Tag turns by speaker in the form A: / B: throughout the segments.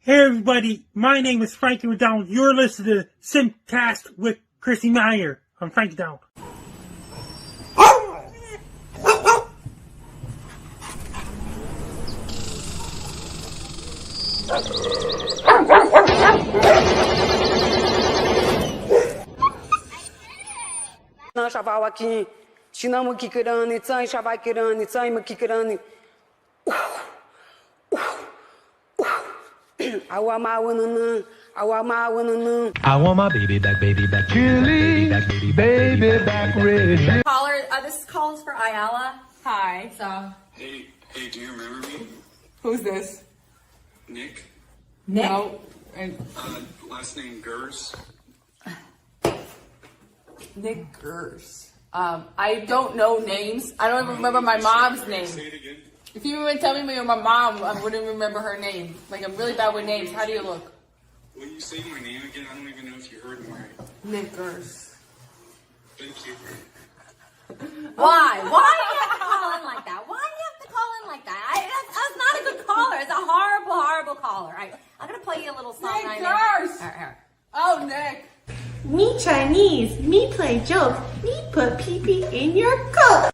A: Hey everybody, my name is Frankie McDonald. You're listening to SimpCast with Chrissie Mayr. I'm Frankie McDonald.
B: I want my winner. I want my winner.
C: I want my baby back, baby back, baby back, baby back, red.
D: Caller, this calls for Ayala.
E: Hi.
D: So.
F: Hey, do you remember me?
E: Who's this?
F: Nick?
E: No.
F: Last name Gers?
E: Nick Gers. I don't know names. I don't even remember my mom's name.
F: Say it again.
E: If you even tell me you're my mom, I wouldn't remember her name. Like, I'm really bad with names. How do you look?
F: When you say my name again, I don't even know if you heard me right.
E: Nick Gers.
F: Thank you.
D: Why? Why do you have to call in like that? Why do you have to call in like that? That's not a good caller. It's a horrible, horrible caller. I'm going to play you a little song
E: Nick
D: right now.
E: Gers!
D: Here.
E: Oh, Nick.
G: Me Chinese, me play jokes, me put pee-pee in your coat.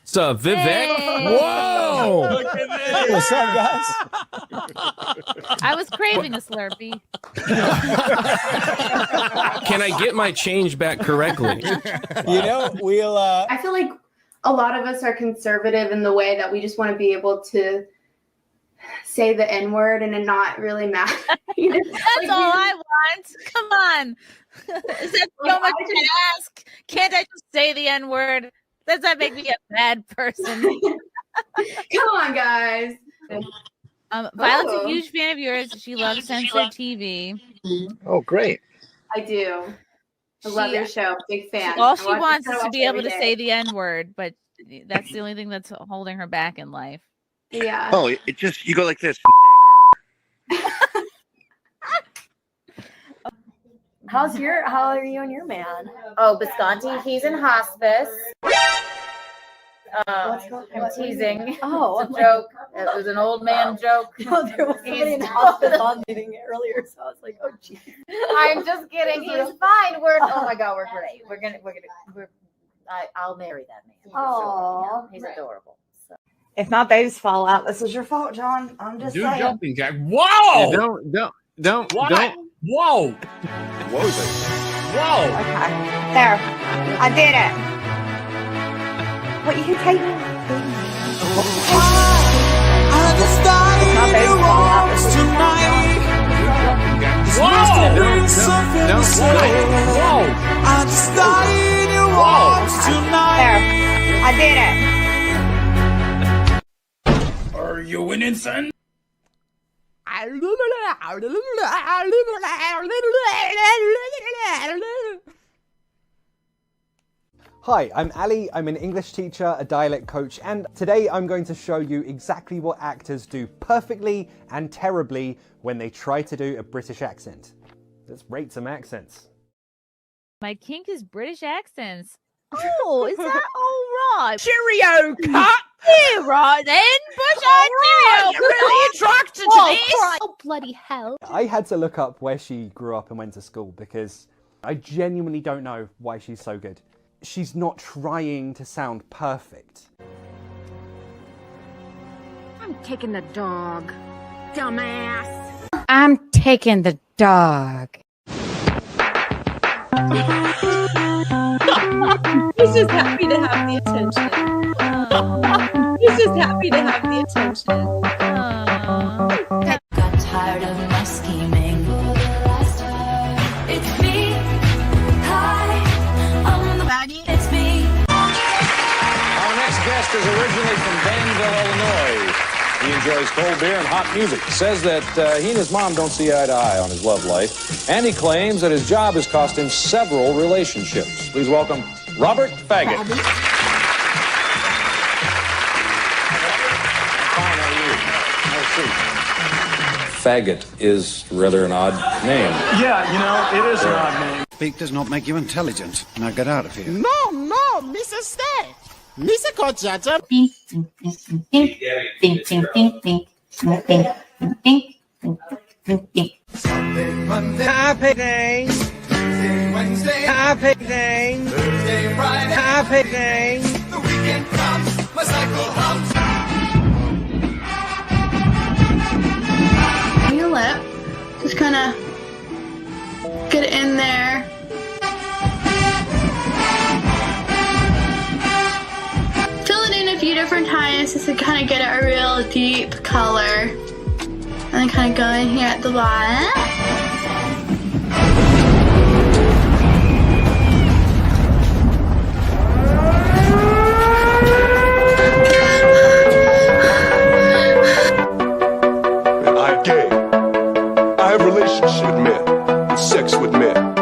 H: What's up, Vivek?
I: Hey.
H: Whoa!
I: Look at this.
J: What's up, guys?
I: I was craving a Slurpee.
H: Can I get my change back correctly?
J: You know, we'll.
G: I feel like a lot of us are conservative in the way that we just want to be able to say the N-word and it not really matter.
I: That's all I want. Come on. Is that so much to ask? Can't I just say the N-word? Does that make me a bad person?
G: Come on, guys.
I: Violet's a huge fan of yours. She loves censored TV.
J: Oh, great.
G: I do. I love your show. Big fan.
I: All she wants is to be able to say the N-word, but that's the only thing that's holding her back in life.
G: Yeah.
K: Oh, it just, you go like this.
D: How are you and your man?
L: Oh, Bisconti, he's in hospice. I'm teasing.
D: Oh,
L: it's a joke. It was an old man joke.
D: No, there was somebody in the hospital on meeting earlier, so I was like, oh, geez.
L: I'm just kidding. He's fine. Oh my God, we're great. I'll marry that man.
D: Oh,
L: he's adorable. So.
D: If my babies fall out, this is your fault, John. I'm just saying.
H: Jumping jack. Whoa!
K: Yeah, don't.
H: Whoa!
K: What was it?
H: Whoa!
D: Okay. There. I did it. What, you can take me?
B: I just died
D: My baby's fall out. This is your fault, John.
H: Whoa!
B: I just died in your arms tonight.
D: There. I did it.
H: Are you winning, son?
J: Hi, I'm Ali. I'm an English teacher, a dialect coach, and today I'm going to show you exactly what actors do perfectly and terribly when they try to do a British accent. Let's rate some accents.
I: My kink is British accents. Oh, is that all right?
H: Cheerio, cut!
I: Yeah, right then. Bush eyed cheerio.
H: You're really attracted to this.
I: Oh, bloody hell.
J: I had to look up where she grew up and went to school because I genuinely don't know why she's so good. She's not trying to sound perfect.
L: I'm taking the dog, dumbass. I'm taking the dog.
G: He's just happy to have the attention. He's just happy to have the attention.
M: Got tired of my scheming. It's me. Hi, I'm the baddie. It's me.
N: Our next guest is originally from Danville, Illinois. He enjoys cold beer and hot music. Says that he and his mom don't see eye to eye on his love life. And he claims that his job has cost him several relationships. Please welcome Robert Faggot. Fine, how are you? Faggot is rather an odd name.
O: Yeah, you know, it is an odd name.
P: Speak does not make you intelligent. Now get out of here.
B: No, Mrs. Stay.
H: Happy day. Wednesday. Happy day. Thursday, Friday. Happy day. The weekend comes. My cycle hums.
G: Your lip. Just kind of get it in there. Fill it in a few different times just to kind of get a real deep color. And then kind of go in here at the bottom.
O: I'm gay. I have relationships with men and sex with men.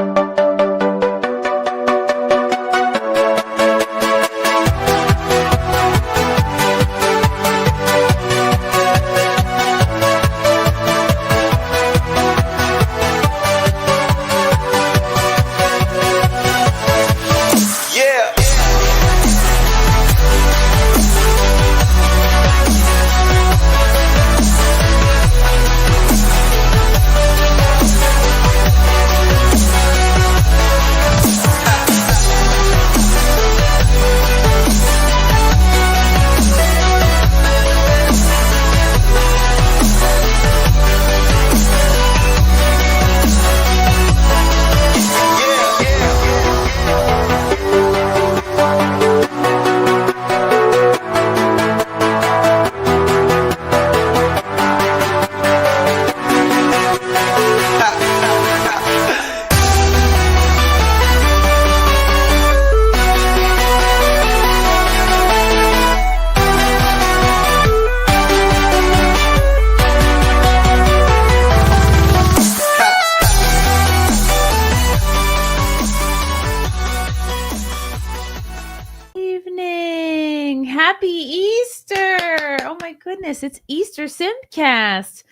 I: It's Easter SimpCast.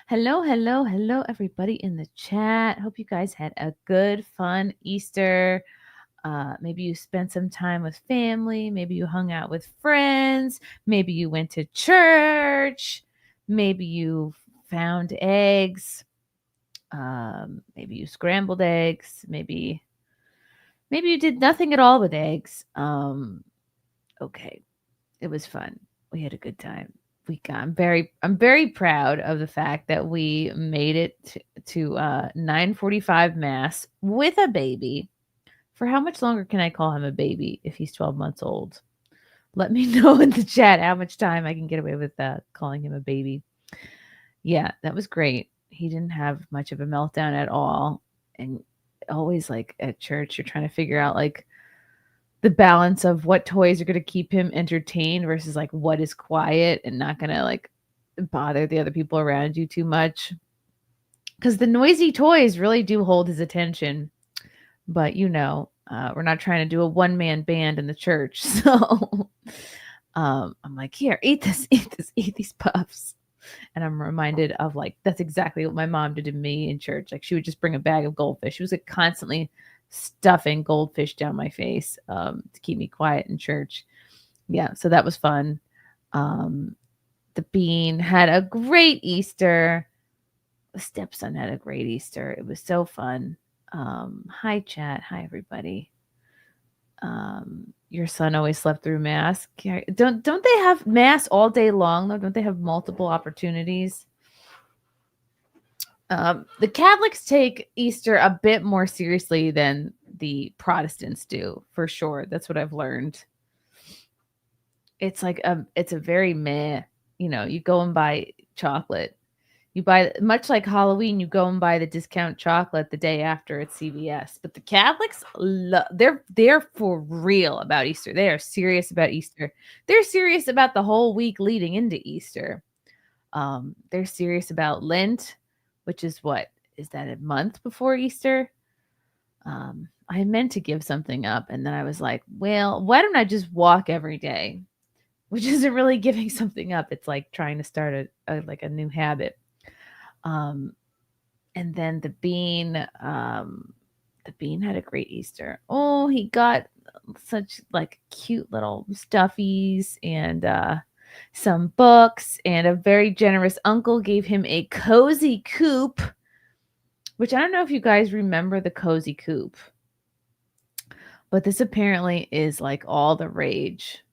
I: Hello, hello, hello, everybody in the chat. Hope you guys had a good, fun Easter. Maybe you spent some time with family. Maybe you hung out with friends. Maybe you went to church. Maybe you found eggs. Maybe you scrambled eggs. Maybe you did nothing at all with eggs. Okay, it was fun. We had a good time. I'm very proud of the fact that we made it to 9:45 mass with a baby. For how much longer can I call him a baby if he's 12 months old? Let me know in the chat how much time I can get away with calling him a baby. Yeah, that was great. He didn't have much of a meltdown at all. And always like at church, you're trying to figure out like the balance of what toys are going to keep him entertained versus like what is quiet and not going to like bother the other people around you too much. Because the noisy toys really do hold his attention. But we're not trying to do a one-man band in the church. So I'm like, here, eat this, eat these puffs. And I'm reminded of like, that's exactly what my mom did to me in church. Like she would just bring a bag of goldfish. She was like constantly stuffing goldfish down my face to keep me quiet in church. Yeah, so that was fun. The bean had a great Easter. The stepson had a great Easter. It was so fun. Hi chat. Hi everybody. Your son always slept through mass. Don't they have mass all day long though? Don't they have multiple opportunities? The Catholics take Easter a bit more seriously than the Protestants do, for sure. That's what I've learned. It's like it's a very meh. You go and buy chocolate. You buy, much like Halloween, you go and buy the discount chocolate the day after at CVS. But the Catholics, they're for real about Easter. They are serious about Easter. They're serious about the whole week leading into Easter. They're serious about Lent, which is is that a month before Easter? I meant to give something up, and then I was like, well, why don't I just walk every day? Which isn't really giving something up. It's like trying to start a new habit. And then the bean, the bean had a great Easter. Oh, he got such like cute little stuffies and some books, and a very generous uncle gave him a cozy coop, which I don't know if you guys remember the cozy coop, but this apparently is like all the rage.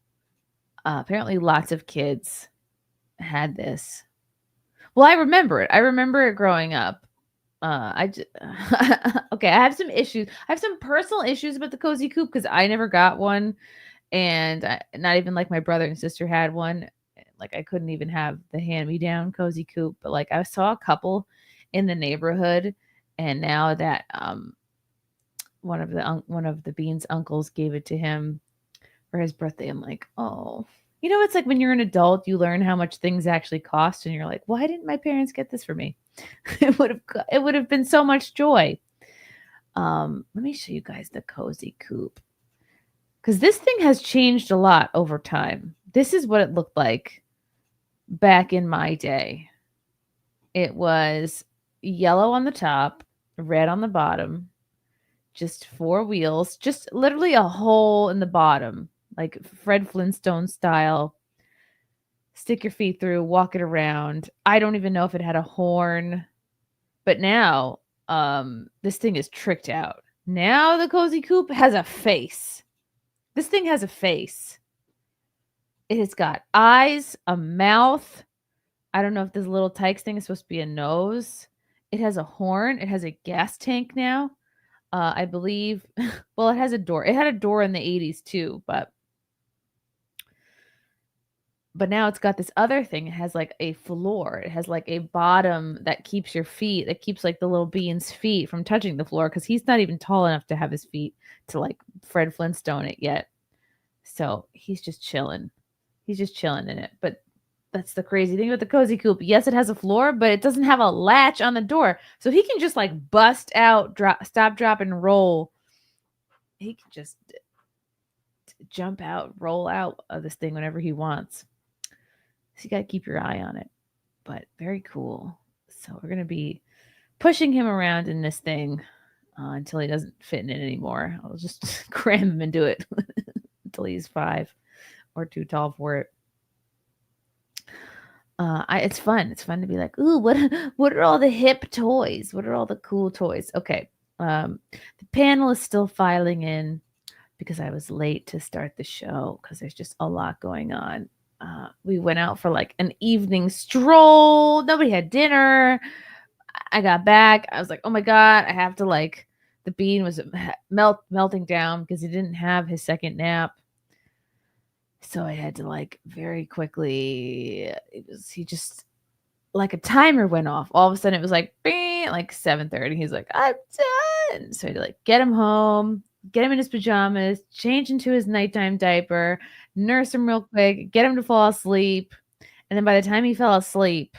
I: Apparently lots of kids had this. Well, I remember it. I remember it growing up. Okay, I have some issues. I have some personal issues about the cozy coop because I never got one, and not even like my brother and sister had one. Like I couldn't even have the hand-me-down cozy coop, but like I saw a couple in the neighborhood, and now that one of the Bean's uncles gave it to him for his birthday, I'm like, oh. You know, it's like when you're an adult, you learn how much things actually cost, and you're like, why didn't my parents get this for me? It would have been so much joy. Let me show you guys the cozy coop, because this thing has changed a lot over time. This is what it looked like back in my day. It was yellow on the top, red on the bottom, just 4 wheels, just literally a hole in the bottom, like Fred Flintstone style. Stick your feet through, walk it around. I don't even know if it had a horn. But now, this thing is tricked out. Now the cozy coop has a face. This thing has a face. It has got eyes, a mouth. I don't know if this little Tykes thing is supposed to be a nose. It has a horn. It has a gas tank now. I believe, well, it has a door. It had a door in the 80s too, but now it's got this other thing. It has like a floor. It has like a bottom that keeps your feet, that keeps like the little Bean's feet from touching the floor, because he's not even tall enough to have his feet to like Fred Flintstone it yet. So he's just chilling. He's just chilling in it. But that's the crazy thing about the cozy coop. Yes, it has a floor, but it doesn't have a latch on the door. So he can just like bust out, stop, drop, and roll. He can just jump out, roll out of this thing whenever he wants. So you got to keep your eye on it. But very cool. So we're going to be pushing him around in this thing until he doesn't fit in it anymore. I'll just cram him into it until he's 5 or too tall for it. It's fun. It's fun to be like, ooh, what are all the hip toys? What are all the cool toys? Okay. The panel is still filing in because I was late to start the show because there's just a lot going on. We went out for like an evening stroll. Nobody had dinner. I got back. I was like, oh my God, I have to like, the Bean was melting down because he didn't have his second nap. So I had to like very quickly, he just like a timer went off. All of a sudden it was like, bing, like 7:30. He's like, I'm done. So I had to like get him home, get him in his pajamas, change into his nighttime diaper, nurse him real quick, get him to fall asleep. And then by the time he fell asleep,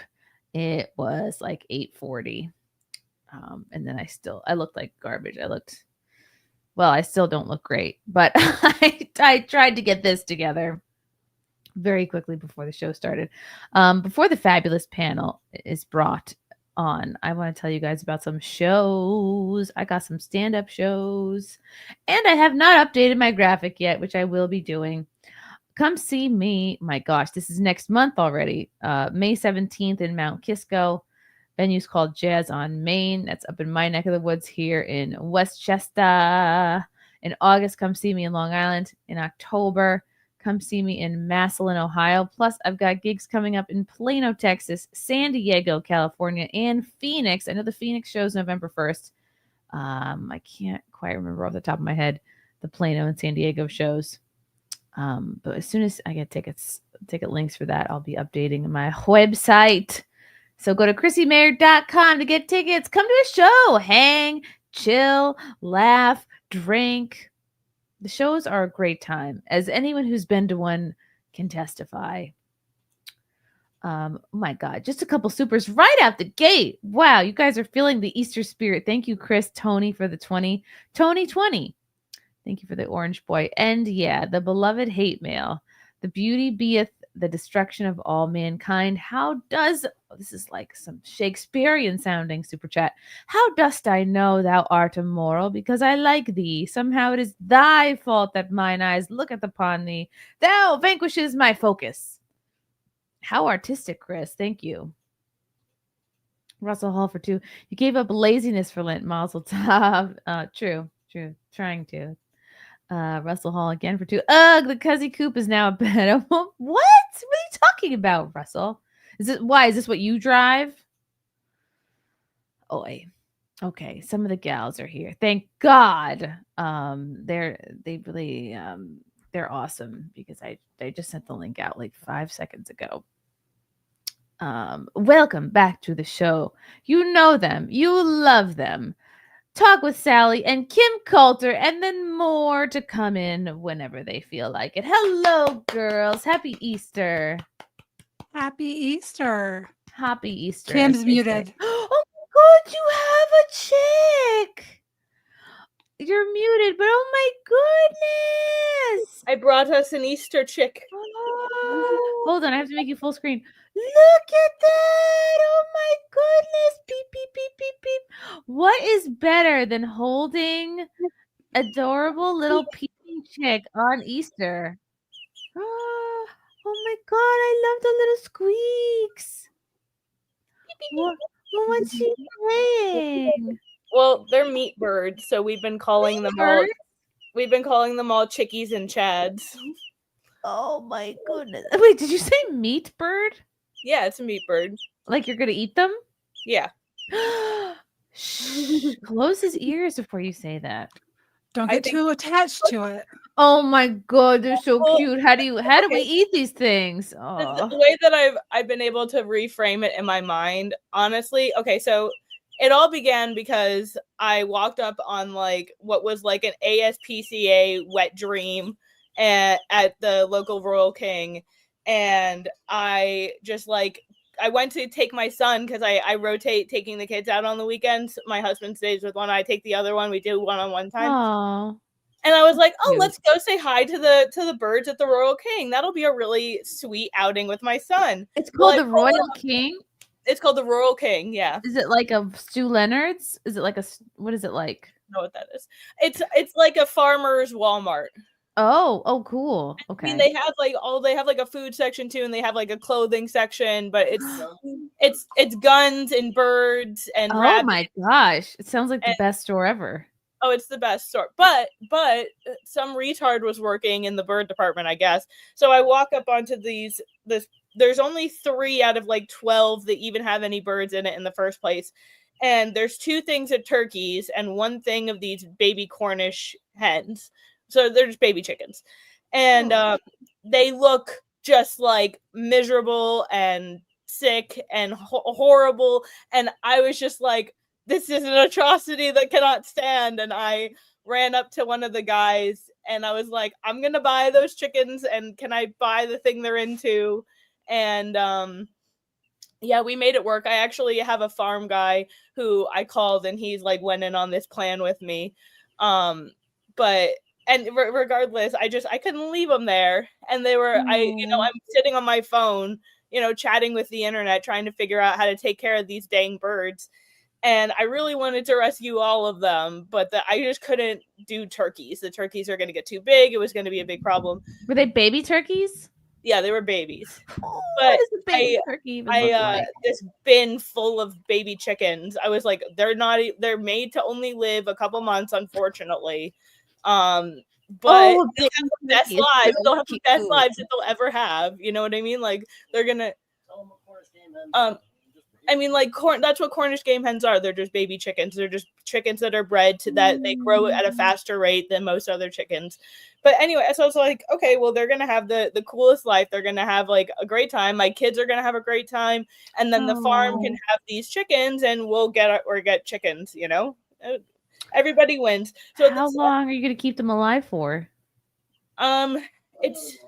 I: it was like 8:40. And then I looked like garbage. I still don't look great, but I tried to get this together very quickly before the show started. Before the fabulous panel is brought on, I want to tell you guys about some shows. I got some stand-up shows, and I have not updated my graphic yet, which I will be doing. Come see me. My gosh, this is next month already. May 17th in Mount Kisco. Venue's called Jazz on Main. That's up in my neck of the woods here in Westchester. In August, come see me in Long Island. In October, come see me in Massillon, Ohio. Plus, I've got gigs coming up in Plano, Texas, San Diego, California, and Phoenix. I know the Phoenix show's November 1st. I can't quite remember off the top of my head the Plano and San Diego shows. But as soon as I get ticket links for that, I'll be updating my website. So go to chrissiemayr.com to get tickets. Come to a show. Hang, chill, laugh, drink. The shows are a great time, as anyone who's been to one can testify. Oh my God, just a couple supers right out the gate. Wow, you guys are feeling the Easter spirit. Thank you, Chris Tony, for the 20. Tony 20. Thank you for the orange boy. And yeah, the beloved hate mail. The beauty beeth the destruction of all mankind. How does, this is like some Shakespearean sounding super chat. How dost I know thou art immoral? Because I like thee. Somehow it is thy fault that mine eyes looketh upon thee. Thou vanquishes my focus. How artistic, Chris. Thank you. Russell Hall for 2. You gave up laziness for Lent, Mazel Tov. True. Trying to. Russell Hall again for 2. Ugh, the Cuzzy Coop is now a bed. What? What are you talking about, Russell? Is this what you drive? Oh, wait. Okay, some of the gals are here. Thank God. They're awesome because I just sent the link out like 5 seconds ago. Welcome back to the show. You know them. You love them. Talk with Sally and Kim Coulter, and then more to come in whenever they feel like it. Hello, girls. Happy Easter.
P: Happy Easter.
I: Happy Easter.
P: Kim's muted.
I: Oh my God, you have a chick. You're muted, but oh my goodness.
Q: I brought us an Easter chick.
I: Oh. Hold on, I have to make you full screen. Look at that! Oh my goodness! Beep, beep, beep, beep, beep. What is better than holding adorable little peeping chick on Easter? Oh my God, I love the little squeaks. What's she saying?
Q: Well, they're meat birds, so we've been calling them all chickies and chads.
I: Oh my goodness. Wait, did you say meat bird?
Q: Yeah, it's a meat bird.
I: Like you're gonna eat them?
Q: Yeah.
I: Shh. Close his ears before you say that.
P: Don't get too attached to it.
I: Oh my God, they're so cute. How do we eat these things?
Q: The way that I've been able to reframe it in my mind, honestly. Okay, so it all began because I walked up on like what was like an ASPCA wet dream at the local Royal King, and I just like I went to take my son because I rotate taking the kids out on the weekends. My husband stays with one. I take the other one. We do one-on-one time.
I: Aww.
Q: And I was like, oh, let's go say hi to the birds at the Royal King. That'll be a really sweet outing with my son.
I: It's called the Royal King?
Q: It's called the Royal King, yeah.
I: Is it like a Stu Leonard's? Is it like what is it like?
Q: I don't know what that is. It's like a farmer's Walmart.
I: Oh, cool. Okay.
Q: I mean, they have like a food section too, and they have like a clothing section, but it's guns and birds and rabbits.
I: Oh my gosh. It sounds like the best store ever.
Q: Oh, it's the best store. But some retard was working in the bird department, I guess. So I walk up onto there's only 3 out of like 12 that even have any birds in it in the first place. And there's 2 things of turkeys and 1 thing of these baby Cornish hens. So they're just baby chickens. And they look just like miserable and sick and horrible. And I was just like, this is an atrocity that cannot stand. And I ran up to one of the guys and I was like, I'm going to buy those chickens. And can I buy the thing they're into? And yeah, we made it work. I actually have a farm guy who I called and he's like went in on this plan with me. Regardless, I couldn't leave them there. And they were, I'm sitting on my phone, chatting with the internet, trying to figure out how to take care of these dang birds. And I really wanted to rescue all of them, but I just couldn't do turkeys. The turkeys are going to get too big. It was going to be a big problem.
I: Were they baby turkeys?
Q: Yeah, they were babies.
I: Oh,
Q: but
I: what does a baby turkey even look like?
Q: This bin full of baby chickens. I was like, they're made to only live a couple months, unfortunately. But they'll have the best lives. They'll have the best lives that they'll ever have. You know what I mean? Like they're gonna. I mean, like that's what Cornish game hens are. They're just baby chickens. They're just chickens that are bred to that they grow at a faster rate than most other chickens. But anyway, so I was like, okay, well, they're gonna have the coolest life. They're gonna have like a great time. My kids are gonna have a great time, and then the farm can have these chickens, and we'll get chickens. Everybody wins. So
I: how long are you gonna keep them alive for?
Q: It's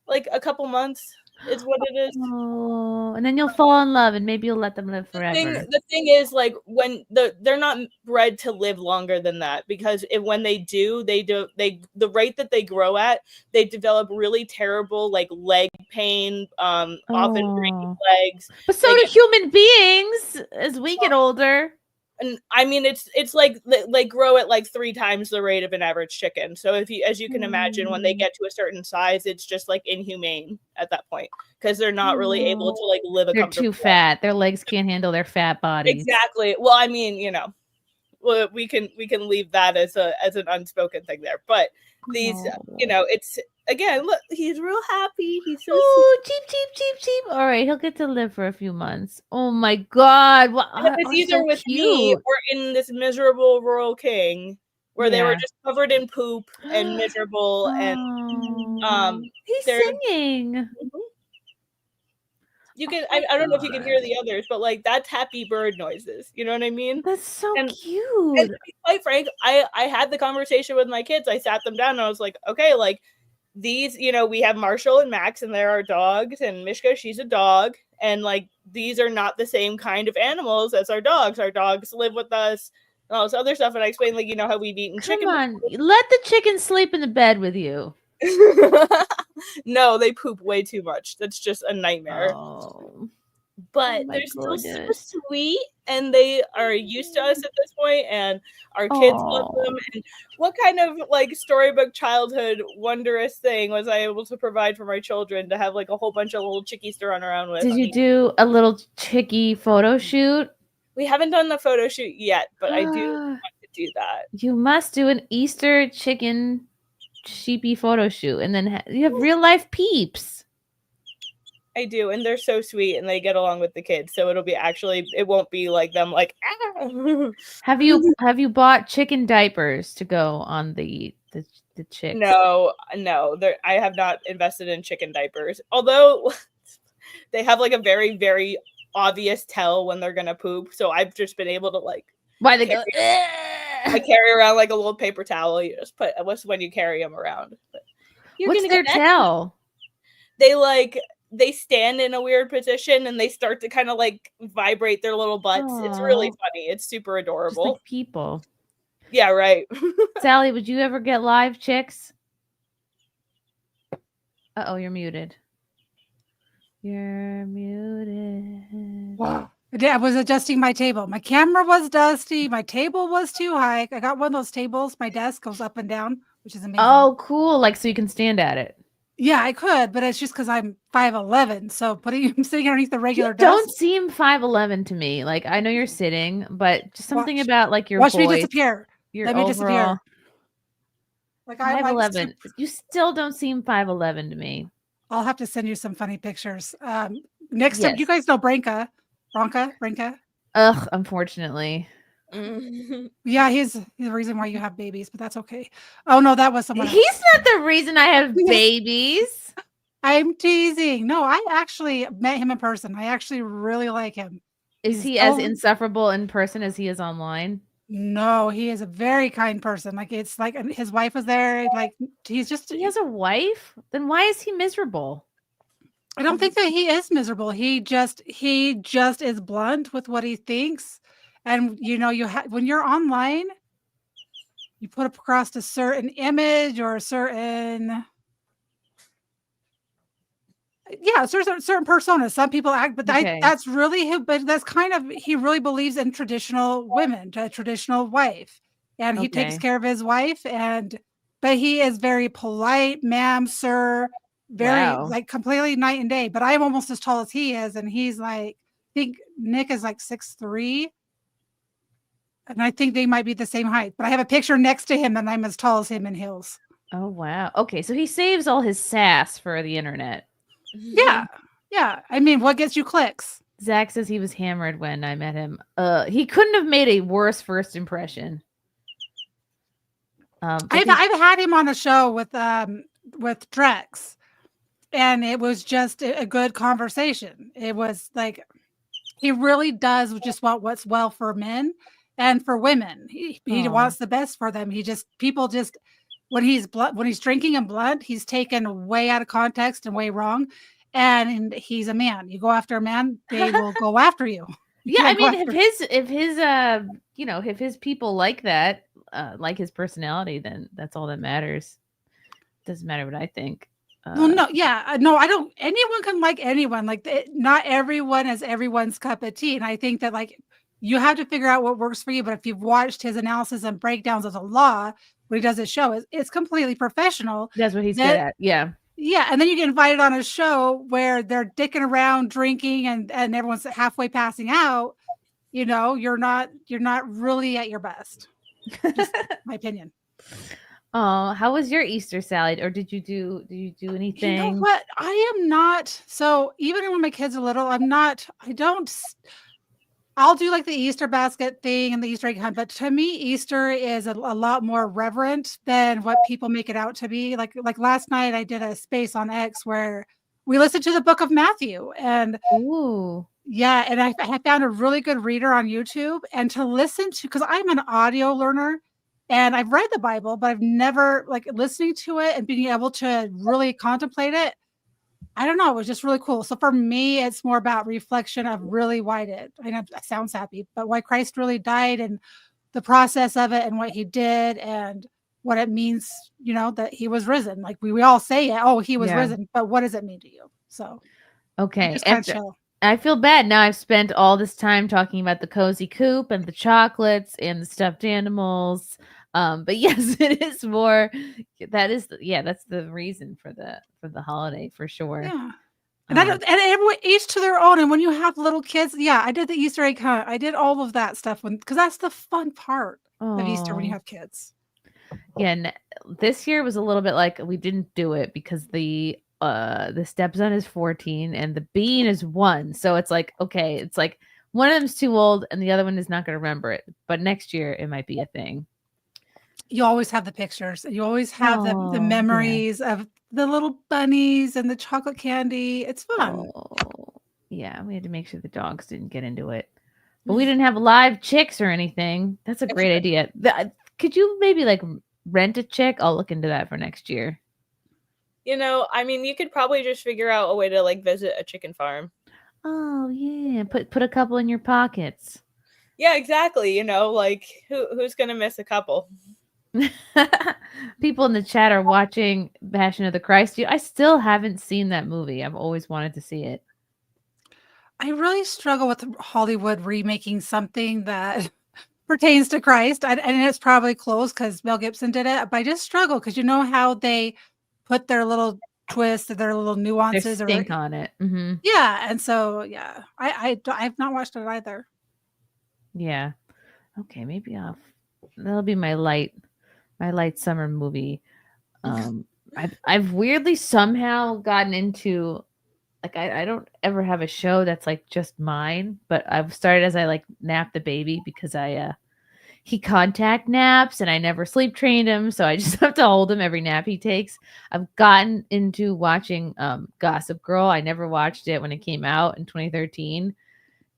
Q: like a couple months. It's what it is.
I: Oh, and then you'll fall in love, and maybe you'll let them live forever.
Q: The thing is, like, when they're not bred to live longer than that, because when they do the rate that they grow at, they develop really terrible like leg pain, often breaking legs.
I: But so do human beings as we get older.
Q: And I mean, it's like they grow at like 3 times the rate of an average chicken. So as you can imagine, when they get to a certain size, it's just like inhumane at that point because they're not really able to like live a
I: They're
Q: comfortable
I: too fat. Their legs can't handle their fat bodies.
Q: Exactly. Well, I mean, we can leave that as an unspoken thing there. But these, it's again, look, he's real happy. He's so
I: cheap. All right, he'll get to live for a few months. Oh my God.
Q: And if it's either
I: so
Q: with
I: cute.
Q: me or in this miserable Royal King, where they were
I: Yeah.
Q: just covered in poop and miserable, and
I: he's
Q: they're-
I: singing.
Q: You can I don't know if you can hear the others, but like that's happy bird noises. You know what I mean?
I: That's so cute.
Q: And to be quite frank, I had the conversation with my kids. I sat them down and I was like, okay, like these, we have Marshall and Max, and they're our dogs, and Mishka, she's a dog, and like these are not the same kind of animals as our dogs. Our dogs live with us and all this other stuff. And I explained, like, how we've eaten chicken.
I: Come on, let the chicken sleep in the bed with you.
Q: No, they poop way too much. That's just a nightmare. But
I: my
Q: they're still so
I: goodness.
Q: sweet, and they are used to us at this point, and our kids love them. And what kind of like storybook childhood wondrous thing was I able to provide for my children to have like a whole bunch of little chickies to run around with?
I: Did you do a little chickie photo shoot?
Q: We haven't done the photo shoot yet, but I do want to do that.
I: You must do an Easter chicken sheepy photo shoot, and then you have real life peeps.
Q: I do, and they're so sweet, and they get along with the kids, so it won't be like them like. Ah.
I: Have you bought chicken diapers to go on the chicks?
Q: No, I have not invested in chicken diapers. Although they have like a very, very obvious tell when they're gonna poop, so I've just been able to like.
I: Why they go?
Q: I carry around like a little paper towel. You just put what's when you carry them around.
I: What's their tell?
Q: They stand in a weird position and they start to kind of like vibrate their little butts. It's really funny. It's super adorable.
I: Just like people.
Q: Yeah, right.
I: Sally, would you ever get live chicks? Uh-oh, you're muted. You're muted.
P: Wow. I was adjusting my table. My camera was dusty. My table was too high. I got one of those tables. My desk goes up and down, which is amazing.
I: Oh, cool. Like, so you can stand at it.
P: Yeah, I could, but it's just because I'm 5'11". So I'm sitting underneath the regular
I: You
P: desk.
I: don't seem 5'11" to me. Like, I know you're sitting, but just something about like your
P: Watch
I: voice.
P: me disappear.
I: Your
P: Let me
I: overall
P: disappear. Like I'm
I: 5'11". You still don't seem 5'11" to me.
P: I'll have to send you some funny pictures. Next up, you guys know Branka.
I: Ugh, unfortunately.
P: Yeah, he's the reason why you have babies, but that's okay. Oh no, that was someone else.
I: He's not the reason I have babies.
P: I'm teasing. No, I actually met him in person. I actually really like him.
I: Is he as insufferable in person as he is online?
P: No, he is a very kind person. Like it's like his wife was there. Like he
I: has a wife. Then why is he miserable?
P: I don't think that he is miserable. He just is blunt with what he thinks. And when you're online, you put across a certain image or a certain certain persona. Some people act, but that's really him. But that's kind of he really believes in traditional women, a traditional wife, and he takes care of his wife. But he is very polite, ma'am, sir, very like completely night and day. But I'm almost as tall as he is, and he's like, I think Nick is like 6'3". And I think they might be the same height, but I have a picture next to him and I'm as tall as him in heels.
I: Oh, wow. Okay. So he saves all his sass for the internet.
P: Yeah. Yeah. I mean, what gets you clicks?
I: Zach says he was hammered when I met him. He couldn't have made a worse first impression.
P: I've had him on a show with Drex, and it was just a good conversation. It was like, he really does just want what's well for men. And for women, he wants the best for them. People when he's drinking and blunt, he's taken way out of context and way wrong. and he's a man. You go after a man, they will go after you.
I: Yeah, I mean, if his people like that, like his personality, then that's all that matters. Doesn't matter what I think.
P: Well, no, yeah, no, I don't. Anyone can like anyone. Like, not everyone is everyone's cup of tea, and I think that like you have to figure out what works for you. But if you've watched his analysis and breakdowns of the law, what he does his show it's completely professional.
I: That's what he's good at. Yeah.
P: Yeah, and then you get invited on a show where they're dicking around, drinking, and everyone's halfway passing out. You know, you're not really at your best. Just my opinion.
I: Oh, how was your Easter salad? Or did you do anything?
P: You know what? I am not. So even when my kids are little, I'll do like the Easter basket thing and the Easter egg hunt. But to me, Easter is a lot more reverent than what people make it out to be. Like last night, I did a space on X where we listened to the book of Matthew. And
I: ooh.
P: Yeah, and I found a really good reader on YouTube. And to listen to, because I'm an audio learner, and I've read the Bible, but I've never listening to it and being able to really contemplate it. I don't know. It was just really cool. So for me, it's more about reflection of really why I know that sounds happy, but why Christ really died and the process of it and what he did and what it means, that he was risen. Like we all say it, oh, he was risen, but what does it mean to you? So,
I: okay. I feel bad now. I've spent all this time talking about the cozy coop and the chocolates and the stuffed animals. But yes, it is more. That's the reason for the holiday for sure.
P: Yeah, and everyone each to their own. And when you have little kids, I did the Easter egg hunt. I did all of that stuff because that's the fun part of Easter when you have kids.
I: Yeah, and this year was a little bit like we didn't do it because the stepson is 14 and the bean is 1, so it's like okay, it's like one of them's too old and the other one is not going to remember it. But next year it might be a thing.
P: You always have the pictures. You always have the memories of the little bunnies and the chocolate candy. It's fun.
I: Yeah, we had to make sure the dogs didn't get into it. But we didn't have live chicks or anything. That's a great idea. Could you maybe rent a chick? I'll look into that for next year.
Q: I mean, you could probably just figure out a way to visit a chicken farm.
I: Oh yeah, put a couple in your pockets.
Q: Yeah, exactly. Who's gonna miss a couple?
I: People in the chat are watching Passion of the Christ. I still haven't seen that movie. I've always wanted to see it.
P: I really struggle with Hollywood remaking something that pertains to Christ. And it's probably close because Mel Gibson did it. But I just struggle because you know how they put their little twists, their little nuances.
I: Their stink on it. Mm-hmm.
P: Yeah. And so, yeah, I've not watched it either.
I: Yeah. Okay. Maybe that'll be my light summer movie. I've weirdly somehow gotten into I don't ever have a show that's just mine, but I've started as I nap the baby because he contact naps and I never sleep trained him, so I just have to hold him every nap he takes. I've gotten into watching Gossip Girl. I never watched it when it came out in 2013.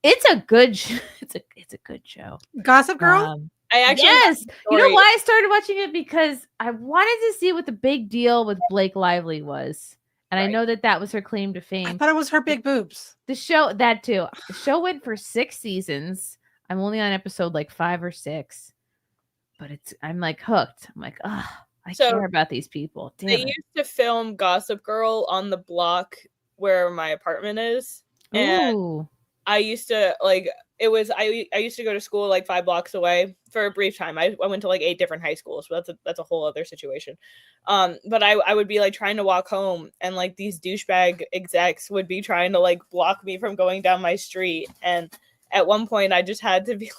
I: It's a good it's a good show.
P: Gossip Girl?
I: Yes. You know why I started watching it? Because I wanted to see what the big deal with Blake Lively was. And I know that was her claim to fame.
P: I thought it was her big boobs.
I: The show, that too. The show went for 6 seasons. I'm only on episode 5 or 6. But I'm hooked. I'm I care about these people. Damn
Q: they
I: it.
Q: used to film Gossip Girl on the block where my apartment is. And
I: Ooh.
Q: I used to I used to go to school 5 blocks away for a brief time. I went to 8 different high schools, so that's a whole other situation. But I would be trying to walk home, and these douchebag execs would be trying to block me from going down my street. And at one point, I just had to be.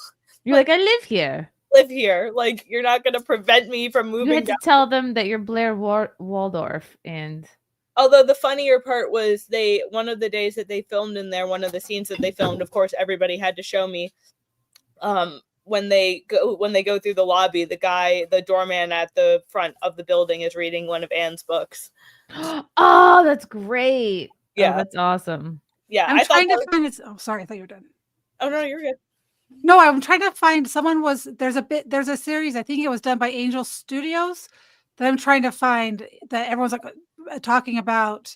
I: You're I live here.
Q: Live here, you're not gonna prevent me from moving.
I: You had to tell them that you're Blair Waldorf and.
Q: Although the funnier part was one of the days that they filmed in there, one of the scenes that they filmed, of course, everybody had to show me. When they go through the lobby, the doorman at the front of the building is reading one of Anne's books.
I: Oh, that's great.
Q: Yeah,
I: that's awesome.
Q: Yeah,
P: I'm trying to find it. Oh, sorry, I thought you were done.
Q: Oh no, you're good.
P: No, I'm trying to find there's a series, I think it was done by Angel Studios, that I'm trying to find that everyone's talking about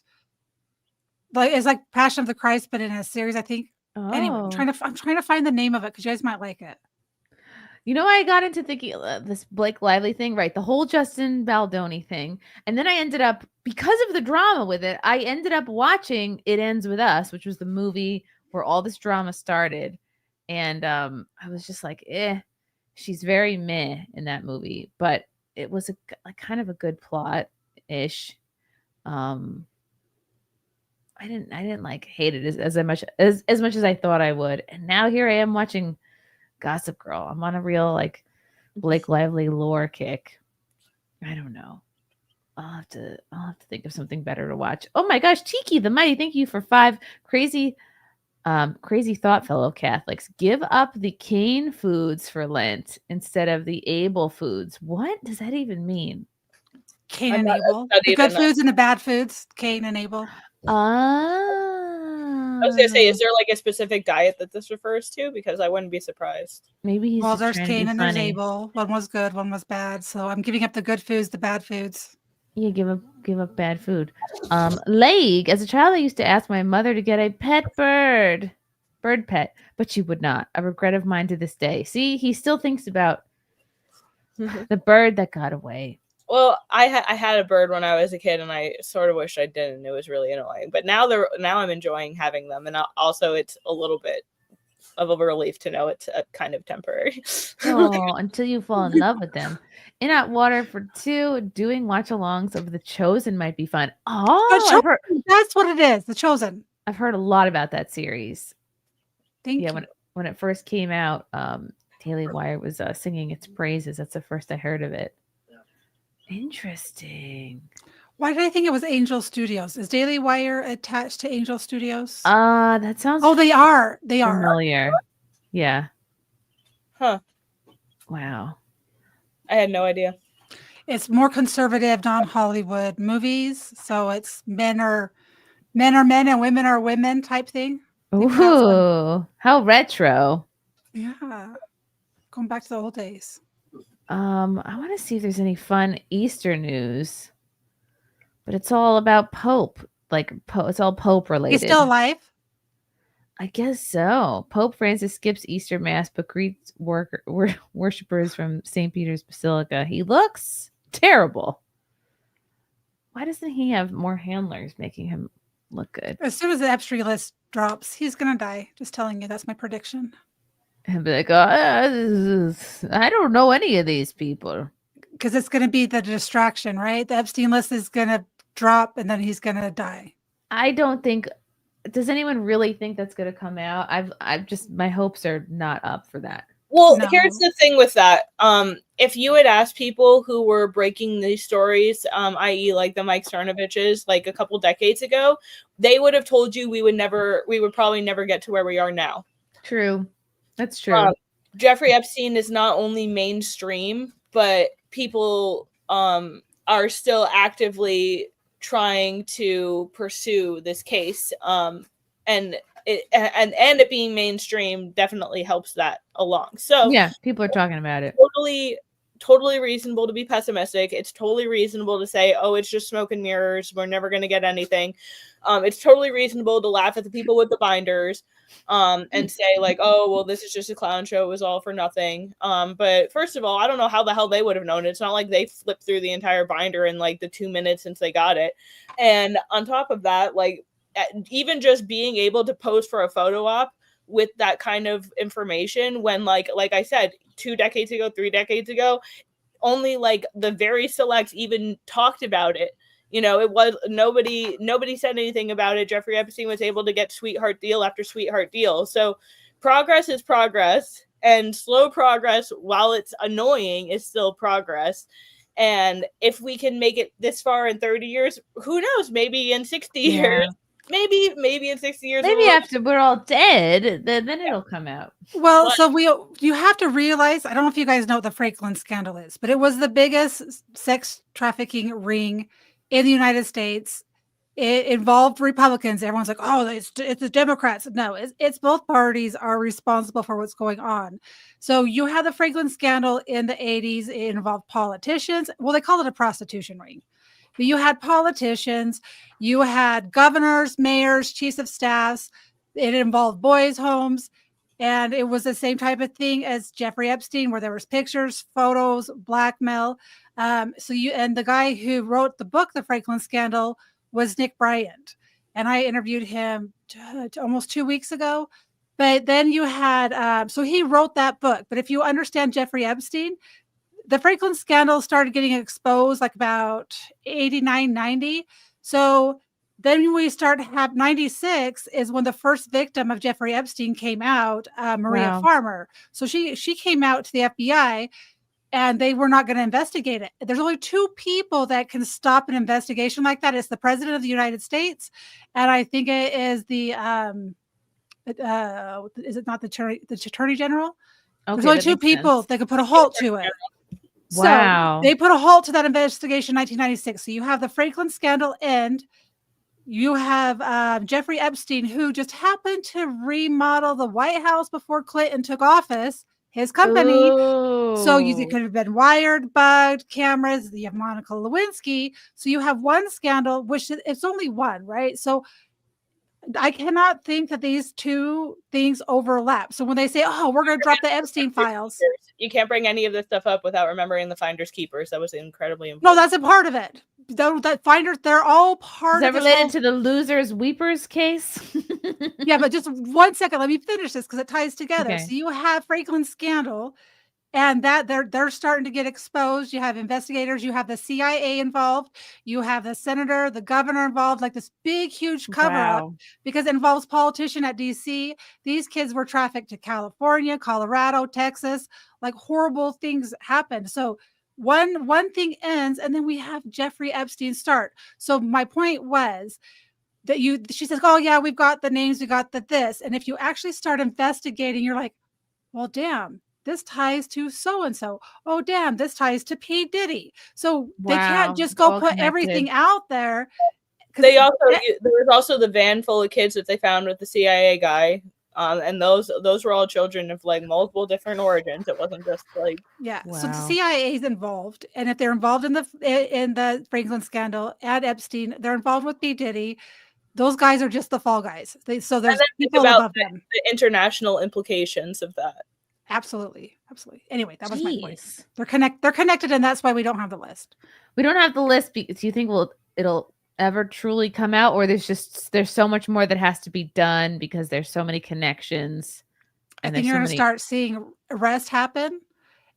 P: Like it's like Passion of the Christ, but in a series, I think.
I: Oh.
P: Anyway, I'm trying to find the name of it because you guys might like it.
I: You know, I got into thinking this Blake Lively thing, right? The whole Justin Baldoni thing. And then I ended up, because of the drama with it, I ended up watching It Ends With Us, which was the movie where all this drama started. And I was just like, she's very meh in that movie. But it was a kind of a good plot-ish. I didn't like hate it as much as I thought I would. And now here I am watching Gossip Girl. I'm on a real like Blake Lively lore kick. I don't know. I'll have to think of something better to watch. Oh my gosh, Tiki the Mighty, thank you for 5 crazy thought, fellow Catholics. Give up the Cain foods for Lent instead of the Abel foods. What does that even mean?
P: Cain and Abel. The good foods and the bad foods. Cain and Abel.
Q: I was gonna say, is there like a specific diet that this refers to? Because I wouldn't be surprised.
I: Maybe he's
P: there's Cain and there's Abel. One was good, one was bad. So I'm giving up the good foods, the bad foods.
I: Yeah, give up bad food. Leg. As a child, I used to ask my mother to get a bird pet, but she would not. A regret of mine to this day. See, he still thinks about the bird that got away.
Q: Well, I had a bird when I was a kid, and I sort of wish I didn't. It was really annoying. But now I'm enjoying having them, and also it's a little bit of a relief to know it's kind of temporary.
I: Oh, until you fall in love with them. In hot water for 2, doing watch-alongs of The Chosen might be fun. Oh,
P: that's what it is. The Chosen.
I: I've heard a lot about that series.
P: Thank you.
I: When it first came out, Daily Wire was singing its praises. That's the first I heard of it. Interesting.
P: Why did I think it was Angel Studios? Is Daily Wire attached to Angel Studios?
I: That sounds.
P: Oh, they are. They are
I: familiar. Yeah.
Q: Huh.
I: Wow.
Q: I had no idea.
P: It's more conservative, non-Hollywood movies. So it's men are men and women are women type thing.
I: Ooh, how retro.
P: Yeah. Going back to the old days.
I: I want to see if there's any fun Easter news, but it's all about Pope. It's all Pope related.
P: He's still alive?
I: I guess so. Pope Francis skips Easter Mass but greets worshippers from St. Peter's Basilica. He looks terrible. Why doesn't he have more handlers making him look good?
P: As soon as the Epstein list drops, he's going to die. Just telling you, that's my prediction.
I: And be like, I don't know any of these people.
P: Because it's going to be the distraction, right? The Epstein list is going to drop and then he's going to die.
I: I don't think. Does anyone really think that's going to come out? My hopes are not up for that.
Q: Well, here's the thing with that. If you had asked people who were breaking these stories, i.e. like the Mike Cernoviches, like a couple decades ago, they would have told you we would probably never get to where we are now.
I: True. That's true.
Q: Jeffrey Epstein is not only mainstream, but people are still actively trying to pursue this case. And it being mainstream definitely helps that along. So
I: yeah, people are talking about it.
Q: Totally reasonable to be pessimistic. It's totally reasonable to say, oh, it's just smoke and mirrors. We're never going to get anything. It's totally reasonable to laugh at the people with the binders and say like, oh, well, this is just a clown show. It was all for nothing. But first of all, I don't know how the hell they would have known. It's not like they flipped through the entire binder in like the 2 minutes since they got it. And on top of that, like even just being able to pose for a photo op with that kind of information when like I said, 2 decades ago, 3 decades ago, only like the very select even talked about it. You know, it was nobody said anything about it. Jeffrey Epstein was able to get sweetheart deal after sweetheart deal. So progress is progress, and slow progress, while it's annoying, is still progress. And if we can make it this far in 30 years, who knows? Maybe in 60 years. Maybe in 60 years.
I: Maybe after we're all dead, then it'll come out.
P: Well, so you have to realize, I don't know if you guys know what the Franklin scandal is, but it was the biggest sex trafficking ring in the United States. It involved Republicans. Everyone's like, oh, it's the Democrats. No, it's both parties are responsible for what's going on. So you had the Franklin scandal in the 80s. It involved politicians. Well, they call it a prostitution ring. But you had politicians, you had governors, mayors, chiefs of staffs. It involved boys' homes. And it was the same type of thing as Jeffrey Epstein, where there was pictures, photos, blackmail. And the guy who wrote the book, The Franklin Scandal, was Nick Bryant. And I interviewed him almost 2 weeks ago. But then you had, so he wrote that book. But if you understand Jeffrey Epstein, the Franklin Scandal started getting exposed like about 89, 90. So then we start to have 96 is when the first victim of Jeffrey Epstein came out, Maria Farmer. So she came out to the FBI and they were not going to investigate it. There's only two people that can stop an investigation like that. It's the president of the United States. And I think it is the, is it not the attorney general?
I: Okay,
P: there's only two people that could put a halt to it.
I: Wow.
P: So they put a halt to that investigation in 1996. So you have the Franklin scandal end. You have Jeffrey Epstein, who just happened to remodel the White House before Clinton took office, his company.
I: Ooh.
P: So it could have been wired, bugged, cameras. You have Monica Lewinsky. So you have one scandal, which it's only one, right? So I cannot think that these two things overlap. So when they say, oh, we're going to drop the Epstein files.
Q: You can't bring any of this stuff up without remembering the Finders Keepers. That was incredibly important.
P: No, that's a part of it. That Finders, they're all part
I: of
P: it.
I: Is that related to the Losers Weepers case?
P: Yeah, but just 1 second. Let me finish this because it ties together.
I: Okay.
P: So you have Franklin scandal. And that they're starting to get exposed. You have investigators, you have the CIA involved, you have the senator, the governor involved, like this big, huge cover-up because it involves politician at DC. These kids were trafficked to California, Colorado, Texas, like horrible things happened. So one thing ends, and then we have Jeffrey Epstein start. So my point was that she says, oh yeah, we've got the names, we got this. And if you actually start investigating, you're like, well, damn. This ties to so-and-so. Oh, damn, this ties to P. Diddy. So they can't just go put everything out there.
Q: There was also the van full of kids that they found with the CIA guy. And those were all children of like multiple different origins. It wasn't just like
P: So the CIA is involved, and if they're involved in the Franklin scandal and Epstein, they're involved with P. Diddy. Those guys are just the fall guys. So there's people above them.
Q: The international implications of that.
P: Absolutely. Anyway, that was my point. They're connected, and that's why we don't have the list.
I: We don't have the list because you think it'll ever truly come out, or there's so much more that has to be done because there's so many connections.
P: And I think you're going to start seeing arrests happen,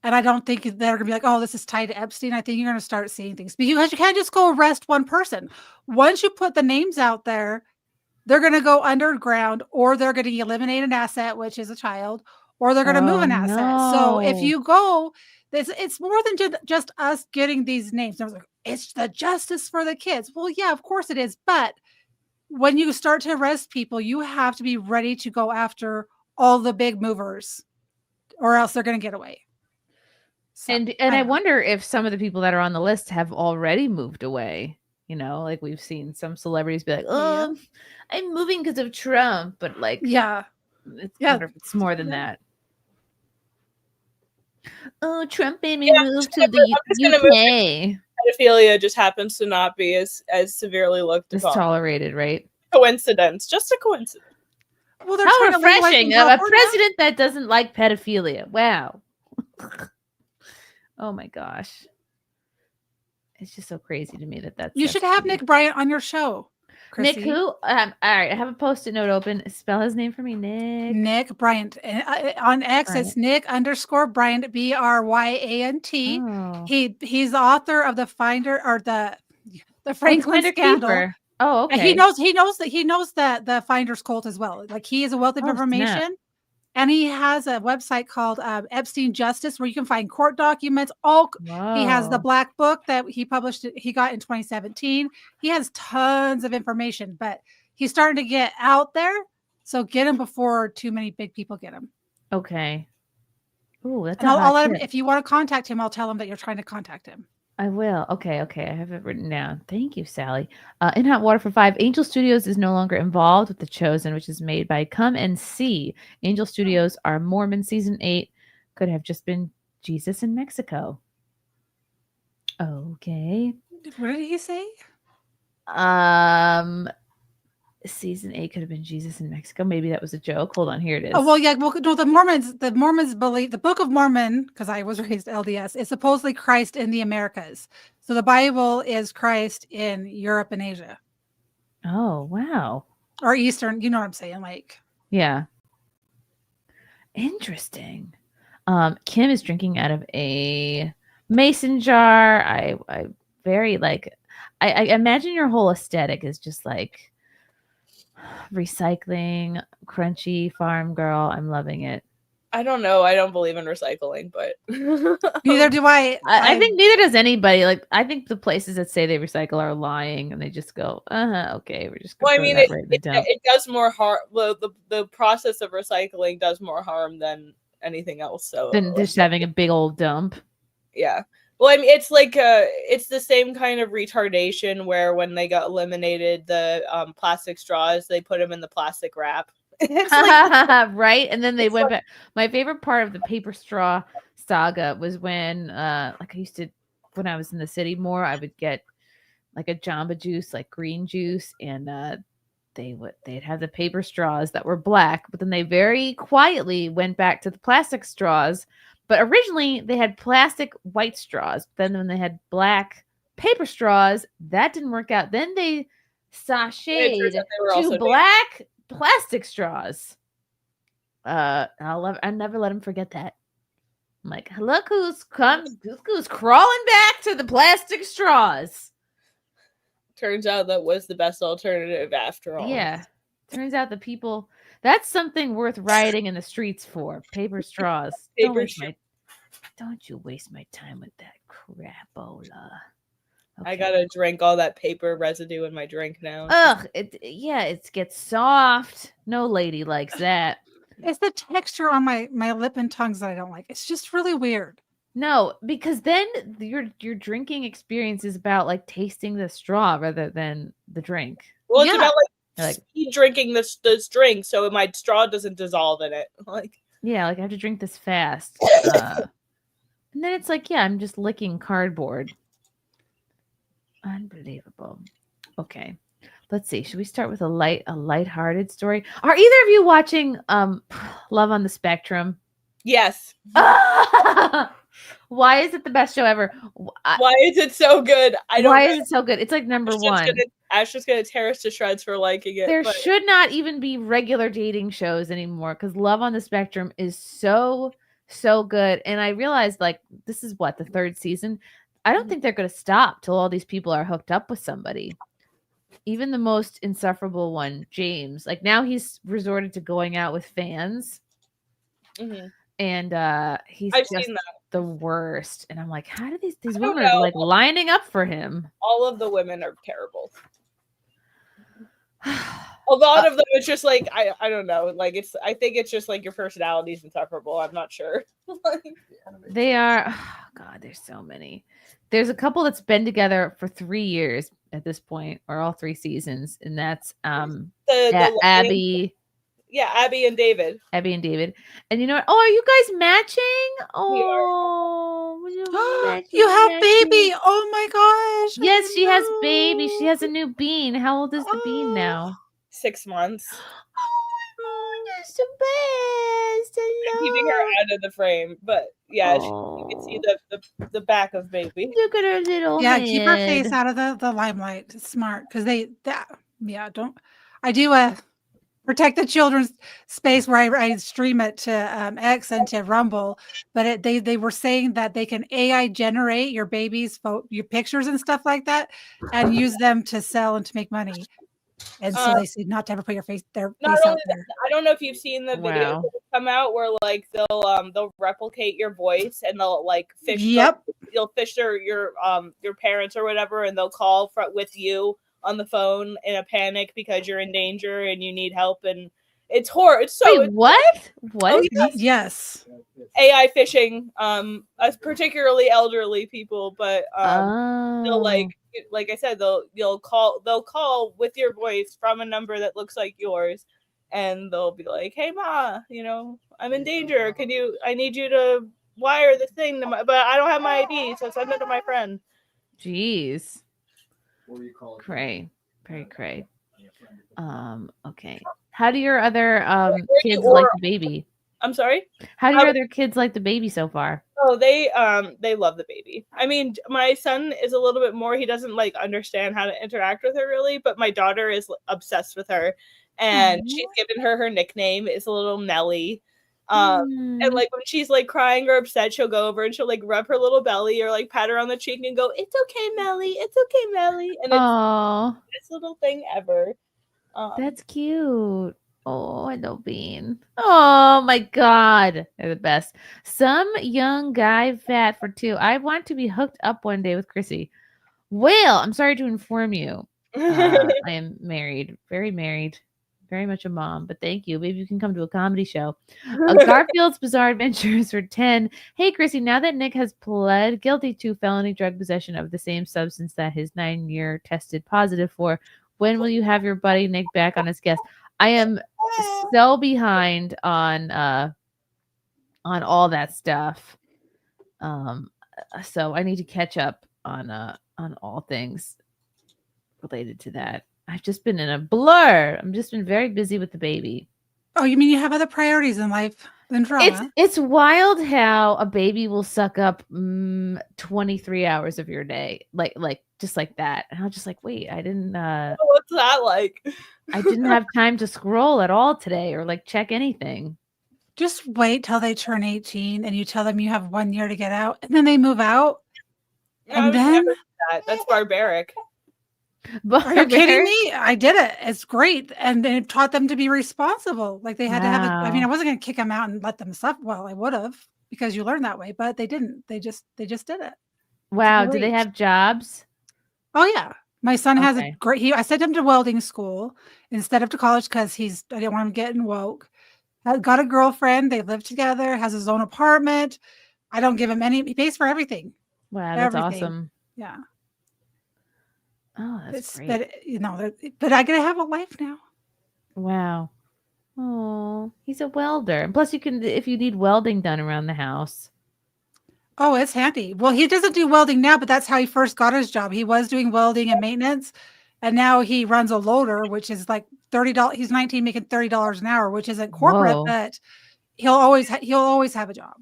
P: and I don't think they're going to be like, oh, this is tied to Epstein. I think you're going to start seeing things because you can't just go arrest one person. Once you put the names out there, they're going to go underground, or they're going to eliminate an asset, which is a child. Or they're going to move an asset. No. So if you go, it's more than just us getting these names. I was like, it's the justice for the kids. Well, yeah, of course it is. But when you start to arrest people, you have to be ready to go after all the big movers, or else they're going to get away.
I: So, and I wonder if some of the people that are on the list have already moved away. You know, like we've seen some celebrities be like, oh, I'm moving because of Trump. But like, I wonder if it's more than that. Oh, Trump made me move to the UK.
Q: Pedophilia just happens to not be as severely looked upon.
I: It's tolerated, right?
Q: Coincidence, just a coincidence.
P: Well, they're
I: how refreshing! A president that doesn't like pedophilia. Wow. Oh my gosh, it's just so crazy to me that
P: you should have Nick Bryant on your show. Chrissie.
I: Nick who? All right, I have a Post-it note open. Spell his name for me, Nick.
P: Nick Bryant. On X, it's Nick_Bryant, Bryant. Oh. He's the author of the Franklin scandal. Keeper.
I: Oh, okay.
P: And he knows that the Finders cult as well. Like he is a wealth of information. Snap. And he has a website called Epstein Justice, where you can find court documents. He has the black book that he published. He got in 2017. He has tons of information, but he's starting to get out there. So get him before too many big people get him.
I: Okay. Ooh, that's.
P: I'll let him. If you want to contact him, I'll tell him that you're trying to contact him.
I: I will. Okay. I have it written down. Thank you, Sally. In Hot Water for 5, Angel Studios is no longer involved with The Chosen, which is made by Come and See. Angel Studios are Mormon. Season 8 could have just been Jesus in Mexico. Okay.
P: What did he say?
I: Season 8 could have been Jesus in Mexico. Maybe that was a joke. Hold on, here it is.
P: Oh well, yeah. Well, no, the Mormons believe the Book of Mormon, because I was raised LDS, is supposedly Christ in the Americas. So the Bible is Christ in Europe and Asia.
I: Oh wow.
P: Or Eastern. You know what I'm saying? Like.
I: Yeah. Interesting. Kim is drinking out of a mason jar. I very like. I imagine your whole aesthetic is just like recycling, crunchy farm girl. I'm loving it.
Q: I don't know. I don't believe in recycling, but
P: neither do I.
I: I think neither does anybody. Like, I think the places that say they recycle are lying, and they just go, okay, we're just.
Q: Well, I mean, it
I: dump.
Q: It does more harm. The process of recycling does more harm than anything else. So
I: than just having a big old dump.
Q: Yeah. Well, I mean, it's like it's the same kind of retardation where when they got eliminated the plastic straws, they put them in the plastic wrap. It's like,
I: right, and then they went back. My favorite part of the paper straw saga was when, like I used to, when I was in the city more, I would get like a Jamba Juice, like green juice, and they'd have the paper straws that were black, but then they very quietly went back to the plastic straws. But originally they had plastic white straws. Then when they had black paper straws, that didn't work out. Then they sashayed to black plastic straws. I never let him forget that. I'm like, look who's crawling back to the plastic straws.
Q: Turns out that was the best alternative after all.
I: Yeah. Turns out the people, that's something worth rioting in the streets for. Paper straws. Don't you waste my time with that crapola.
Q: Okay. I gotta drink all that paper residue in my drink now.
I: Ugh, it gets soft. No lady likes that.
P: It's the texture on my lip and tongues that I don't like. It's just really weird.
I: No, because then your drinking experience is about like tasting the straw rather than the drink.
Q: Well, it's about like speed drinking this drink, so my straw doesn't dissolve in it. Like,
I: yeah, like I have to drink this fast. And then it's like, yeah, I'm just licking cardboard. Unbelievable. Okay. Let's see. Should we start with a lighthearted story? Are either of you watching Love on the Spectrum?
Q: Yes.
I: Why is it the best show ever?
Q: Why is it so good?
I: Why is it so good? It's like number one.
Q: Ashton's gonna tear us to shreds for liking it.
I: There should not even be regular dating shows anymore because Love on the Spectrum is so good. And I realized, like, this is what, the third season? I don't think they're going to stop till all these people are hooked up with somebody. Even the most insufferable one, James, like now he's resorted to going out with fans.
Q: Mm-hmm.
I: And he's
Q: I've
I: just
Q: seen that.
I: The worst. And I'm like, how do these women are like lining up for him?
Q: All of the women are terrible. A lot of them, it's just like I don't know. Like I think it's just like your personality is insufferable. I'm not sure.
I: They are. Oh God, there's so many. There's a couple that's been together for 3 years at this point, or all 3 seasons, and that's Abby.
Q: Yeah, Abby and David.
I: And you know what? Oh, are you guys matching? Oh,
P: you have baby. Oh my gosh.
I: Yes, she has baby. She has a new bean. How old is the bean now?
Q: 6 months.
I: Oh, that's the best.
Q: I'm keeping her out of the frame, but yeah, you can see the back of baby.
I: Look at her little head.
P: Keep her face out of the limelight. It's smart because don't. I do protect the children's space where I stream it to X and to Rumble, but they were saying that they can AI generate your baby's your pictures and stuff like that, and use them to sell and to make money. And so they say not to ever put their face out there.
Q: I don't know if you've seen the videos that come out where like they'll replicate your voice and they'll like fish.
P: Yep.
Q: You'll fish your parents or whatever, and they'll call with you on the phone in a panic because you're in danger and you need help, and it's horror. It's so.
I: Wait, what? What?
P: Yes.
Q: AI phishing, particularly elderly people, but they'll like I said, they'll call with your voice from a number that looks like yours, and they'll be like, "Hey, Ma, I'm in danger. I need you to wire the thing, but I don't have my ID, so send it to my friend."
I: Jeez. Cray. Very cray. Okay. How do your other kids like the baby?
Q: I'm sorry?
I: How do your other kids like the baby so far?
Q: Oh, they love the baby. I mean, my son is a little bit more, he doesn't like understand how to interact with her really, but my daughter is obsessed with her, and she's given her nickname is a little Nelly. And like when she's like crying or upset, she'll go over and she'll like rub her little belly or like pat her on the cheek and go, "It's okay, Melly. It's okay, Melly." And it's the best little thing ever.
I: That's cute. Oh, I know Bean. Oh my God. They're the best. Some young guy fat for 2. I want to be hooked up one day with Chrissy. Well, I'm sorry to inform you. I am married. Very married. Very much a mom, but thank you. Maybe you can come to a comedy show. Garfield's Bizarre Adventures for 10. Hey, Chrissy, now that Nick has pled guilty to felony drug possession of the same substance that his 9-year tested positive for, when will you have your buddy Nick back on as guest? I am so behind on all that stuff. So I need to catch up on all things related to that. I've just been in a blur. I've just been very busy with the baby.
P: Oh, you mean you have other priorities in life than drama?
I: It's wild how a baby will suck up 23 hours of your day, like just like that. And I was just like, wait, I didn't.
Q: What's that like?
I: I didn't have time to scroll at all today or like check anything.
P: Just wait till they turn 18 and you tell them you have 1 year to get out, and then they move out. And then
Q: that's barbaric.
P: Are you kidding me? I did it. It's great. And it taught them to be responsible. Like they had to have it. I mean, I wasn't going to kick them out and let them suffer. Well, I would have, because you learn that way, but they didn't. They just did it.
I: Wow. Do they have jobs?
P: Oh yeah. My son has a great, I sent him to welding school instead of to college because I didn't want him getting woke. Got a girlfriend. They live together, has his own apartment. I don't give him he pays for everything.
I: Wow. That's awesome.
P: Yeah.
I: Oh, that's great.
P: But I gotta have a life now.
I: Wow. Oh, he's a welder. And plus you can, if you need welding done around the house.
P: Oh, it's handy. Well, he doesn't do welding now, but that's how he first got his job. He was doing welding and maintenance, and now he runs a loader, which is like $30. He's 19, making $30 an hour, which isn't corporate, but he'll always have a job.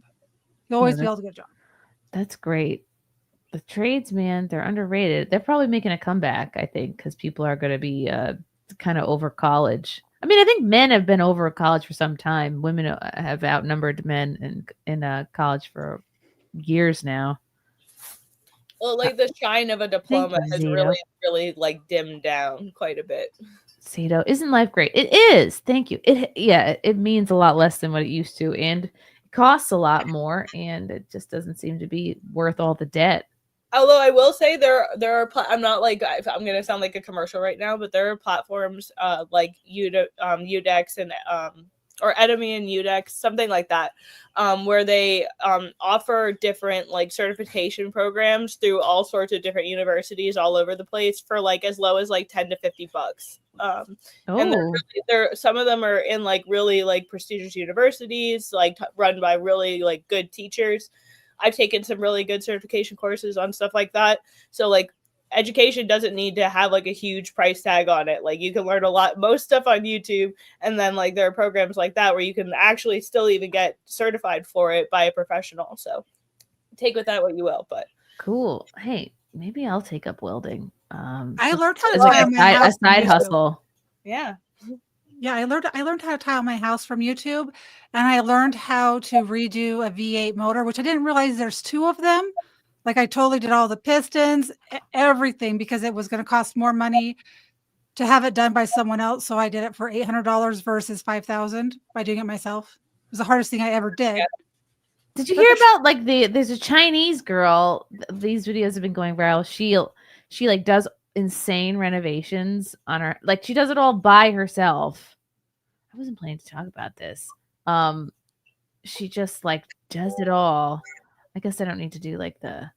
P: He'll always be able to get a job.
I: That's great. The trades, man, they're underrated. They're probably making a comeback, I think, because people are going to be kind of over college. I mean, I think men have been over college for some time. Women have outnumbered men in college for years now.
Q: Well, like the shine of a diploma has really like dimmed down quite a bit.
I: Zito, isn't life great? It is. Thank you. It means a lot less than what it used to, and it costs a lot more, and it just doesn't seem to be worth all the debt.
Q: Although I will say there are I'm not like I'm gonna sound like a commercial right now, but there are platforms like Udix and or Edemy and Udix, something like that, where they offer different like certification programs through all sorts of different universities all over the place for like as low as like $10 to $50. And they're some of them are in like really like prestigious universities, like run by really like good teachers. I've taken some really good certification courses on stuff like that. So like education doesn't need to have like a huge price tag on it. Like you can learn most stuff on YouTube. And then like there are programs like that where you can actually still even get certified for it by a professional. So take with that what you will, but
I: cool. Hey, maybe I'll take up welding.
P: I learned how to
I: tile a side hustle.
Q: Yeah.
P: Yeah, I learned how to tile my house from YouTube, and I learned how to redo a V8 motor, which I didn't realize there's 2 of them. Like I totally did all the pistons, everything, because it was going to cost more money to have it done by someone else. So I did it for $800 versus $5,000 by doing it myself. It was the hardest thing I ever did.
I: Did you hear about like there's a Chinese girl? These videos have been going viral. She like does insane renovations on her, like she does it all by herself. I wasn't planning to talk about this. She just like does it all. I guess I don't need to do like the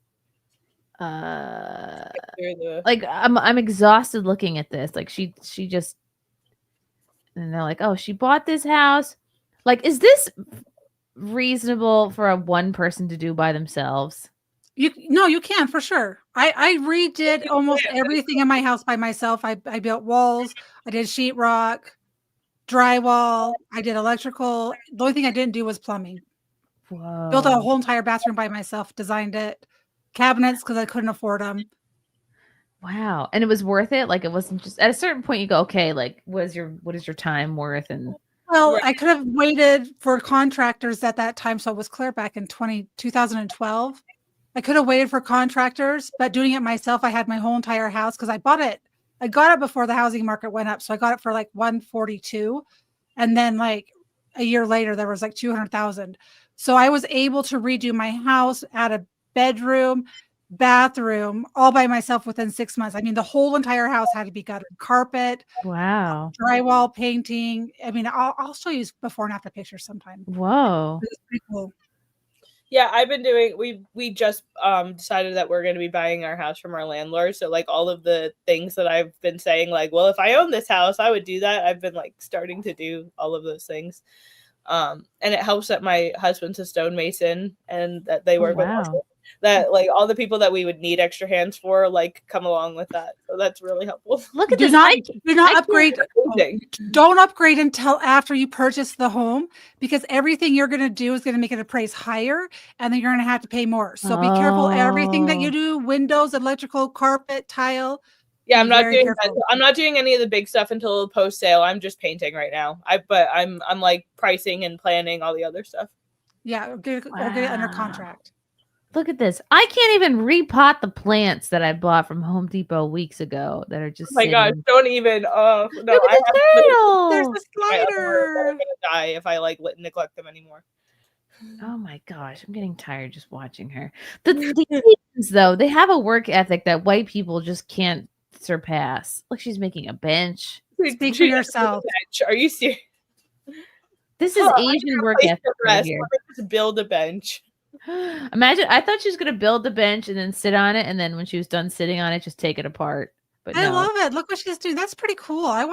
I: like I'm exhausted looking at this. Like she just, and they're like, oh, she bought this house. Like, is this reasonable for one person to do by themselves?
P: You can for sure. I redid almost everything in my house by myself. I built walls. I did sheetrock, drywall. I did electrical. The only thing I didn't do was plumbing.
I: Whoa.
P: Built a whole entire bathroom by myself. Designed it. Cabinets because I couldn't afford them.
I: Wow. And it was worth it? Like, it wasn't just at a certain point you go, okay, like, what is your time worth? And
P: well, I could have waited for contractors at that time. So it was clear back in 2012. I could have waited for contractors, but doing it myself, I had my whole entire house because I bought it. I got it before the housing market went up. So I got it for like 142. And then like a year later, there was like 200,000. So I was able to redo my house, add a bedroom, bathroom, all by myself within 6 months. I mean, the whole entire house had to be gutted, carpet,
I: wow,
P: drywall, painting. I mean, I'll show you before and after pictures sometime.
I: Whoa.
P: It's pretty cool.
Q: Yeah, I've been doing. We just decided that we're going to be buying our house from our landlord. So like all of the things that I've been saying, like, well, if I own this house, I would do that. I've been like starting to do all of those things, and it helps that my husband's a stonemason and that they work with us. That like all the people that we would need extra hands for like come along with that. So that's really helpful.
I: Look at
P: do
I: this.
P: not upgrade. Don't upgrade until after you purchase the home because everything you're going to do is going to make it appraise higher and then you're going to have to pay more. So be careful. Everything that you do, windows, electrical, carpet, tile.
Q: Yeah, I'm not doing that. I'm not doing any of the big stuff until post sale. I'm just painting right now. But I'm like pricing and planning all the other stuff.
P: Yeah, or get it under contract.
I: Look at this. I can't even repot the plants that I bought from Home Depot weeks ago that are just
Q: oh my gosh, don't even. Oh no,
I: look at the turtle.
P: There's a slider.
Q: I'm gonna die if I like neglect them anymore.
I: Oh my gosh, I'm getting tired just watching her. The Asians, though, they have a work ethic that white people just can't surpass. Look, she's making a bench.
P: Speak for yourself.
Q: Are you serious?
I: This is Asian work ethic right here.
Q: Just build a bench.
I: Imagine, I thought she was going to build the bench and then sit on it. And then when she was done sitting on it, just take it apart. But
P: I
I: no.
P: love it. Look what she's doing. That's pretty cool. I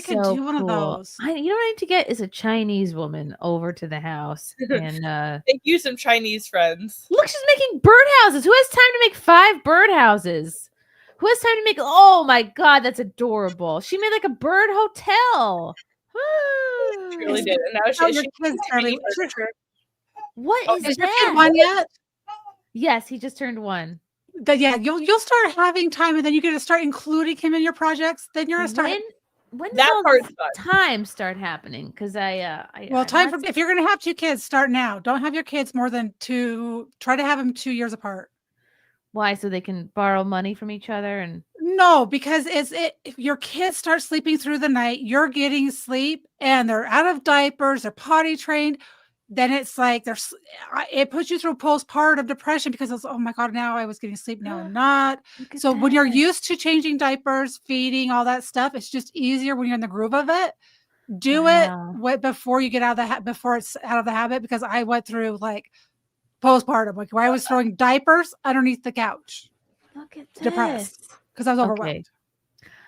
P: could do one of those.
I: You know what I need to get is a Chinese woman over to the house. And
Q: make you some Chinese friends.
I: Look, she's making birdhouses. Who has time to make 5 birdhouses? Who has time to make, oh my God, that's adorable. She made like a bird hotel.
Q: She really did. And now she's
I: What is
P: your
I: that?
P: kid one yet?
I: Yes, he just turned 1.
P: Yeah, you'll start having time, and then you're gonna start including him in your projects. Then you're gonna start.
I: When does all this time start happening? Because
P: if you're gonna have 2 kids, start now. Don't have your kids more than 2. Try to have them 2 years apart.
I: Why? So they can borrow money from each other and.
P: No, because if your kids start sleeping through the night, you're getting sleep, and they're out of diapers, they're potty trained. Then it's like it puts you through postpartum depression because it's, oh my God, now I was getting sleep, now I'm not. So when you're used to changing diapers, feeding, all that stuff, it's just easier when you're in the groove of it. Do it before you get out of before it's out of the habit, because I went through like postpartum, like where I was throwing diapers underneath the couch.
I: Look at this.
P: Depressed because I was overwhelmed.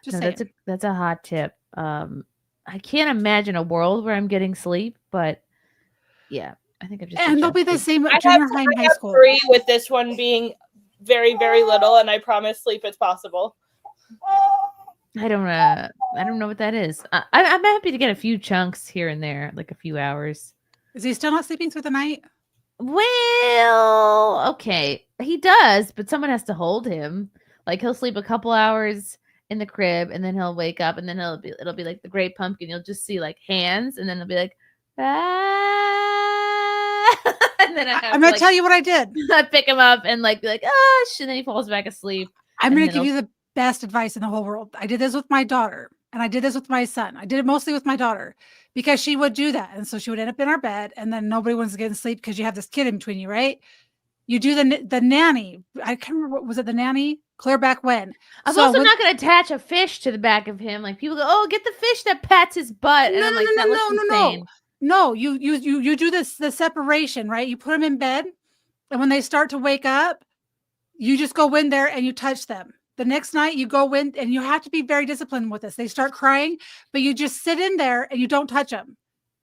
I: Okay. That's a hot tip. I can't imagine a world where I'm getting sleep, but yeah, I think I've just.
P: And they'll be the same at
Q: I
P: junior high and high school.
Q: 3 with this one being very, very little, and I promise sleep is possible.
I: I don't know what that is. I'm happy to get a few chunks here and there, like a few hours.
P: Is he still not sleeping through the night?
I: Well, okay, he does, but someone has to hold him. Like he'll sleep a couple hours in the crib, and then he'll wake up, and then it'll be like the Great Pumpkin. You'll just see like hands, and then it'll be like. And then
P: I'm going to tell you what I did.
I: I pick him up and be like, oh, and then he falls back asleep.
P: I'm going to give you the best advice in the whole world. I did this with my daughter, and I did this with my son. I did it mostly with my daughter because she would do that. And so she would end up in our bed, and then nobody was getting sleep because you have this kid in between you, right? You do the nanny. I can't remember, was it the nanny? Clear back when.
I: I'm also not going to attach a fish to the back of him. Like people go, oh, get the fish that pats his butt. And
P: No, you do the separation, right? You put them in bed, and when they start to wake up, you just go in there and you touch them. The next night you go in, and you have to be very disciplined with this. They start crying, but you just sit in there and you don't touch them.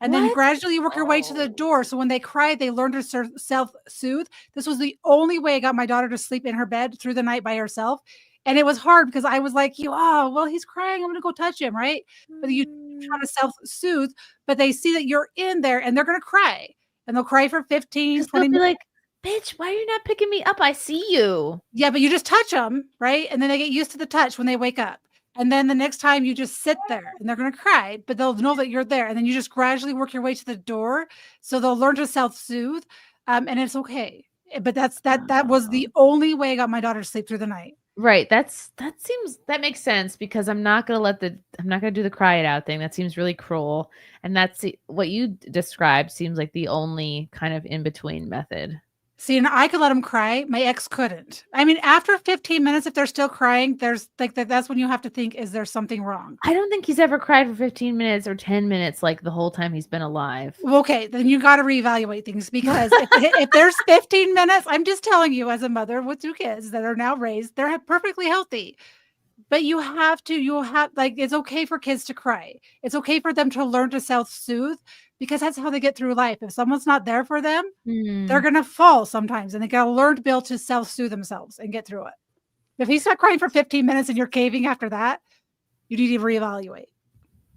P: and then gradually work your way to the door. So when they cry, they learn to self-soothe. This was the only way I got my daughter to sleep in her bed through the night by herself. And it was hard because I was like, well, he's crying. I'm going to go touch him, right? But you try to self-soothe, but they see that you're in there and they're going to cry. And they'll cry for 15, 20 minutes.
I: Like, bitch, why are you not picking me up? I see you.
P: Yeah, but you just touch them, right? And then they get used to the touch when they wake up. And then the next time you just sit there and they're going to cry, but they'll know that you're there. And then you just gradually work your way to the door. So they'll learn to self-soothe. And it's okay. But that was the only way I got my daughter to sleep through the night.
I: Right. That makes sense because I'm not going to do the cry it out thing. That seems really cruel. And what you described seems like the only kind of in between method.
P: See, and I could let them cry. My ex couldn't. I mean, after 15 minutes, if they're still crying, there's like that's when you have to think, is there something wrong?
I: I don't think he's ever cried for 15 minutes or 10 minutes like the whole time he's been alive.
P: Well, okay, then you got to reevaluate things because if there's 15 minutes, I'm just telling you as a mother with 2 kids that are now raised, they're perfectly healthy. But it's okay for kids to cry. It's okay for them to learn to self-soothe because that's how they get through life. If someone's not there for them, they're going to fall sometimes and they got to learn to be able to self-soothe themselves and get through it. If he's not crying for 15 minutes and you're caving after that, you need to reevaluate.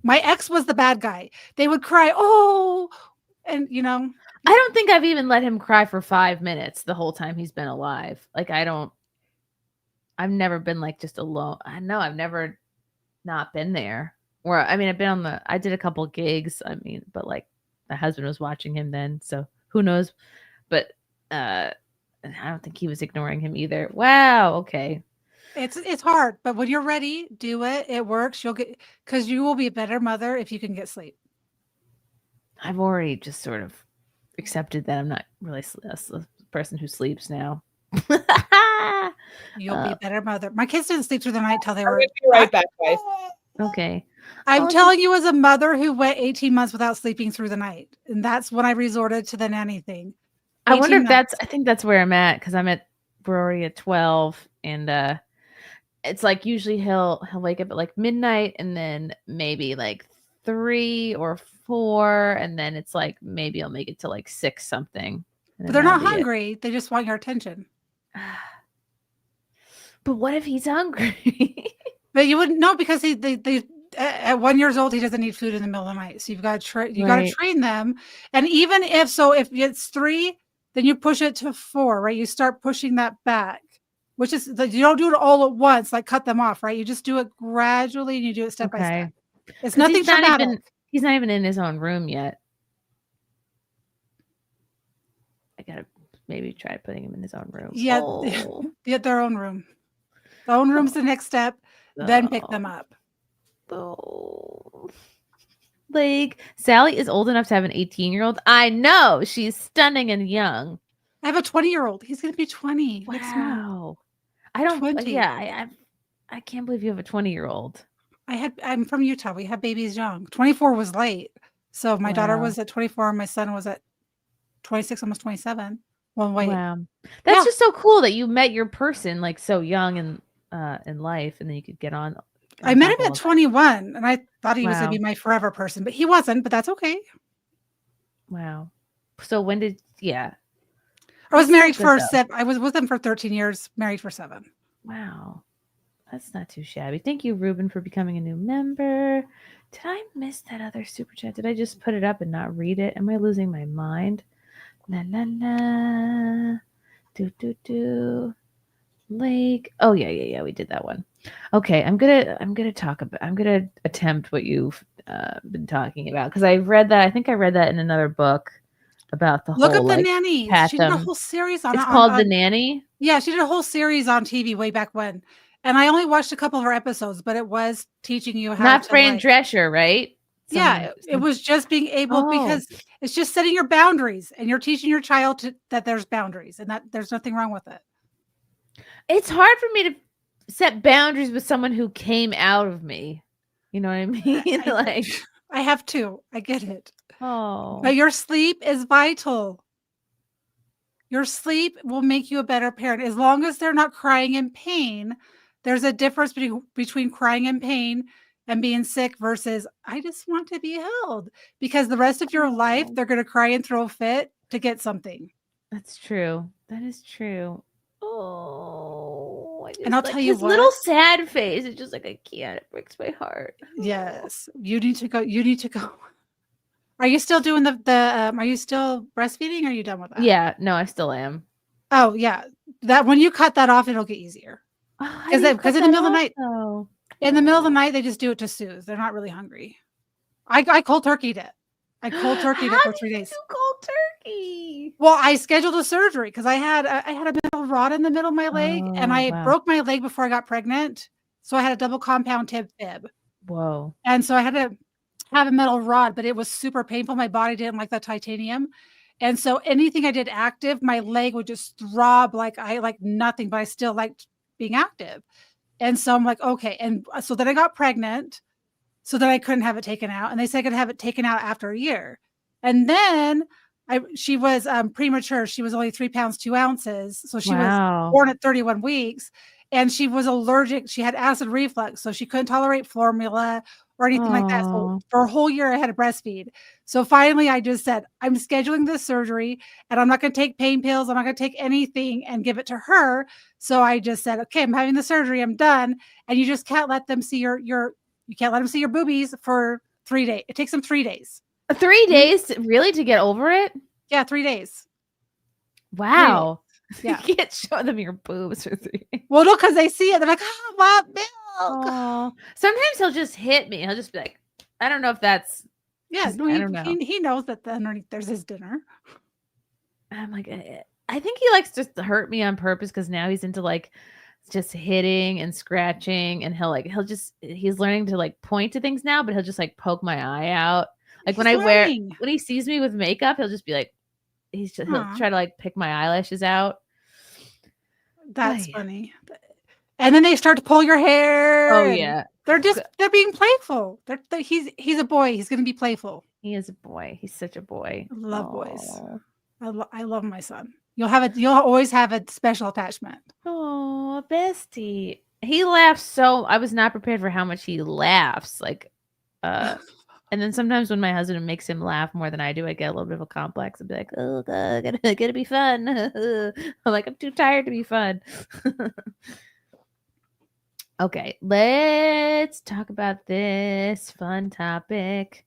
P: My ex was the bad guy. They would cry, and
I: I don't think I've even let him cry for 5 minutes the whole time he's been alive. Like I've never been like just alone. I know I've never not been there. Or I mean, I did a couple gigs. I mean, but like my husband was watching him then, so who knows? But I don't think he was ignoring him either. Wow. Okay.
P: It's hard, but when you're ready, do it. It works. Because you will be a better mother if you can get sleep.
I: I've already just sort of accepted that I'm not really a person who sleeps now.
P: You'll be a better mother. My kids didn't sleep through the night till they were
Q: be right back, guys.
I: Okay.
P: I'm telling you as a mother who went 18 months without sleeping through the night. And that's when I resorted to the nanny thing.
I: I wonder if I think that's where I'm at because we're already at 12 and it's like usually he'll wake up at like midnight and then maybe like 3 or 4 and then it's like maybe I'll make it to like 6 something.
P: But they're not hungry. They just want your attention.
I: But what if he's hungry?
P: But you wouldn't know because they at 1 year old he doesn't need food in the middle of the night. So you've got to train them. And even if it's 3, then you push it to 4, right? You start pushing that back, which is you don't do it all at once, like cut them off, right? You just do it gradually and you do it step by step. It's nothing dramatic.
I: He's not even in his own room yet. I gotta maybe try putting him in his own room.
P: Yeah, get their own room. The own room's the next step. Then pick them up.
I: Like Sally is old enough to have an 18-year-old. I know she's stunning and young.
P: I have a 20-year-old. He's gonna be 20.
I: Wow. I don't. 20. Yeah, I can't believe you have a 20-year-old.
P: I'm from Utah. We had babies young. 24 was late. So my daughter was at 24 and my son was at 26, almost 27. Well, wait.
I: Wow. That's just so cool that you met your person like so young in life and then you could get on.
P: I met him at 21 and I thought he was going to be my forever person, but he wasn't, but that's okay.
I: Wow. So when did, I
P: was married for 7. I was with him for 13 years, married for 7.
I: Wow. That's not too shabby. Thank you, Ruben, for becoming a new member. Did I miss that other super chat? Did I just put it up and not read it? Am I losing my mind? La la la. Do. Lake. Oh yeah. We did that one. Okay, I'm gonna attempt what you've been talking about because I read that. I think I read that in another book about the
P: Look
I: whole.
P: Look at the
I: like,
P: nanny. She did a whole series on.
I: It's called The Nanny.
P: Yeah, she did a whole series on TV way back when, and I only watched a couple of her episodes, but it was teaching you how.
I: Not
P: to
I: Fran Drescher, right?
P: It was just being able because it's just setting your boundaries and you're teaching your child that there's boundaries and that there's nothing wrong with it.
I: It's hard for me to set boundaries with someone who came out of me. You know what I mean?
P: I have to. I get it.
I: Oh.
P: But your sleep is vital. Your sleep will make you a better parent. As long as they're not crying in pain, there's a difference between crying in pain and being sick versus I just want to be held, because the rest of your life they're going to cry and throw a fit to get something.
I: That's true. That is true. Oh,
P: And I'll tell you
I: his
P: what,
I: little sad face. It's just like, I can't. It breaks my heart.
P: Yes, you need to go. You need to go. Are you still doing are you still breastfeeding? Or are you done with that?
I: Yeah, no, I still am.
P: Oh yeah, that when you cut that off, it'll get easier. Because in the middle of the night, in the middle of the night, they just do it to soothe. They're not really hungry. I cold turkeyed it. I cold turkeyed it for 3 days.
I: Cold turkey.
P: Well, I scheduled a surgery because I had a metal rod in the middle of my leg, and I broke my leg before I got pregnant. So I had a double compound fib.
I: Whoa.
P: And so I had to have a metal rod, but it was super painful. My body didn't like the titanium. And so anything I did active, my leg would just throb like nothing, but I still liked being active. And so I'm like, okay. And so then I got pregnant, so that I couldn't have it taken out. And they said I could have it taken out after a year. And then she was premature. She was only 3 pounds, 2 ounces. So she was born at 31 weeks. And she was allergic. She had acid reflux. So she couldn't tolerate formula or anything like that. So for a whole year, I had to breastfeed. So finally, I just said, I'm scheduling this surgery, and I'm not going to take pain pills. I'm not going to take anything and give it to her. So I just said, okay, I'm having the surgery. I'm done. And you just can't let them see you can't let them see your boobies for 3 days. It takes them 3 days.
I: 3 days, really, to get over it?
P: Yeah, 3 days.
I: Wow.
P: 3 days. Yeah.
I: You can't show them your boobs for 3 days.
P: Well, no, because they see it. They're like, oh, my milk.
I: Oh. Sometimes he'll just hit me. He'll just be like, I don't know if that's.
P: Yeah, no,
I: I don't know.
P: He knows that underneath there's his dinner.
I: I'm like, I think he likes just to hurt me on purpose, because now he's into like just hitting and scratching, and he's learning to like point to things now, but he'll just like poke my eye out. Like when he sees me with makeup, he'll just be like, he'll try to like pick my eyelashes out.
P: That's funny. And then they start to pull your hair.
I: Oh yeah.
P: They're being playful. He's a boy. He's going to be playful.
I: He is a boy. He's such a boy.
P: I love boys. I love my son. You'll always have a special attachment.
I: Oh, bestie. He laughs I was not prepared for how much he laughs. Like, and then sometimes when my husband makes him laugh more than I do, I get a little bit of a complex. I'd be like, oh God, gotta be fun. I'm like, I'm too tired to be fun. Okay, let's talk about this fun topic.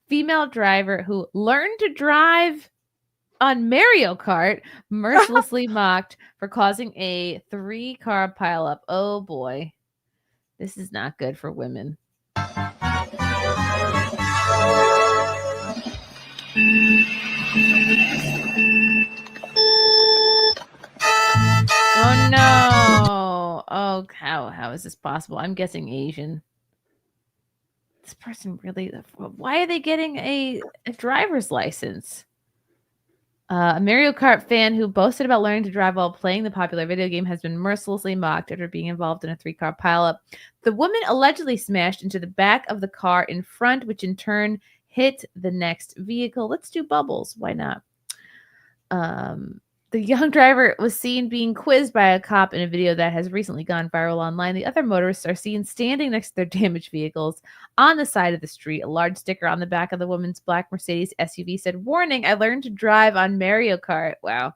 I: Female driver who learned to drive on Mario Kart mercilessly mocked for causing a 3-car pileup. Oh boy, this is not good for women. Oh no! Oh, how is this possible? I'm guessing Asian. This person really. Why are they getting a driver's license? A Mario Kart fan who boasted about learning to drive while playing the popular video game has been mercilessly mocked after being involved in a 3-car pileup. The woman allegedly smashed into the back of the car in front, which in turn hit the next vehicle. Let's do bubbles. Why not? The young driver was seen being quizzed by a cop in a video that has recently gone viral online. The other motorists are seen standing next to their damaged vehicles on the side of the street. A large sticker on the back of the woman's black Mercedes SUV said, "Warning, I learned to drive on Mario Kart." Wow.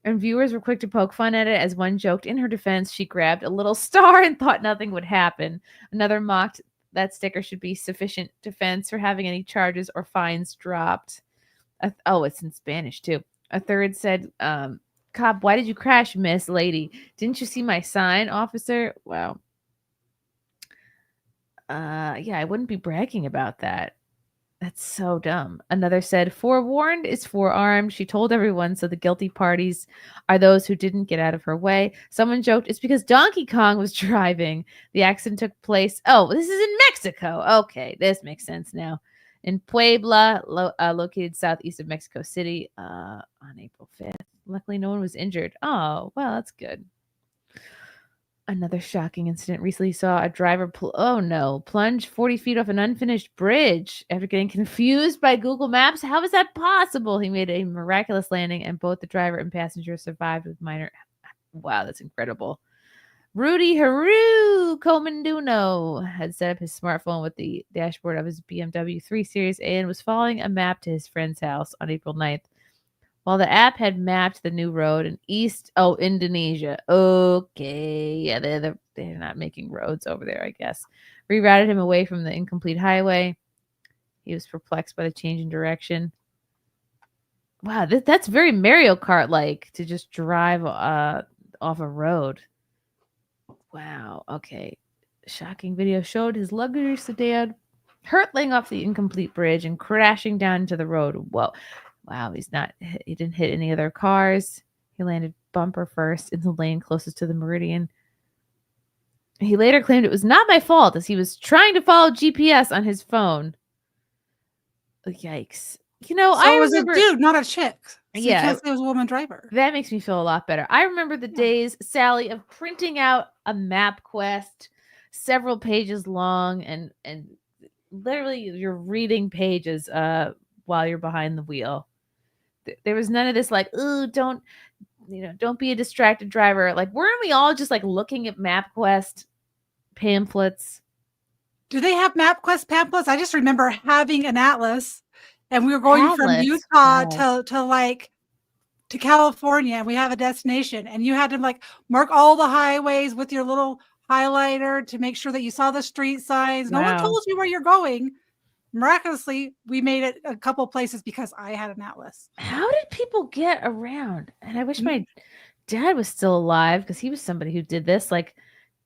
I: And viewers were quick to poke fun at it as one joked in her defense, she grabbed a little star and thought nothing would happen. Another mocked that sticker should be sufficient defense for having any charges or fines dropped. Oh, it's in Spanish too. A third said, "Cop, why did you crash, miss lady? Didn't you see my sign, officer?" Wow. Yeah, I wouldn't be bragging about that. That's so dumb. Another said, "Forewarned is forearmed. She told everyone, so the guilty parties are those who didn't get out of her way." Someone joked, "It's because Donkey Kong was driving." The accident took place. Oh, this is in Mexico. Okay, this makes sense now. In Puebla, located southeast of Mexico City, on April 5th. Luckily, no one was injured. Oh, well, that's good. Another shocking incident recently saw a driver plunge 40 feet off an unfinished bridge after getting confused by Google Maps. How is that possible? He made a miraculous landing, and both the driver and passenger survived with minor. Wow, that's incredible. Rudy Haru Komanduno had set up his smartphone with the dashboard of his BMW 3 Series A and was following a map to his friend's house on April 9th. While the app had mapped the new road in Indonesia. Okay. Yeah, they're not making roads over there, I guess. Rerouted him away from the incomplete highway. He was perplexed by the change in direction. Wow, that's very Mario Kart-like to just drive off a road. Wow, okay. Shocking video showed his luxury sedan hurtling off the incomplete bridge and crashing down into the road. Whoa. Wow, he didn't hit any other cars. He landed bumper first in the lane closest to the meridian. He later claimed it was not my fault as he was trying to follow GPS on his phone. Oh, yikes. You know,
P: so it was a dude, not a chick. So
I: yeah.
P: You can't say it was a woman driver.
I: That makes me feel a lot better. I remember the days, Sally, of printing out a map quest several pages long and literally you're reading pages while you're behind the wheel. There was none of this like, ooh, don't be a distracted driver. Like, weren't we all just like looking at MapQuest pamphlets?
P: Do they have MapQuest pamphlets? I just remember having an atlas, and we were going from Utah to California, and we have a destination, and you had to like mark all the highways with your little highlighter to make sure that you saw the street signs. No one told you where you're going. Miraculously, we made it a couple places because I had an atlas.
I: How did people get around? And I wish my dad was still alive because he was somebody who did this. Like,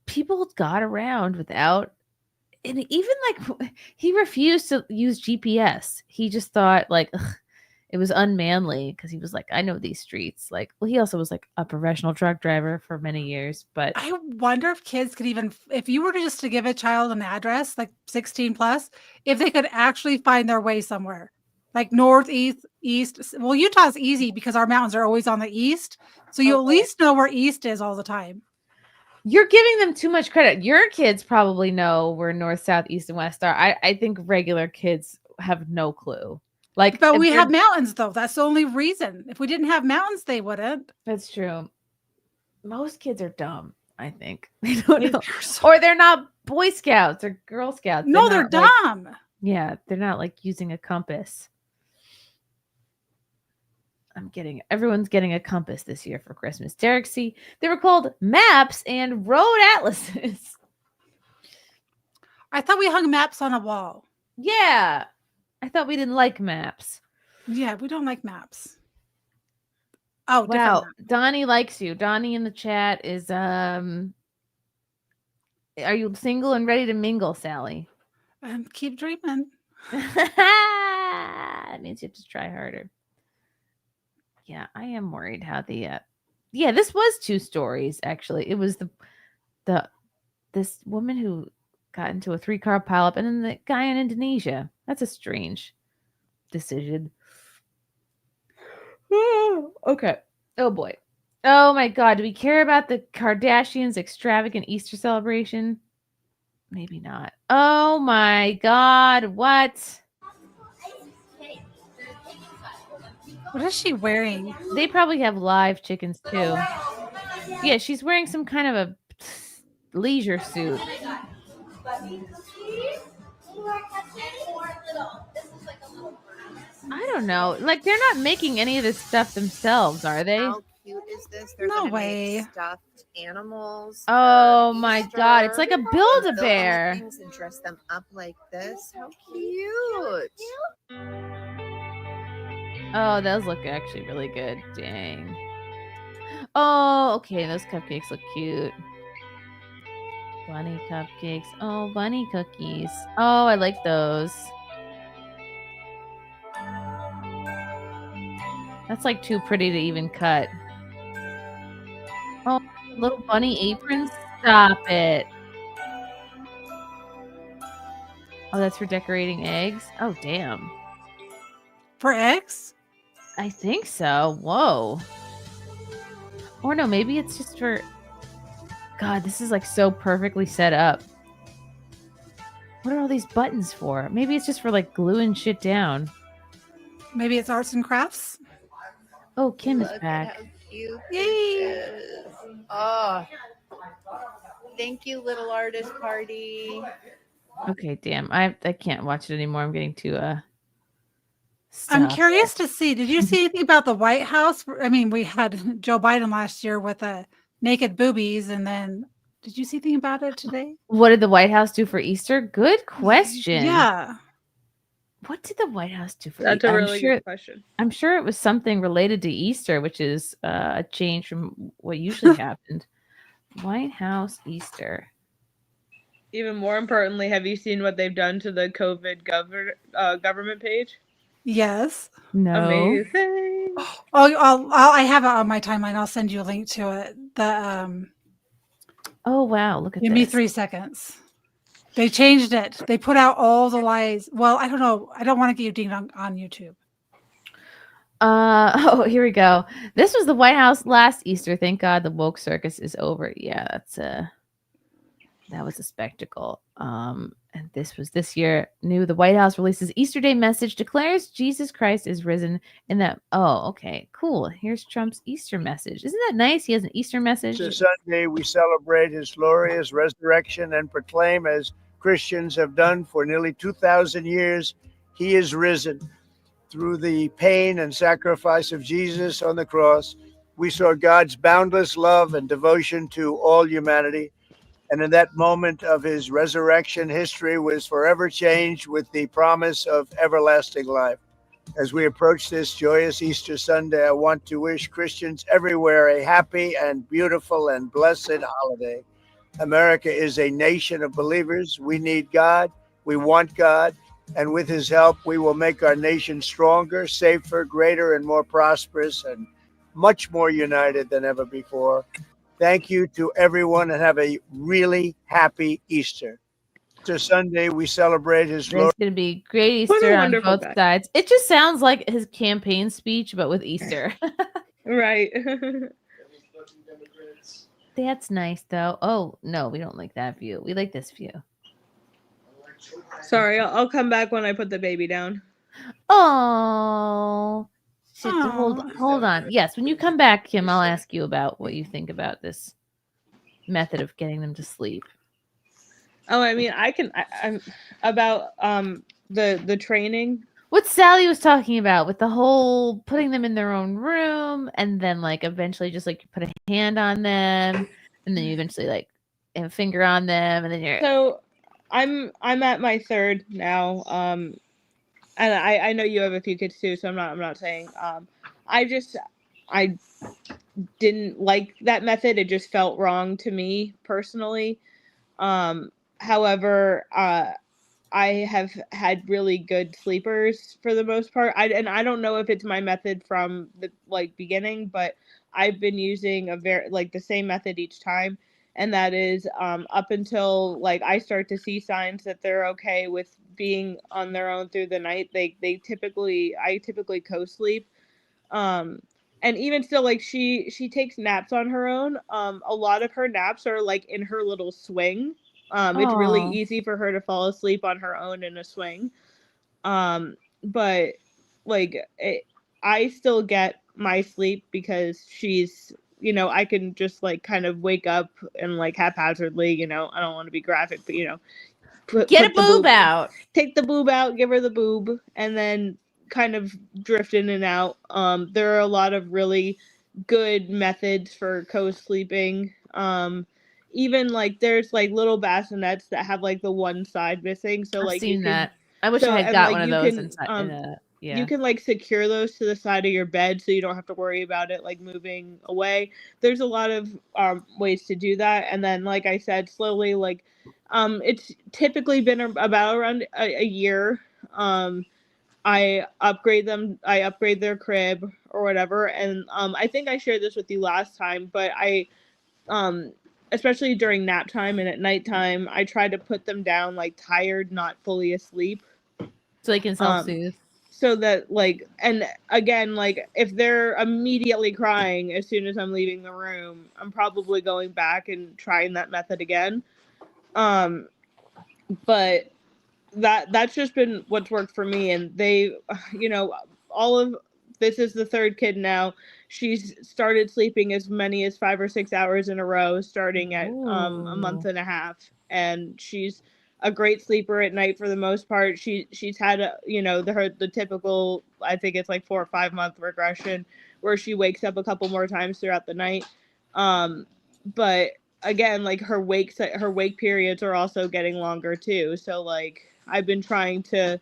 I: people got around without, and even like he refused to use GPS. He just thought like it was unmanly because he was like, I know these streets. Like, well, he also was like a professional truck driver for many years. But
P: I wonder if kids could even, if you were to give a child an address, like 16 plus, if they could actually find their way somewhere, like north, east. Well, Utah's easy because our mountains are always on the east. So you at least know where east is all the time.
I: You're giving them too much credit. Your kids probably know where north, south, east, and west are. I think regular kids have no clue. Like,
P: but we have mountains, though. That's the only reason. If we didn't have mountains, they wouldn't.
I: That's true. Most kids are dumb, I think. They don't know. Or they're not Boy Scouts or Girl Scouts.
P: No, they're dumb.
I: Yeah, they're not like using a compass. Everyone's getting a compass this year for Christmas. Derek, see, they were called maps and road atlases.
P: I thought we hung maps on a wall.
I: Yeah. I thought we didn't like maps.
P: Yeah, we don't like maps. Oh,
I: wow. Donnie likes you. Donnie in the chat is are you single and ready to mingle, Sally?
P: Keep dreaming.
I: That means you have to try harder. Yeah, I am worried how the this was 2 stories actually. It was this woman who got into a 3-car pileup, and then the guy in Indonesia. That's a strange decision. Okay. Oh boy. Oh my God. Do we care about the Kardashians' extravagant Easter celebration? Maybe not. Oh my God. What?
P: What is she wearing?
I: They probably have live chickens too. Yeah, she's wearing some kind of a leisure suit. I don't know. Like, they're not making any of this stuff themselves, are they?
R: How cute is this? They're
P: no way.
R: Make stuffed animals.
I: Oh my God! It's like a Build-A-Bear.
R: Things and dress them up like this. How cute!
I: Oh, those look actually really good. Dang. Oh, okay. Those cupcakes look cute. Bunny cupcakes. Oh, bunny cookies. Oh, I like those. That's like too pretty to even cut. Oh, little bunny aprons. Stop it. Oh, that's for decorating eggs. Oh, damn.
P: For eggs?
I: I think so. Whoa. Or no, maybe it's just for... God, this is like so perfectly set up. What are all these buttons for? Maybe it's just for like gluing shit down.
P: Maybe it's arts and crafts.
I: Oh, Kim is
R: Look
I: back.
R: at how cute
P: Yay!
R: this is. Oh. Thank you, little artist party.
I: Okay, damn. I can't watch it anymore. I'm getting too
P: I'm
I: stuff.
P: curious to see. Did you see anything about the White House? I mean, we had Joe Biden last year with naked boobies, and then did you see anything about it today?
I: What did the White House do for Easter? Good question.
P: Yeah.
I: What did the White House do for
Q: That's
I: Easter?
Q: a really good question.
I: I'm sure it was something related to Easter, which is a change from what usually happened. White House Easter.
Q: Even more importantly, have you seen what they've done to the COVID government page?
P: Yes.
I: No.
Q: Amazing.
P: I have it on my timeline. I'll send you a link to it.
I: Oh wow! Look at
P: give
I: this.
P: me 3 seconds. They changed it. They put out all the lies. Well, I don't know. I don't want to get you dinged on YouTube.
I: Oh, here we go. This was the White House last Easter. Thank God the woke circus is over. Yeah, that was a spectacle. And this was this year. New the White House releases Easter Day message, declares Jesus Christ is risen. In that, oh, okay, cool. Here's Trump's Easter message. Isn't that nice? He has an Easter message.
S: Easter Sunday, we celebrate his glorious resurrection and proclaim, as Christians have done for nearly 2,000 years, he is risen. Through the pain and sacrifice of Jesus on the cross, we saw God's boundless love and devotion to all humanity. And in that moment of his resurrection, history was forever changed with the promise of everlasting life. As we approach this joyous Easter Sunday, I want to wish Christians everywhere a happy and beautiful and blessed holiday. America is a nation of believers. We need God. We want God. And with his help, we will make our nation stronger, safer, greater, and more prosperous, and much more united than ever before. Thank you to everyone, and have a really happy Easter. Easter Sunday, we celebrate his glory.
I: It's going to be great Easter on both sides. It just sounds like his campaign speech, but with Easter.
Q: Right.
I: That's nice, though. Oh, no, we don't like that view. We like this view.
Q: Sorry, I'll come back when I put the baby down.
I: Oh, shit, hold on. Yes, when you come back, Kim, I'll ask you about what you think about this method of getting them to sleep.
Q: Oh, I mean, I'm about the training.
I: What Sally was talking about with the whole putting them in their own room, and then like eventually just like put a hand on them, and then you eventually like have a finger on them, and then you're
Q: so. I'm at my third now, and I know you have a few kids too, so I'm not saying. I didn't like that method. It just felt wrong to me personally. However, I have had really good sleepers for the most part. I don't know if it's my method from the beginning, but I've been using the same method each time. And that is up until I start to see signs that they're okay with being on their own through the night. I typically co-sleep. And even still, she takes naps on her own. A lot of her naps are in her little swing. It's really easy for her to fall asleep on her own in a swing. But I still get my sleep because she's, I can just kind of wake up and haphazardly, I don't want to be graphic, but
I: get a boob out,
Q: take the boob out, give her the boob, and then kind of drift in and out. There are a lot of really good methods for co-sleeping. Even there's little bassinets that have the one side missing. So
I: I've seen that. I wish I had got one of those inside. Yeah.
Q: You can secure those to the side of your bed so you don't have to worry about it moving away. There's a lot of ways to do that. And then like I said, slowly it's typically been about around a year. I upgrade their crib or whatever. And I think I shared this with you last time, but I especially during nap time and at nighttime, I try to put them down tired, not fully asleep.
I: So they can self-soothe.
Q: So that and again, if they're immediately crying as soon as I'm leaving the room, I'm probably going back and trying that method again. But that's just been what's worked for me. And they, all of this is the third kid now. She's started sleeping as many as 5 or 6 hours in a row, starting at a month and a half, and she's a great sleeper at night for the most part. She's had the typical, I think it's like 4 or 5 month regression where she wakes up a couple more times throughout the night. But again, like her wake periods are also getting longer too. So like I've been trying to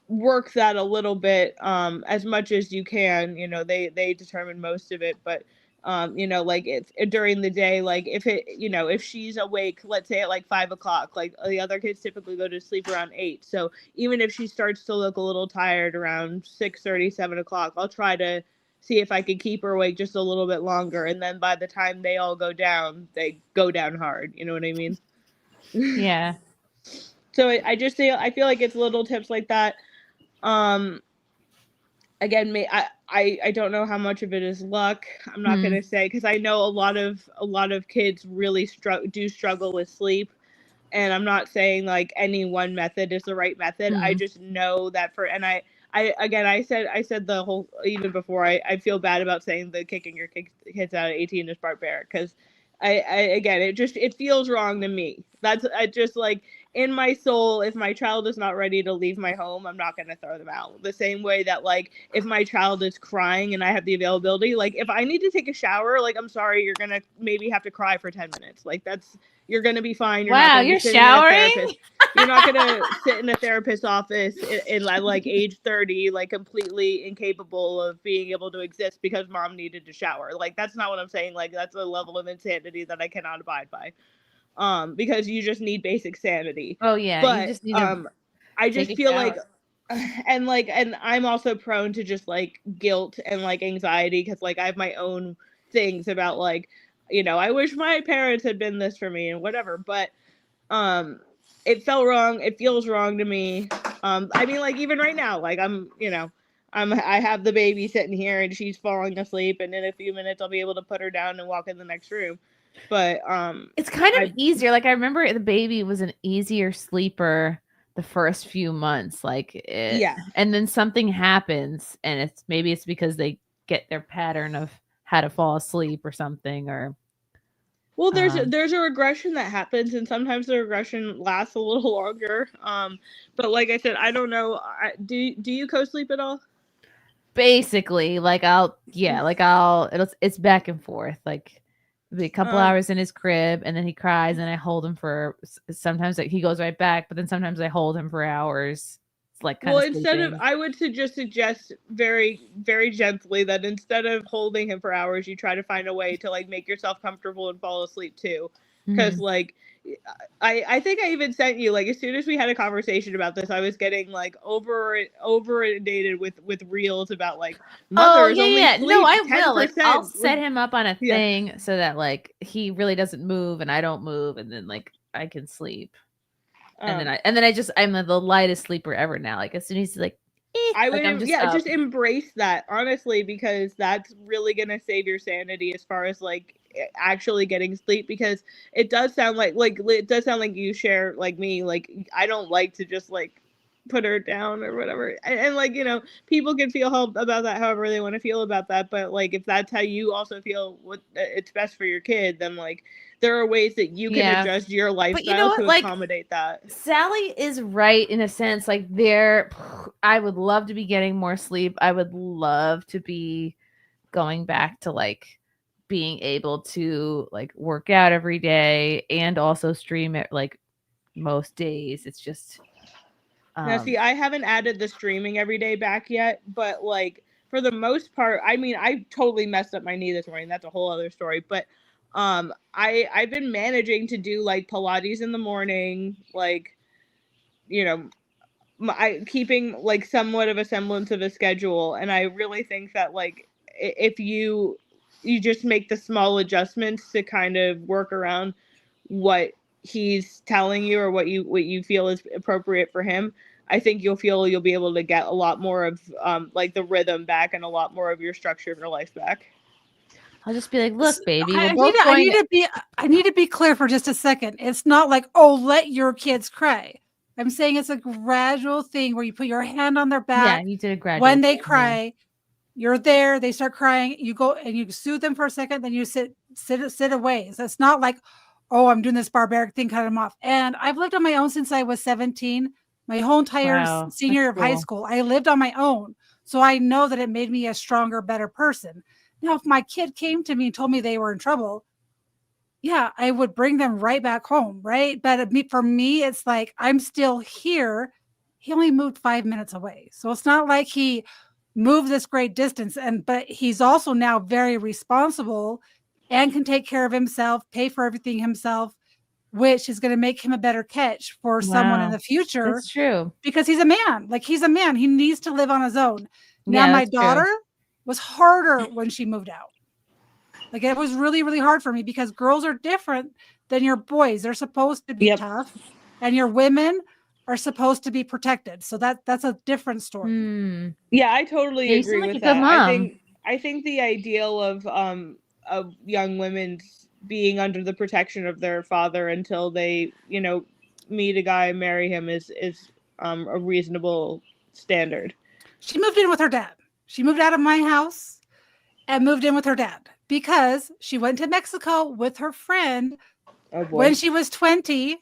Q: work that a little bit as much as you can. They determine most of it, but like if during the day, like if she's awake, let's say at like 5 o'clock, like the other kids typically go to sleep around 8, so even if she starts to look a little tired around 6:30, 7 o'clock, I'll try to see if I could keep her awake just a little bit longer, and then by the time they all go down, they go down hard. You know what I mean?
I: Yeah.
Q: So I feel like it's little tips like that. Again, I don't know how much of it is luck. I'm not gonna say, because I know a lot of kids really struggle with sleep, and I'm not saying like any one method is the right method. I just know that I said the whole, even before, I feel bad about saying the kicking your kids out at 18 is barbaric, because it feels wrong to me. I just like, in my soul, if my child is not ready to leave my home, I'm not going to throw them out. The same way that, like, if my child is crying and I have the availability, like, if I need to take a shower, like, I'm sorry, you're going to maybe have to cry for 10 minutes. Like, you're going to be fine.
I: You're showering?
Q: You're not going to sit in a therapist's office in like age 30, like completely incapable of being able to exist because mom needed to shower. Like, that's not what I'm saying. Like, that's a level of insanity that I cannot abide by. Because you just need basic sanity.
I: Oh yeah,
Q: but
I: you just need
Q: I just feel like, and I'm also prone to just like guilt and like anxiety, because like I have my own things about like, I wish my parents had been this for me and whatever, but it felt wrong. It feels wrong to me. I mean, like, even right now, like I have the baby sitting here and she's falling asleep, and in a few minutes I'll be able to put her down and walk in the next room. But
I: it's kind of easier. Like, I remember the baby was an easier sleeper the first few months, and then something happens, and maybe it's because they get their pattern of how to fall asleep or something, or
Q: well, there's a regression that happens, and sometimes the regression lasts a little longer. But like I said, I don't know. Do you co-sleep at all?
I: Basically, it's back and forth. Like, be a couple hours in his crib, and then he cries, and I hold him for, sometimes like he goes right back, but then sometimes I hold him for hours. It's like
Q: I would suggest very, very gently that instead of holding him for hours, you try to find a way to like make yourself comfortable and fall asleep too. Because like, I think I even sent you, like, as soon as we had a conversation about this, I was getting like inundated with reels about like mothers only sleep
I: No, I
Q: 10%.
I: will. Like, I'll set him up on a thing so that like he really doesn't move and I don't move, and then like I can sleep. And then I'm the lightest sleeper ever now. Like, as soon as he's like,
Q: I would just embrace that, honestly, because that's really gonna save your sanity as far as like actually getting sleep, because it does sound like you share like me, like I don't like to just like put her down or whatever, and like, people can feel about that however they want to feel about that, but like if that's how you also feel it's best for your kid, then like there are ways that you can adjust your lifestyle to accommodate that.
I: Sally is right in a sense. Like, I would love to be getting more sleep. I would love to be going back to like being able to like work out every day and also stream it like most days. It's just
Q: now, see, I haven't added the streaming every day back yet, but like for the most part, I mean, I totally messed up my knee this morning. That's a whole other story, but I've been managing to do like Pilates in the morning, like, keeping like somewhat of a semblance of a schedule. And I really think that like if you just make the small adjustments to kind of work around what he's telling you or what you feel is appropriate for him, I think you'll be able to get a lot more of like the rhythm back and a lot more of your structure of your life back.
I: I'll just be like, look, baby,
P: I need to be clear for just a second. It's not like, oh, let your kids cry. I'm saying it's a gradual thing where you put your hand on their back.
I: Yeah, you did a gradual
P: when they cry, You're there. They start crying. You go and you soothe them for a second. Then you sit away. So it's not like, oh, I'm doing this barbaric thing, cut them off. And I've lived on my own since I was 17. My whole entire senior year of high school, I lived on my own. So I know that it made me a stronger, better person. Now, if my kid came to me and told me they were in trouble, yeah, I would bring them right back home, right? But for me, it's like, I'm still here. He only moved 5 minutes away. So it's not like he moved this great distance. But he's also now very responsible and can take care of himself, pay for everything himself, which is going to make him a better catch for someone in the future.
I: That's true.
P: Because he's a man. Like, he's a man. He needs to live on his own. Now, my daughter was harder when she moved out. Like, it was really, really hard for me because girls are different than your boys. They're supposed to be tough, and your women are supposed to be protected. So that's a different story.
Q: Yeah, I totally
I: You
Q: agree
I: seem like
Q: with
I: a good
Q: that.
I: mom.
Q: I think the ideal of young women being under the protection of their father until they, meet a guy and marry him is a reasonable standard.
P: She moved in with her dad. She moved out of my house and moved in with her dad because she went to Mexico with her friend when she was 20.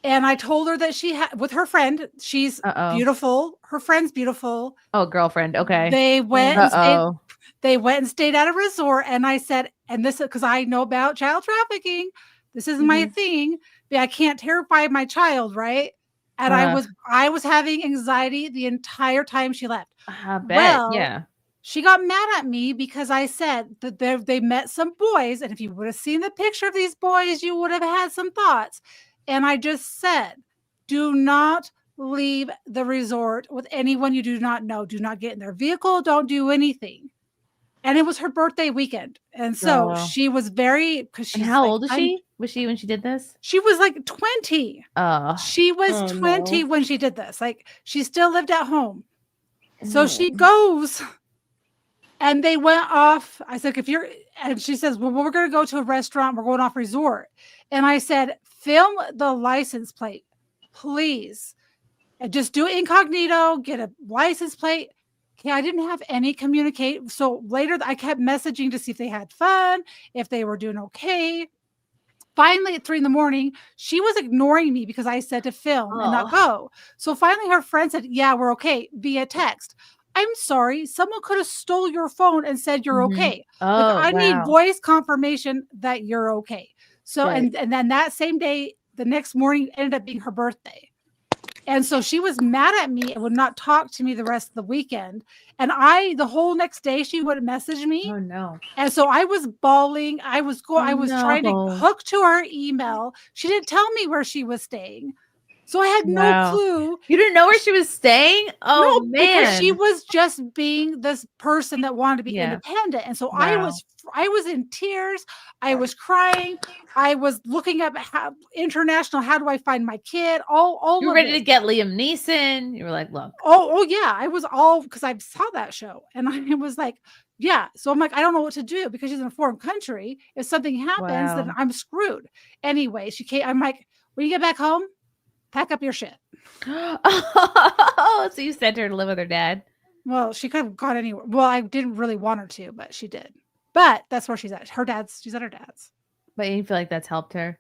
P: And I told her that she had with her friend, she's beautiful. Her friend's beautiful.
I: Oh, girlfriend. Okay.
P: They went and stayed at a resort. And I said, and this is because I know about child trafficking. This is my thing. But I can't terrify my child, right? And I was having anxiety the entire time she left.
I: I bet.
P: She got mad at me because I said that they met some boys. And if you would have seen the picture of these boys, you would have had some thoughts. And I just said, do not leave the resort with anyone you do not know. Do not get in their vehicle. Don't do anything. And it was her birthday weekend. And so she was very, because she's
I: how old is she? Was she when she did this?
P: She was like 20. She was 20 when she did this. Like, she still lived at home. So she goes and they went off. I said, and she says, well, we're going to go to a restaurant. We're going off resort. And I said, film the license plate, please. And just do it incognito, get a license plate. Okay, I didn't have any communicate. So later I kept messaging to see if they had fun, if they were doing okay. Finally, at 3 a.m, she was ignoring me because I said to film and not go. So finally her friend said, yeah, we're okay, via text. I'm sorry, someone could have stole your phone and said you're okay. I need voice confirmation that you're okay. So, and then that same day, the next morning ended up being her birthday. And so she was mad at me and would not talk to me the rest of the weekend. And the whole next day, she would message me.
I: Oh, no.
P: And so I was bawling. I was trying to hook to her email. She didn't tell me where she was staying. So I had no clue.
I: You didn't know where she was staying? Oh,
P: no,
I: man.
P: Because she was just being this person that wanted to be independent. And so I was in tears. I was crying. I was looking up international. How do I find my kid? All
I: you were ready to get Liam Neeson. You were like, look.
P: Oh yeah. I was all because I saw that show and I was like, yeah. So I'm like, I don't know what to do because she's in a foreign country. If something happens, then I'm screwed. Anyway, she came. I'm like, when you get back home, pack up your shit.
I: Oh, so you sent her to live with her dad?
P: Well, she could have gone anywhere. Well, I didn't really want her to, but she did. But that's where she's at. She's at her dad's.
I: But you feel like that's helped her?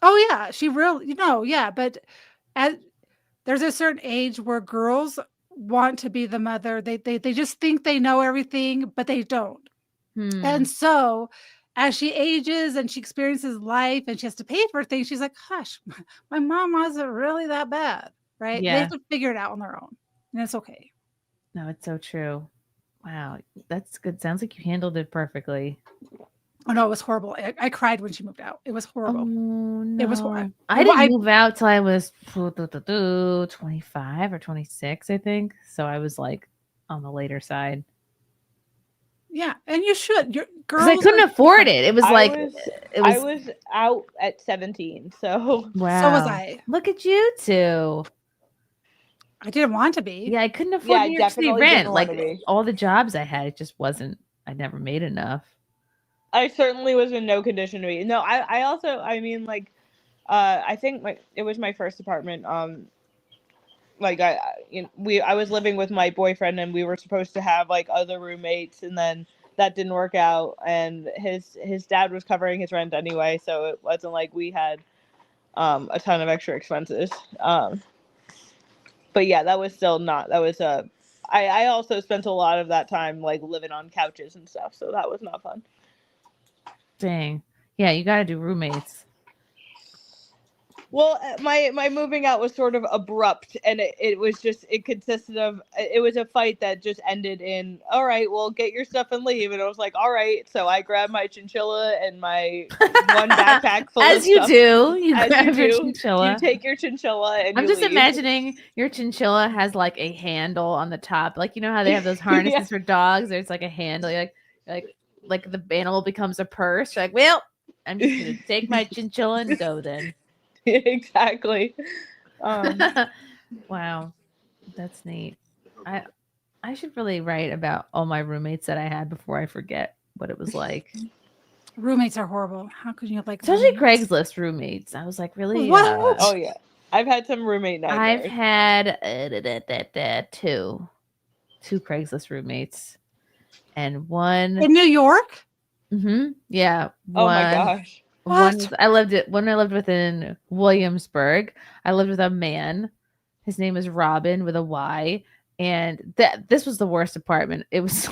P: Oh, yeah. She really, yeah. But there's a certain age where girls want to be the mother. They just think they know everything, but they don't. And so as she ages and she experiences life and she has to pay for things, she's like, hush, my mom wasn't really that bad, right?
I: Yeah.
P: They have to figure it out on their own. And it's okay.
I: No, it's so true. Wow. That's good. Sounds like you handled it perfectly.
P: Oh, no, it was horrible. I cried when she moved out. It was horrible.
I: Oh, no.
P: It was horrible.
I: I didn't move out till I was 25 or 26, I think. So I was like on the later side.
P: Yeah, and you should. Your girls,
I: I couldn't afford it. It was
Q: I was out at 17. So
I: wow.
P: So was I.
I: Look at you two.
P: I didn't want to be.
I: Yeah, I couldn't afford New York City rent. Like all the jobs I had, it just wasn't. I never made enough.
Q: I certainly was in no condition to be. No, I also, I mean, like, I think it was my first apartment. like I was living with my boyfriend, and we were supposed to have like other roommates, and then that didn't work out, and his dad was covering his rent anyway, so it wasn't like we had a ton of extra expenses. But yeah, that was still not, that was I also spent a lot of that time like living on couches and stuff, so that was not fun.
I: Dang. Yeah, you got to do roommates.
Q: Well, my moving out was sort of abrupt, and it consisted of, it was a fight that just ended in, all right, well, get your stuff and leave. And I was like, all right. So I grabbed my chinchilla and my one backpack full
I: As
Q: of
I: you
Q: stuff.
I: do. You
Q: As
I: grab
Q: you
I: your
Q: do.
I: chinchilla.
Q: You take your chinchilla and
I: I'm
Q: you
I: just
Q: leave.
I: imagining your chinchilla has like a handle on the top. Like, you know how they have those harnesses for dogs? There's like a handle. You're like the animal becomes a purse. You're like, well, I'm just going to take my chinchilla and go then.
Q: Exactly.
I: Wow, that's neat. I should really write about all my roommates that I had before I forget what it was like.
P: Roommates are horrible. How could you like?
I: Especially
P: roommates?
I: Craigslist roommates. I was like, really?
P: What?
Q: Oh yeah, I've had some roommate nightmares.
I: I've had two Craigslist roommates, and one
P: in New York.
I: Mm-hmm. Yeah.
Q: Oh my gosh.
I: When I lived with in Williamsburg, I lived with a man. His name is Robin with a Y, and this was the worst apartment. It was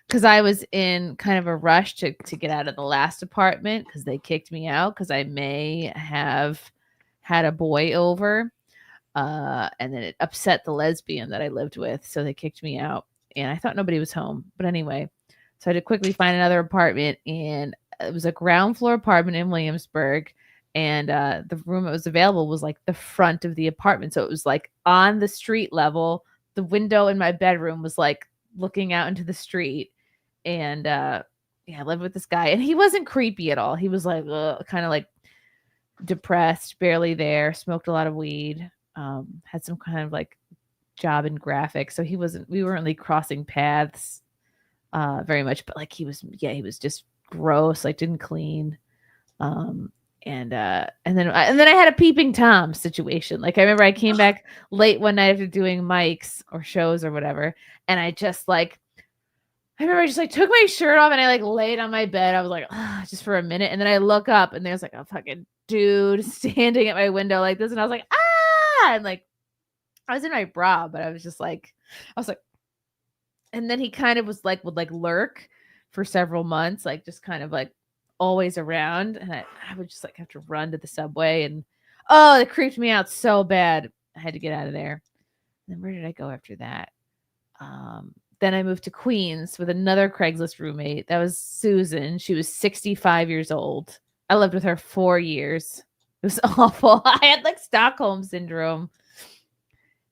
I: because I was in kind of a rush to get out of the last apartment because they kicked me out because I may have had a boy over, and then it upset the lesbian that I lived with, so they kicked me out. And I thought nobody was home, but anyway, so I had to quickly find another apartment, and it was a ground floor apartment in Williamsburg, and the room that was available was like the front of the apartment. So it was like on the street level. The window in my bedroom was like looking out into the street. And I lived with this guy, and he wasn't creepy at all. He was like kind of like depressed, barely there, smoked a lot of weed, had some kind of like job in graphics. So we weren't really crossing paths very much, but like he was just gross, like didn't clean. And then I had a peeping Tom situation. Like I remember I came back late one night after doing mics or shows or whatever, and I just like took my shirt off and I like laid on my bed. I was like, just for a minute, and then I look up and there's like a fucking dude standing at my window like this, and I was like, and like I was in my bra, but I was like, and then he kind of was like would like lurk for several months, like just kind of like always around, and I would just like have to run to the subway, and it creeped me out so bad. I had to get out of there. And then where did I go after that? Then I moved to Queens with another Craigslist roommate. That was Susan. She was 65 years old. I lived with her 4 years. It was awful. I had like Stockholm syndrome.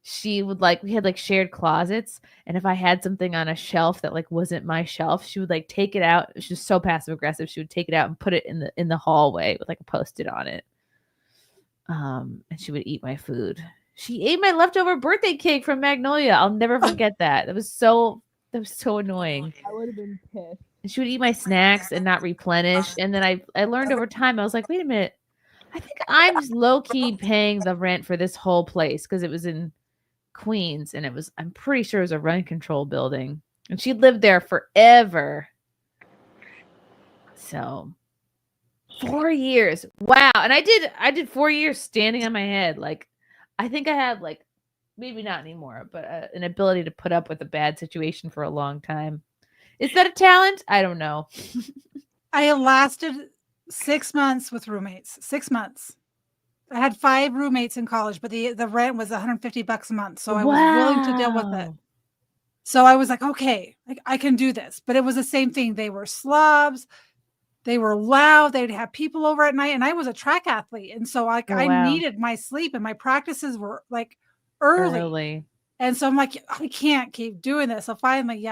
I: She would we had like shared closets, and if I had something on a shelf that like wasn't my shelf, she would like take it out. She was so passive aggressive. She would take it out and put it in the hallway with like a Post-it on it. And she would eat my food. She ate my leftover birthday cake from Magnolia. I'll never forget that. That was so annoying.
Q: I would have been pissed.
I: And she would eat my snacks and not replenish. And then I learned over time, I was like, wait a minute. I think I'm low-key paying the rent for this whole place because it was in Queens, and I'm pretty sure it was a rent control building, and she lived there forever. So 4 years. Wow. And I did 4 years standing on my head. Like I think I had like, maybe not anymore, but an ability to put up with a bad situation for a long time. Is that a talent? I don't know.
P: I lasted 6 months with roommates. 6 months. I had 5 roommates in college, but the rent was $150 a month. So I was willing to deal with it. So I was like, okay, I can do this. But it was the same thing. They were slobs. They were loud. They'd have people over at night. And I was a track athlete. And so I needed my sleep, and my practices were like early. And so I'm like, I can't keep doing this. So finally,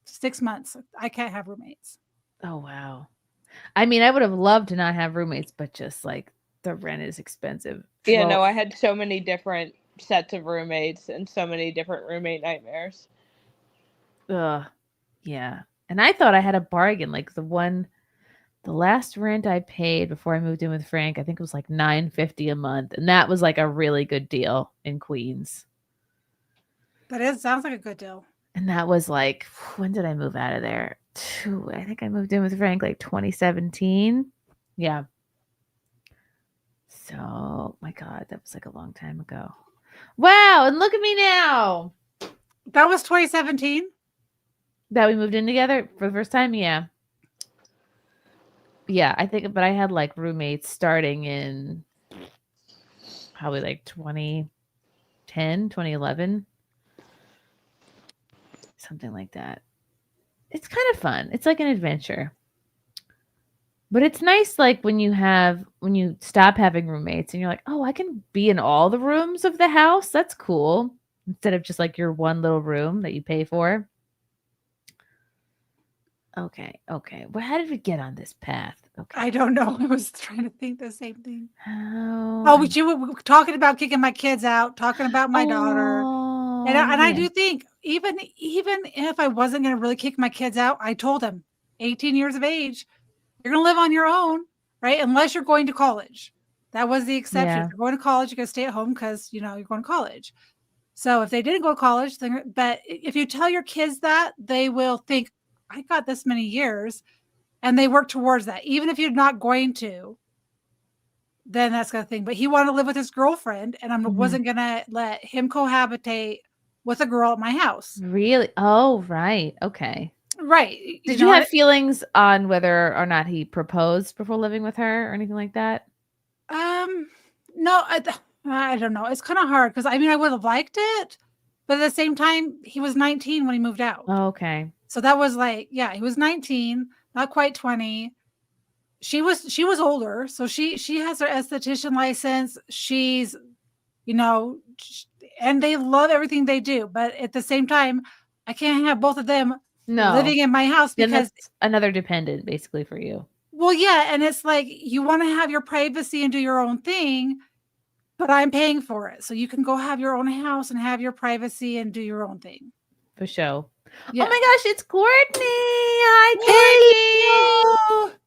P: 6 months. I can't have roommates.
I: Oh, wow. I mean, I would have loved to not have roommates, but just like, the rent is expensive.
Q: Yeah, no, I had so many different sets of roommates and so many different roommate nightmares.
I: Yeah. And I thought I had a bargain. Like the one The last rent I paid before I moved in with Frank, I think it was like $9.50 a month, and that was like a really good deal in Queens.
P: Sounds like a good deal.
I: And that was like, when did I move out of there? I think I moved in with Frank like 2017. Yeah. So, my God, that was like a long time ago. Wow, and look at me now.
P: That was 2017?
I: That we moved in together for the first time? Yeah. Yeah, I think, but I had like roommates starting in probably like 2010, 2011. Something like that. It's kind of fun. It's like an adventure. But it's nice like when you stop having roommates and you're like, oh, I can be in all the rooms of the house. That's cool. Instead of just like your one little room that you pay for. Okay. Well, how did we get on this path? Okay.
P: I don't know. I was trying to think the same thing. But you were talking about kicking my kids out, talking about my daughter. And I do think even if I wasn't going to really kick my kids out, I told them 18 years of age, you're going to live on your own, right? Unless you're going to college. That was the exception.
I: Yeah.
P: If you're going to college, you're going to stay at home because, you're going to college. So if they didn't go to college, but if you tell your kids that, they will think, I got this many years, and they work towards that. Even if you're not going to, then that's the thing. But he wanted to live with his girlfriend, and I wasn't going to let him cohabitate with a girl at my house.
I: Really? Oh, right. Okay.
P: Right.
I: Did you have feelings on whether or not he proposed before living with her or anything like that?
P: No, I don't know. It's kind of hard because I would have liked it, but at the same time, he was 19 when he moved out.
I: Oh, okay.
P: So that was like, yeah, he was 19, not quite 20. She was older, so she has her esthetician license. She's, and they love everything they do, but at the same time, I can't have both of them living in my house because
I: that's another dependent basically for you.
P: Well, yeah, and it's like you want to have your privacy and do your own thing, but I'm paying for it, so you can go have your own house and have your privacy and do your own thing.
I: For sure.
P: Yeah.
I: Oh my gosh, it's Courtney. Hi, Courtney.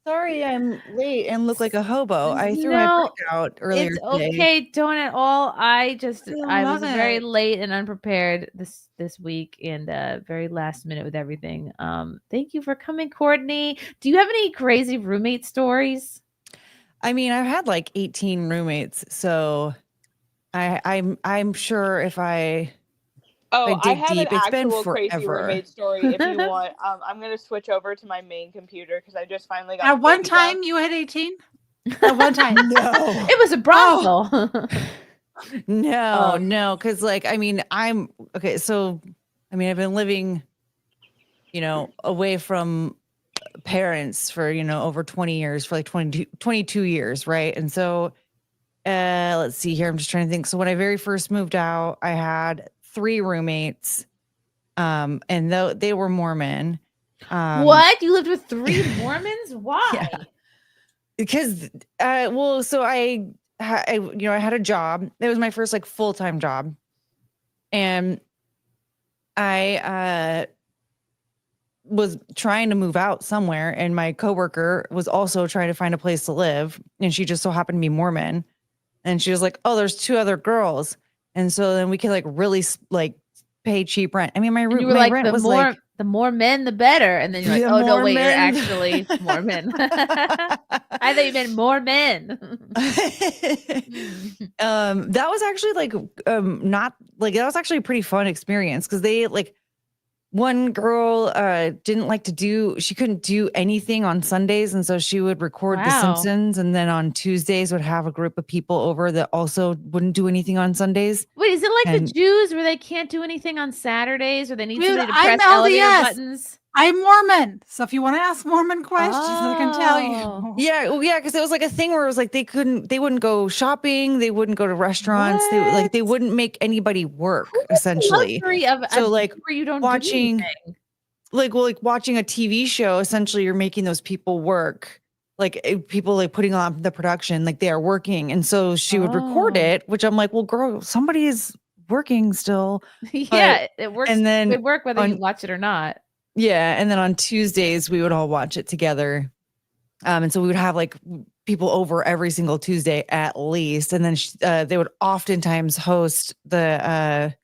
T: Sorry, I'm late and look like a hobo. I threw my brick out earlier
I: It's
T: today.
I: okay, don't at all. I was
P: love
I: very
P: it.
I: late and unprepared this week and very last minute with everything. Thank you for coming, Courtney. Do you have any crazy roommate stories?
T: I mean, I've had like 18 roommates, so I'm sure if I
Q: I
T: dig
Q: have
T: deep,
Q: an
T: it's been
Q: actual crazy
T: forever.
Q: roommate story if you want. I'm going to switch over to my main computer because I just finally got
P: At one
Q: baby
P: time,
Q: down.
P: you had 18? At one time?
T: No.
I: It was a brothel.
T: No, because I'm okay. So, I've been living, away from parents for, over 20 years, for like 22 years. Right. And so, let's see here. I'm just trying to think. So when I very first moved out, I had 3 roommates, and they were Mormon.
I: What? You lived with 3 Mormons? Why?
T: Yeah. Because, so I had a job. It was my first like full-time job. And I was trying to move out somewhere, and my coworker was also trying to find a place to live, and she just so happened to be Mormon. And she was like, "Oh, there's 2 other girls." And so then we could like really like pay cheap rent. I mean, my
I: You were
T: my
I: like,
T: rent
I: the
T: was
I: more
T: like,
I: the more men, the better. And then you're like,
T: The
I: oh no,
T: more
I: wait, you're
T: men.
I: actually Mormon. I thought you meant more men.
T: that was actually like not like that was actually a pretty fun experience because they like one girl didn't like she couldn't do anything on Sundays, and so she would record The
I: Wow.
T: Simpsons, and then on Tuesdays would have a group of people over that also wouldn't do anything on Sundays.
I: Wait, is it like
T: And-
I: the Jews where they can't do anything on Saturdays or they need
P: Dude,
I: somebody to
P: I'm
I: press elevator
P: LDS.
I: buttons?
P: I'm Mormon. So if you want to ask Mormon questions, I can tell you.
T: Yeah, well, yeah, because it was like a thing where it was like they wouldn't go shopping, they wouldn't go to restaurants, they wouldn't make anybody work essentially.
I: Luxury of
T: So
I: a
T: like
I: where you don't
T: watching,
I: do anything.
T: like watching a TV show, essentially you're making those people work. Like people like putting on the production, like they are working, and so she would record it, which I'm like, well, girl, somebody is working still.
I: Yeah, it works.
T: And then
I: it work whether you
T: on-
I: watch it or not.
T: Yeah, and then on Tuesdays we would all watch it together. And so we would have like people over every single Tuesday at least. And then they would oftentimes host the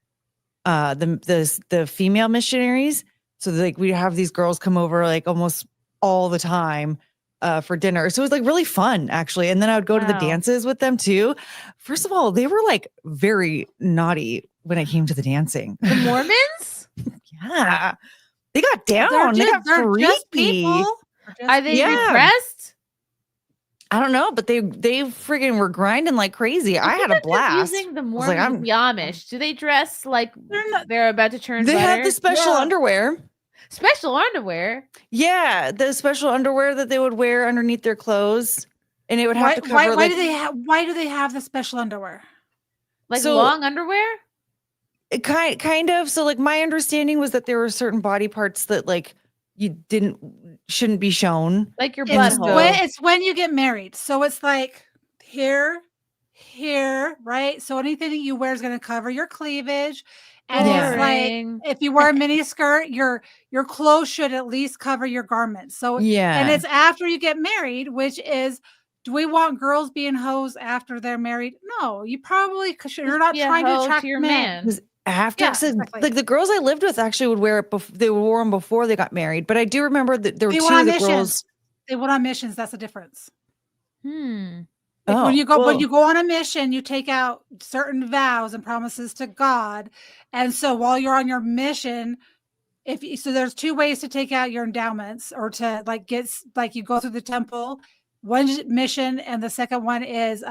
T: female missionaries. So like we'd have these girls come over like almost all the time for dinner. So it was like really fun actually. And then I would go to the dances with them too. First of all, they were like very naughty when it came to the dancing.
I: The Mormons?
T: Yeah. They got down. They got freaky.
I: Are they repressed?
T: I don't know, but they friggin' were grinding like crazy. I had a blast.
I: Using the
T: I was
I: Mormons,
T: like,
I: the Amish. Do they dress like they're about to turn?
T: They
I: butter?
T: have the special underwear.
I: Special underwear.
T: Yeah, the special underwear that they would wear underneath their clothes, and it would have to cover.
P: Why do they have the special underwear?
I: Like long underwear?
T: It kind of. So like my understanding was that there were certain body parts that like you shouldn't be shown.
I: Like your butthole.
P: It's when you get married. So it's like here, right? So anything that you wear is going to cover your cleavage. And it's like if you wear a mini skirt, your clothes should at least cover your garments. So and it's after you get married, which is, do we want girls being hoes after they're married? No, you probably, because you're not trying to attract
I: your
P: men.
T: After like the girls I lived with actually would wear it they wore them before they got married, but I do remember that there were two of the girls.
P: They went on missions. That's the difference.
I: Hmm.
P: When you go on a mission, you take out certain vows and promises to God. And so while you're on your mission, so there's two ways to take out your endowments or to you go through the temple. One mission, and the second one is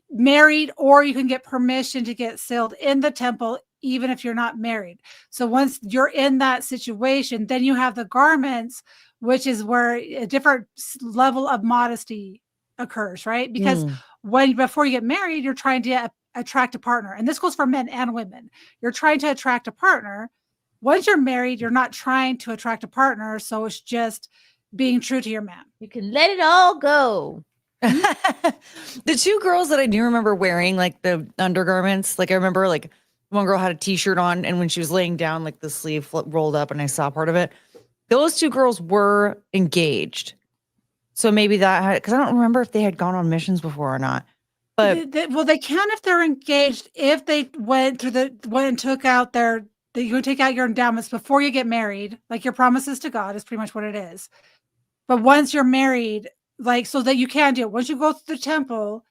P: married, or you can get permission to get sealed in the temple, even if you're not married. So once you're in that situation, then you have the garments, which is where a different level of modesty occurs, right? Because before you get married, you're trying to attract a partner. And this goes for men and women. You're trying to attract a partner. Once you're married, you're not trying to attract a partner. So it's just being true to your man.
I: You can let it all go.
T: The two girls that I do remember wearing like the undergarments, like I remember like one girl had a t-shirt on, and when she was laying down, like the sleeve rolled up and I saw part of it. Those two girls were engaged. So maybe that had, because I don't remember if they had gone on missions before or not. But
P: they can if they're engaged. If they went and took out you can take out your endowments before you get married, like your promises to God is pretty much what it is. But once you're married, so that you can do it. Once you go to the temple,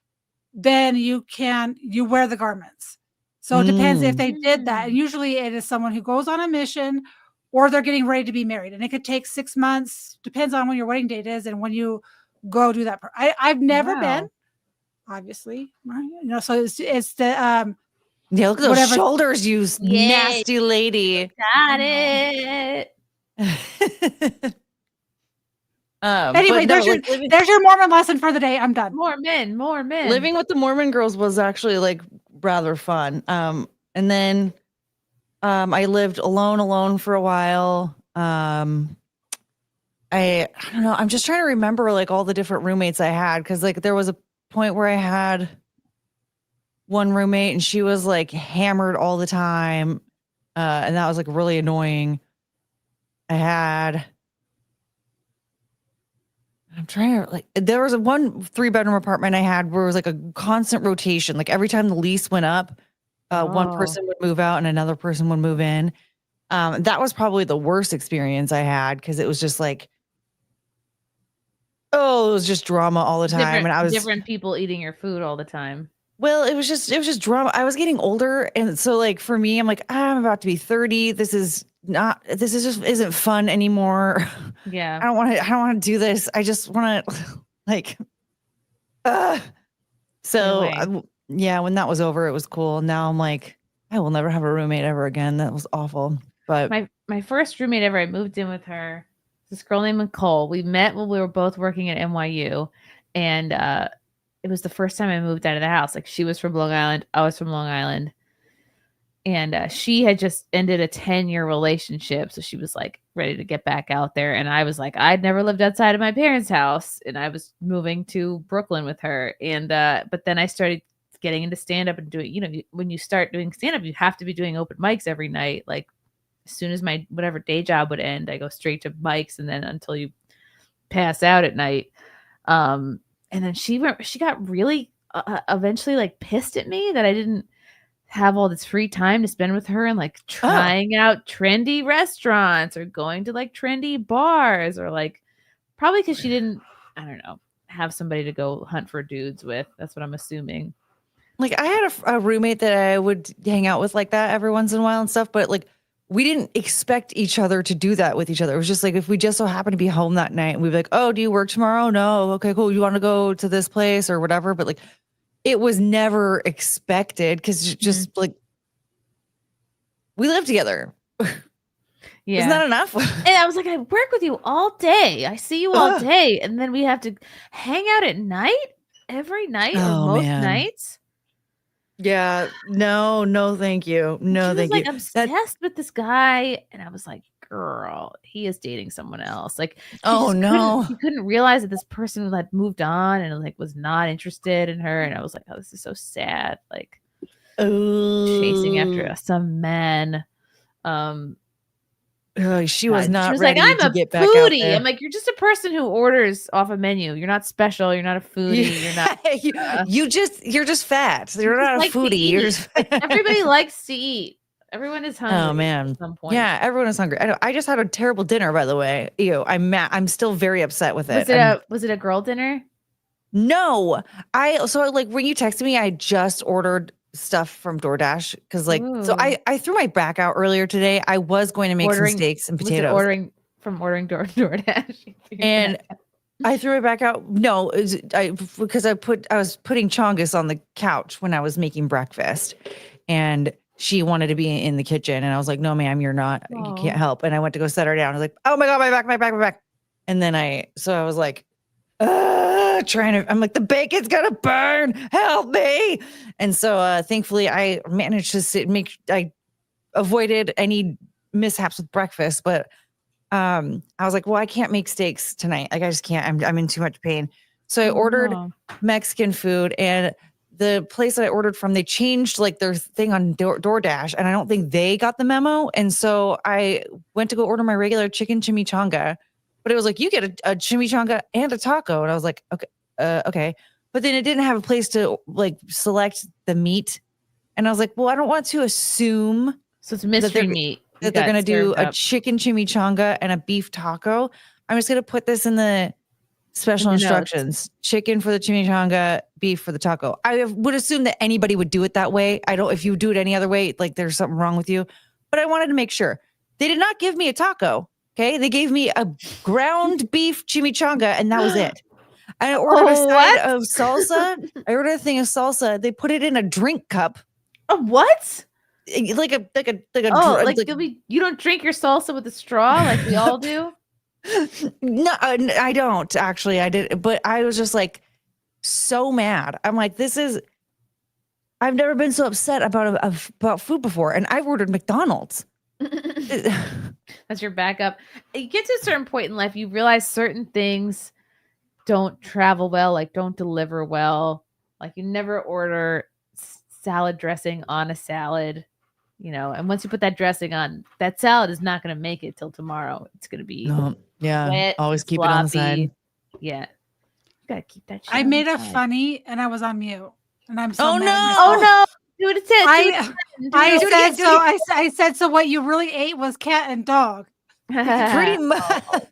P: then you wear the garments. So it depends if they did that. And usually it is someone who goes on a mission, or they're getting ready to be married. And it could take 6 months, depends on when your wedding date is and when you go do that. I've never been, obviously. So it's the
T: yeah, look at those shoulders, you nasty lady.
I: Got it.
P: Anyway, there's your Mormon lesson for the day. I'm done.
I: More men.
T: Living with the Mormon girls was actually like rather fun. And then I lived alone for a while. I don't know. I'm just trying to remember like all the different roommates I had, because like there was a point where I had one roommate and she was like hammered all the time, and that was like really annoying. I'm trying to there was one 3-bedroom apartment I had where it was like a constant rotation. Like every time the lease went up, one person would move out and another person would move in. That was probably the worst experience I had, because it was just like, it was just drama all the time. And I was
I: different people eating your food all the time.
T: Well, it was just drama. I was getting older, and so like for me, I'm like, I'm about to be 30. This just isn't fun anymore.
I: Yeah.
T: I don't want to do this. I just want to like so yeah, when that was over, it was cool. Now I'm like, I will never have a roommate ever again. That was awful. But
I: my first roommate ever, I moved in with her. This girl named Nicole. We met when we were both working at NYU, and it was the first time I moved out of the house. Like she was from Long Island, I was from Long Island, and she had just ended a 10-year relationship, so she was like ready to get back out there. And I was like, I'd never lived outside of my parents' house, and I was moving to Brooklyn with her. And but then I started getting into stand-up and doing, when you start doing stand-up, you have to be doing open mics every night. Like as soon as my whatever day job would end, I go straight to mics, and then until you pass out at night. And then she got really eventually like pissed at me that I didn't have all this free time to spend with her and like trying out trendy restaurants or going to like trendy bars, or like probably because she didn't, I don't know, have somebody to go hunt for dudes with. That's what I'm assuming.
T: Like I had a roommate that I would hang out with like that every once in a while and stuff, but like we didn't expect each other to do that with each other. It was just like if we just so happened to be home that night, we'd be like, "Oh, do you work tomorrow?" "No." "Okay, cool. You want to go to this place or whatever?" But like it was never expected because just like we live together.
I: Yeah.
T: Isn't that enough?
I: And I was like, I work with you all day. I see you all day. And then we have to hang out at night every night or most nights.
T: Yeah. No, thank you. No,
I: She was
T: thank
I: like
T: you.
I: obsessed with this guy. And I was like, girl, he is dating someone else. Like, she couldn't realize that this person had moved on and like was not interested in her. And I was like, oh, this is so sad. Like chasing after some men.
T: She was not
I: She was
T: ready
I: like, I'm
T: to
I: a
T: get back out
I: foodie.
T: there.
I: I'm like, you're just a person who orders off a menu. You're not special. You're not a foodie. You're not.
T: you're just fat. You're not a foodie. You're just
I: everybody likes to eat. Everyone is hungry.
T: Oh man.
I: At some point.
T: Yeah, everyone is hungry. I just had a terrible dinner, by the way. Ew, I'm still very upset with it.
I: Was it a girl dinner?
T: No. So like when you texted me, I just ordered stuff from DoorDash because like so I threw my back out earlier today. I was going to make some steaks and potatoes.
I: Ordering DoorDash.
T: And I threw it back out. No, because I was putting chongus on the couch when I was making breakfast, and she wanted to be in the kitchen, and I was like, "No, ma'am, you're not. You can't help." And I went to go set her down. I was like, "Oh my god, my back!" And then I was like, I'm like, the bacon's gonna burn. Help me! And so thankfully, I managed to I avoided any mishaps with breakfast, but I was like, well, I can't make steaks tonight. Like I just can't. I'm in too much pain. So I ordered Mexican food, and the place that I ordered from, they changed like their thing on DoorDash, and I don't think they got the memo. And so I went to go order my regular chicken chimichanga, but it was like, you get a chimichanga and a taco. And I was like, okay. But then it didn't have a place to like select the meat. And I was like, well, I don't want to assume.
I: So it's mystery meat.
T: That they're going to do a chicken chimichanga and a beef taco. I'm just going to put this in the special instructions. Chicken for the chimichanga, beef for the taco. I would assume that anybody would do it that way. If you do it any other way, like there's something wrong with you. But I wanted to make sure. They did not give me a taco. Okay. They gave me a ground beef chimichanga, and that was it. I ordered a side of salsa. I ordered a thing of salsa. They put it in a drink cup.
I: A what?
T: Like a
I: you don't drink your salsa with a straw like we all do?
T: No, I don't actually. I did, but I was just like so mad. I'm like, I've never been so upset about food before, and I've ordered McDonald's.
I: That's your backup. You get to a certain point in life, you realize certain things don't travel well, like don't deliver well. Like you never order salad dressing on a salad, and once you put that dressing on, that salad is not going to make it till tomorrow. It's going to be wet,
T: always keep
I: sloppy.
T: it on the side.
I: Yeah. You got to keep that shit
P: I
I: on
P: made
I: the
P: a
I: side.
P: funny and I was on mute. And I'm so
T: Oh,
P: mad
T: no.
P: at myself.
I: Oh no. Do it again.
P: I said so what you really ate was cat and dog.
T: Pretty much.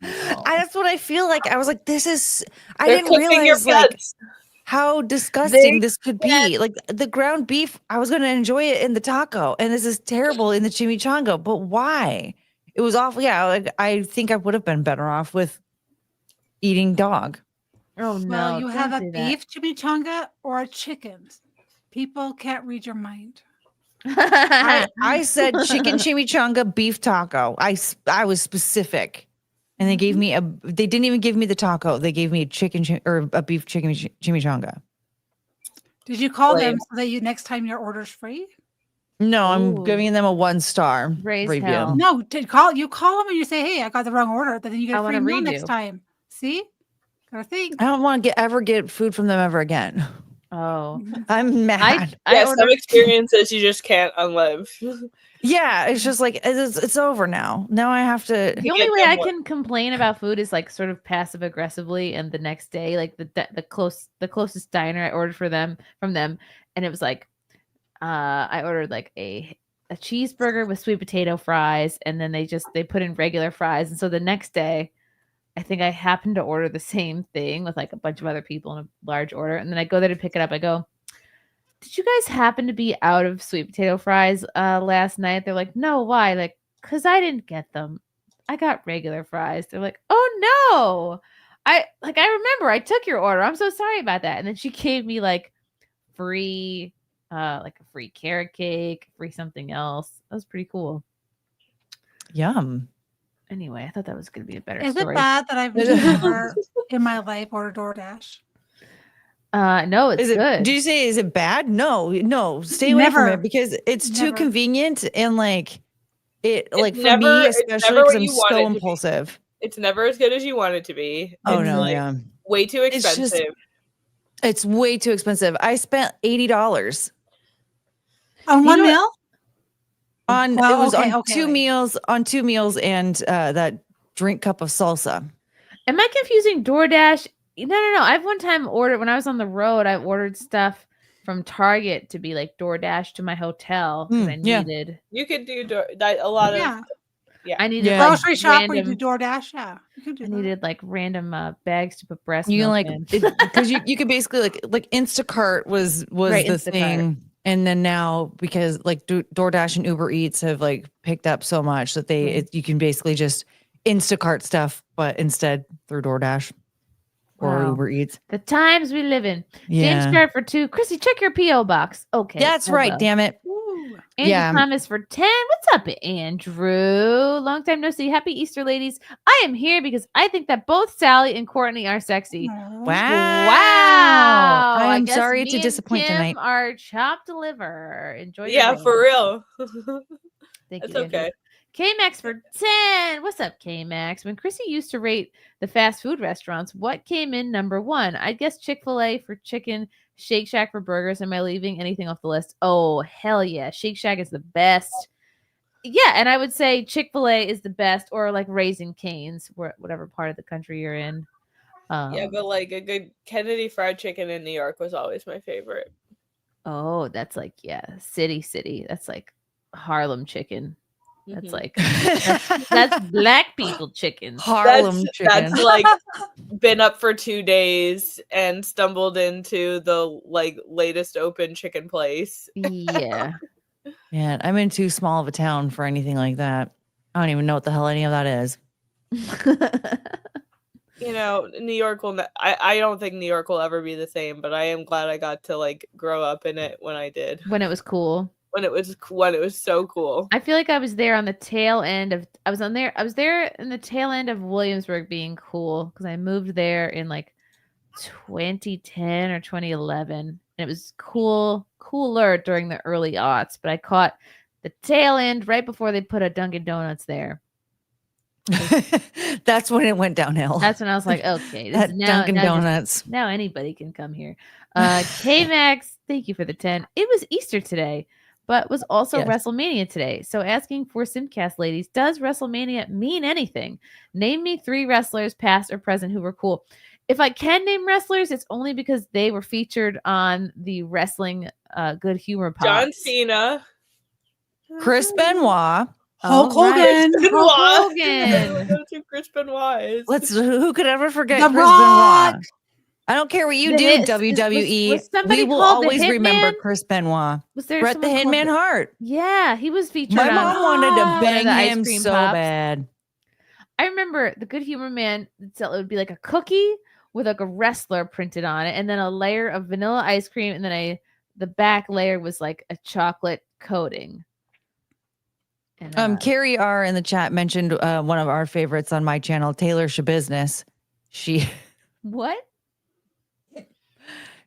T: That's what I feel like. I was like, I
Q: They're
T: didn't
Q: cooking your
T: realize like
Q: pets.
T: how disgusting this could be. Like the ground beef, I was going to enjoy it in the taco, and this is terrible in the chimichanga. But why? It was awful. Yeah, like I think I would have been better off with eating dog.
I: Oh no.
P: Well, you have a
I: don't do that.
P: beef chimichanga or a chicken. People can't read your mind.
T: I said chicken chimichanga, beef taco. I was specific, and they gave me they didn't even give me the taco. They gave me a or a beef chicken chimichanga.
P: Did you call them so that next time your order's free?
T: No, I'm giving them a 1-star review.
I: Hell.
P: No, you call them and you say, "Hey, I got the wrong order." Then you get a free meal next time. See, gotta think.
T: I don't want to ever get food from them ever again.
I: Oh,
T: I'm mad.
Q: Some experiences you just can't unlive.
T: Yeah, it's just like it's over now. Now I have to.
I: The only way I can complain about food is like sort of passive aggressively, and the next day, like the closest diner I ordered from them, and it was like, I ordered like a cheeseburger with sweet potato fries, and then they put in regular fries, and so the next day, I think I happened to order the same thing with like a bunch of other people in a large order, and then I go there to pick it up. I go, did you guys happen to be out of sweet potato fries last night? They're like, no, why? Like, because I didn't get them. I got regular fries. They're like, oh no. I remember I took your order. I'm so sorry about that. And then she gave me like free like a free carrot cake, free something else. That was pretty cool.
T: Yum.
I: Anyway, I thought that was gonna be a better
P: Is
I: story.
P: it bad that I've never in my life ordered DoorDash?
I: No, it's good.
T: Did you say is it bad? No, stay away from it because it's too convenient and like it like for me especially because I'm so impulsive.
Q: It's never as good as you want it to be.
T: Oh
Q: It's
T: no,
Q: like
T: yeah.
Q: way too expensive.
T: It's way too expensive. I spent $80
P: on one meal.
T: On two meals and that drink cup of salsa.
I: Am I confusing DoorDash? No. I've one time ordered when I was on the road. I ordered stuff from Target to be like DoorDash to my hotel because I needed.
Q: You could do a lot of. Yeah,
I: I needed
P: grocery shop where you do DoorDash. Yeah, you can do
I: I needed like random bags to put breast
T: You
I: milk
T: like
I: in.
T: because you could basically like Instacart was
I: Right,
T: the
I: Instacart.
T: thing. And then now, because like DoorDash and Uber Eats have like picked up so much that you can basically just Instacart stuff, but instead through DoorDash or
I: Wow.
T: Uber Eats.
I: The times we live in.
T: Yeah.
I: James Garrett for 2. Chrissy, check your P.O. box. Okay.
T: That's right,
I: hello.
T: damn it.
I: Andrew
T: Yeah.
I: Thomas for 10. What's up, Andrew? Long time no see. Happy Easter, ladies. I am here because I think that both Sally and Courtney are sexy.
T: Wow.
I: I
T: I'm
I: guess
T: sorry
I: me
T: to
I: and
T: disappoint
I: Kim
T: tonight.
I: are chopped liver. Enjoy your
Q: Yeah,
I: day.
Q: for real.
I: Thank
Q: That's
I: you, Andrew.
Q: okay.
I: K-Max for 10. What's up, K-Max? When Chrissy used to rate the fast food restaurants, what came in number 1? I guess Chick-fil-A for chicken, Shake Shack for burgers. Am I leaving anything off the list? Oh, hell yeah. Shake Shack is the best. Yeah, and I would say Chick-fil-A is the best, or like Raising Cane's, whatever part of the country you're in.
Q: Yeah, but like a good Kennedy Fried Chicken in New York was always my favorite.
I: Oh, that's like, yeah, city. That's like Harlem chicken. That's like that's black people chicken.
T: Harlem chicken.
Q: That's like been up for 2 days and stumbled into the like latest open chicken place.
I: Yeah.
T: Man, I'm in too small of a town for anything like that. I don't even know what the hell any of that is.
Q: You know, New York will. I don't think New York will ever be the same. But I am glad I got to like grow up in it when I did.
I: When it was cool.
Q: When it was so cool.
I: I feel like I was there on the tail end of. I was there in the tail end of Williamsburg being cool because I moved there in like 2010 or 2011, and it was cooler during the early aughts. But I caught the tail end right before they put a Dunkin' Donuts there.
T: That's when it went downhill.
I: That's when I was like, okay, this
T: That
I: is now,
T: Dunkin' Donuts.
I: Now anybody can come here. K-Max, thank you for the 10. It was Easter today, but was also
T: Yes.
I: WrestleMania today. So asking for SimpCast ladies, does WrestleMania mean anything? Name me 3 wrestlers, past or present, who were cool. If I can name wrestlers, it's only because they were featured on the Wrestling Good Humor pod.
Q: John Cena,
T: Chris Benoit.
P: Hulk Hogan.
I: Hulk
Q: Benoit.
I: Hogan.
Q: Those two Chris Benoits.
T: Who could ever forget
P: The
T: Chris
P: Rock.
T: Benoit? I don't care what you
I: The
T: do,
I: hit-
T: WWE.
I: was somebody
T: we will
I: called the
T: always remember
I: Hitman?
T: Chris Benoit.
I: Was there
T: Bret the
I: someone called
T: Hitman Hart.
I: Yeah, he was featured
T: My
I: on
T: mom wanted to
I: one of
T: bang
I: the ice
T: him
I: cream
T: so
I: pops.
T: bad.
I: I remember the Good Humor Man. It would be like a cookie with like a wrestler printed on it, and then a layer of vanilla ice cream, and then the back layer was like a chocolate coating. And,
T: Carrie R in the chat mentioned one of our favorites on my channel, Taylor Shabusiness.
I: What?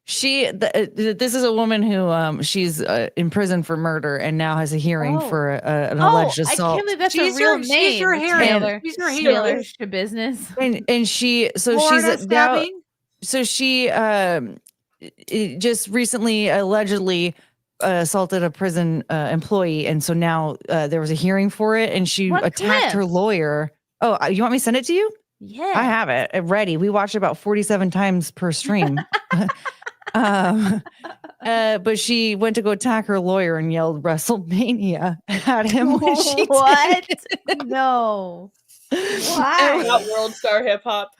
T: This is a woman who she's in prison for murder and now has a hearing for an alleged assault.
I: I can't believe that's
P: She's
I: a real
P: your-
I: name.
P: she's your hero.
I: Taylor.
P: She's your hero.
I: Taylor Shabusiness.
T: And she
P: Florida
T: she's now
P: stabbing?
T: so she just recently allegedly assaulted a prison employee, and so now there was a hearing for it, and she attacked her lawyer. Oh, you want me to send it to you?
I: Yeah,
T: I have it ready. We watched it about 47 times per stream. But she went to go attack her lawyer and yelled WrestleMania at him. When she
I: What? No. Why?
Q: Not World Star Hip Hop.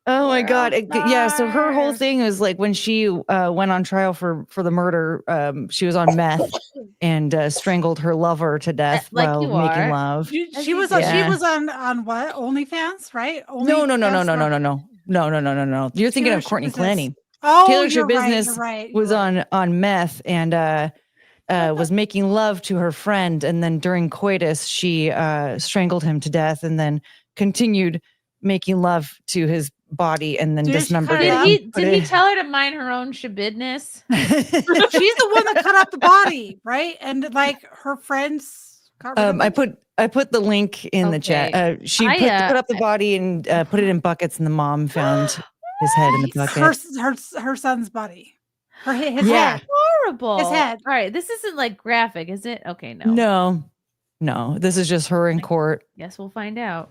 T: Oh my God. Yeah. So her whole thing was like when she went on trial for the murder, she was on meth and strangled her lover to death while making love.
P: She was on what? OnlyFans, right?
T: No. You're thinking of Courtney Clancy.
P: Oh,
T: Taylor Swift
P: you're
T: Business was on meth and was making love to her friend, and then during coitus she strangled him to death and then continued making love to his body and then dismembered him.
I: Did he tell her to mind her own business?
P: She's the one that cut up the body, right? And like her friends got rid of it.
T: I put the link in the chat. She put up the body and put it in buckets, and the mom found his head in the bucket.
P: Her son's body. His head.
I: Horrible.
P: His head.
I: All right, this isn't like graphic, is it? Okay, no.
T: No. This is just her in court.
I: Guess we'll find out.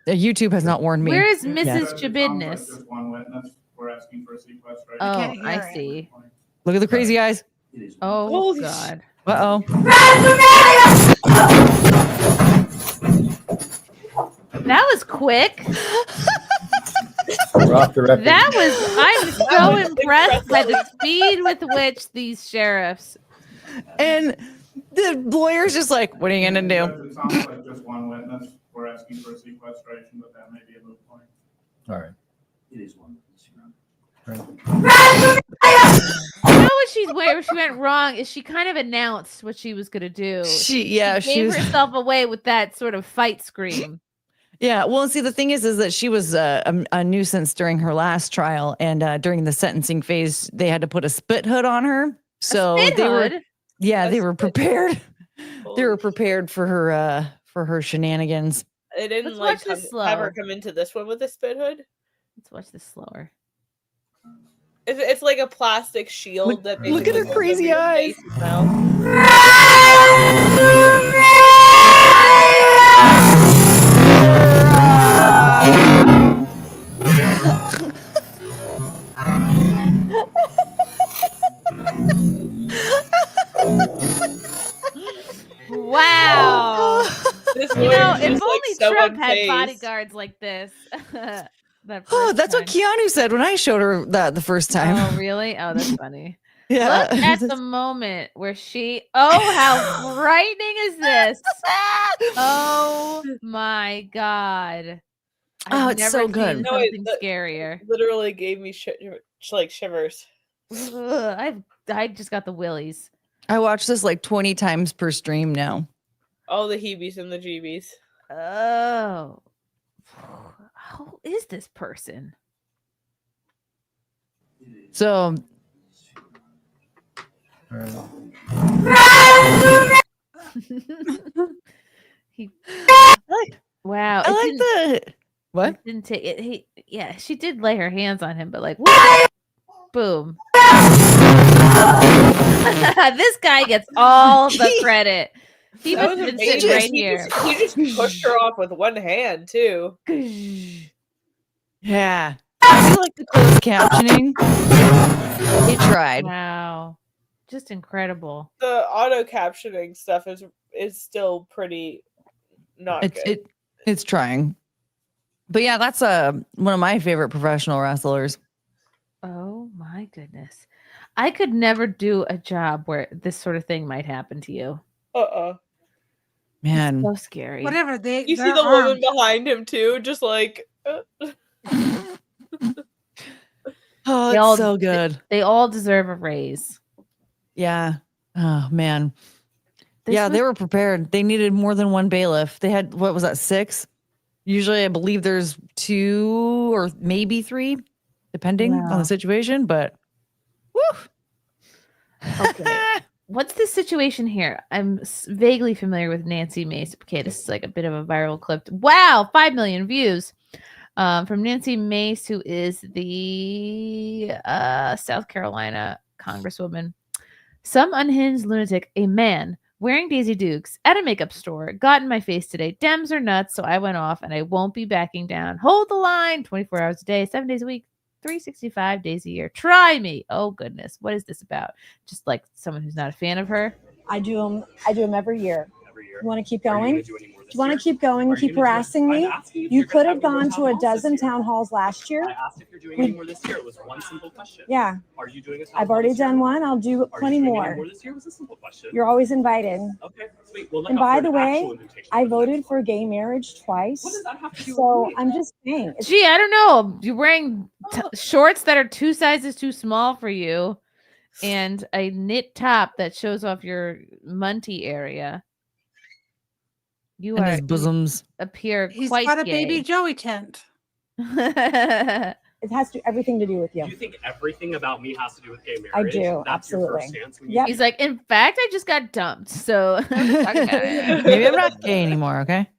T: YouTube has not warned me.
I: Where is Mrs. Jabidness?
F: Just one witness. We're asking for a sequestration.
I: Oh, I see.
T: Look at the crazy eyes.
I: Oh, God.
T: Uh-oh.
I: That was quick.
U: We're off the record.
I: I'm so impressed by the speed with which these sheriffs.
T: And the lawyer's just like, what are you going to do?
F: It sounds like just one witness. We're asking for a sequestration, but that may be a moot point.
U: All right.
F: It is one witness,
I: You know what where she went wrong is she kind of announced what she was going to do. She gave herself away with that sort of fight scream.
T: Yeah, well, see, the thing is that she was a nuisance during her last trial, and during the sentencing phase, they had to put a spit hood on her. So they were prepared. They were prepared for her shenanigans.
Q: They didn't have her come into this one with a spit hood.
I: Let's watch this slower.
Q: It's like a plastic shield that.
T: Look at her crazy eyes.
I: Wow.
Q: If
I: only Trump had bodyguards like this.
T: That's what Keanu said when I showed her that the first time.
I: Oh, really? Oh, that's funny.
T: Yeah.
I: Look at the moment where how frightening is this? Oh my God.
T: It's so good.
I: Something scarier.
Q: Literally gave me shivers.
I: I just got the willies.
T: I watch this like 20 times per stream now.
Q: All the heebies and the jeebies.
I: Oh. Who is this person?
T: So
I: wow.
T: I like the what?
I: Didn't take it. She did lay her hands on him, but like boom. This guy gets all the credit. He must have been sitting right here.
Q: He just pushed her off with one hand too.
T: Yeah. I feel like the closed captioning. He tried.
I: Wow. Just incredible.
Q: The auto captioning stuff is still pretty not good.
T: It's trying. But yeah, that's one of my favorite professional wrestlers.
I: Oh my goodness. I could never do a job where this sort of thing might happen to you.
T: Man.
I: It's so scary.
P: Whatever.
Q: You see the woman behind him too, just like
T: Oh, it's so good.
I: They all deserve a raise.
T: Yeah. Oh man. They were prepared. They needed more than one bailiff. They had, what was that, 6? Usually I believe there's 2 or maybe 3, depending on the situation, but woo.
I: Okay. What's the situation here? I'm vaguely familiar with Nancy Mace. Okay, this is like a bit of a viral clip. Wow, 5 million views. From Nancy Mace, who is the South Carolina Congresswoman. Some unhinged lunatic, a man, wearing Daisy Dukes at a makeup store, got in my face today. Dems are nuts, so I went off and I won't be backing down. Hold the line, 24 hours a day, 7 days a week, 365 days a year. Try me. Oh, goodness. What is this about? Just like someone who's not a fan of her?
A: I do them every year. You want to keep going? Do you want to keep going and keep harassing me? You could have gone to a dozen town halls last year.
V: I asked if you're doing any more this year. It was one simple question.
A: Yeah.
V: Are you doing a town
A: I've
V: hall
A: already
V: this year?
A: done one. I'll do plenty
V: Are you doing
A: more.
V: any more this year? It was a simple question.
A: You're always invited.
V: Okay, sweet. We'll look
A: And
V: up
A: by
V: for
A: the
V: an
A: way,
V: actual invitation.
A: I voted for gay marriage twice.
V: What does that have to do with
A: So
V: me?
A: I'm just saying.
I: Gee, I don't know. You're wearing shorts that are 2 sizes too small for you and a knit top that shows off your munty area. You
T: And
I: are
T: his bosoms.
I: appear
P: He's
I: quite
P: got a
I: gay.
P: baby Joey tent.
A: It has everything to do with you.
V: Do you think everything about me has to do with gay
A: I
V: marriage?
A: do,
V: That's your
A: absolutely.
V: first stance when you
A: Yep.
I: He's like, in fact, I just got dumped. So
T: Maybe I'm not gay anymore, okay?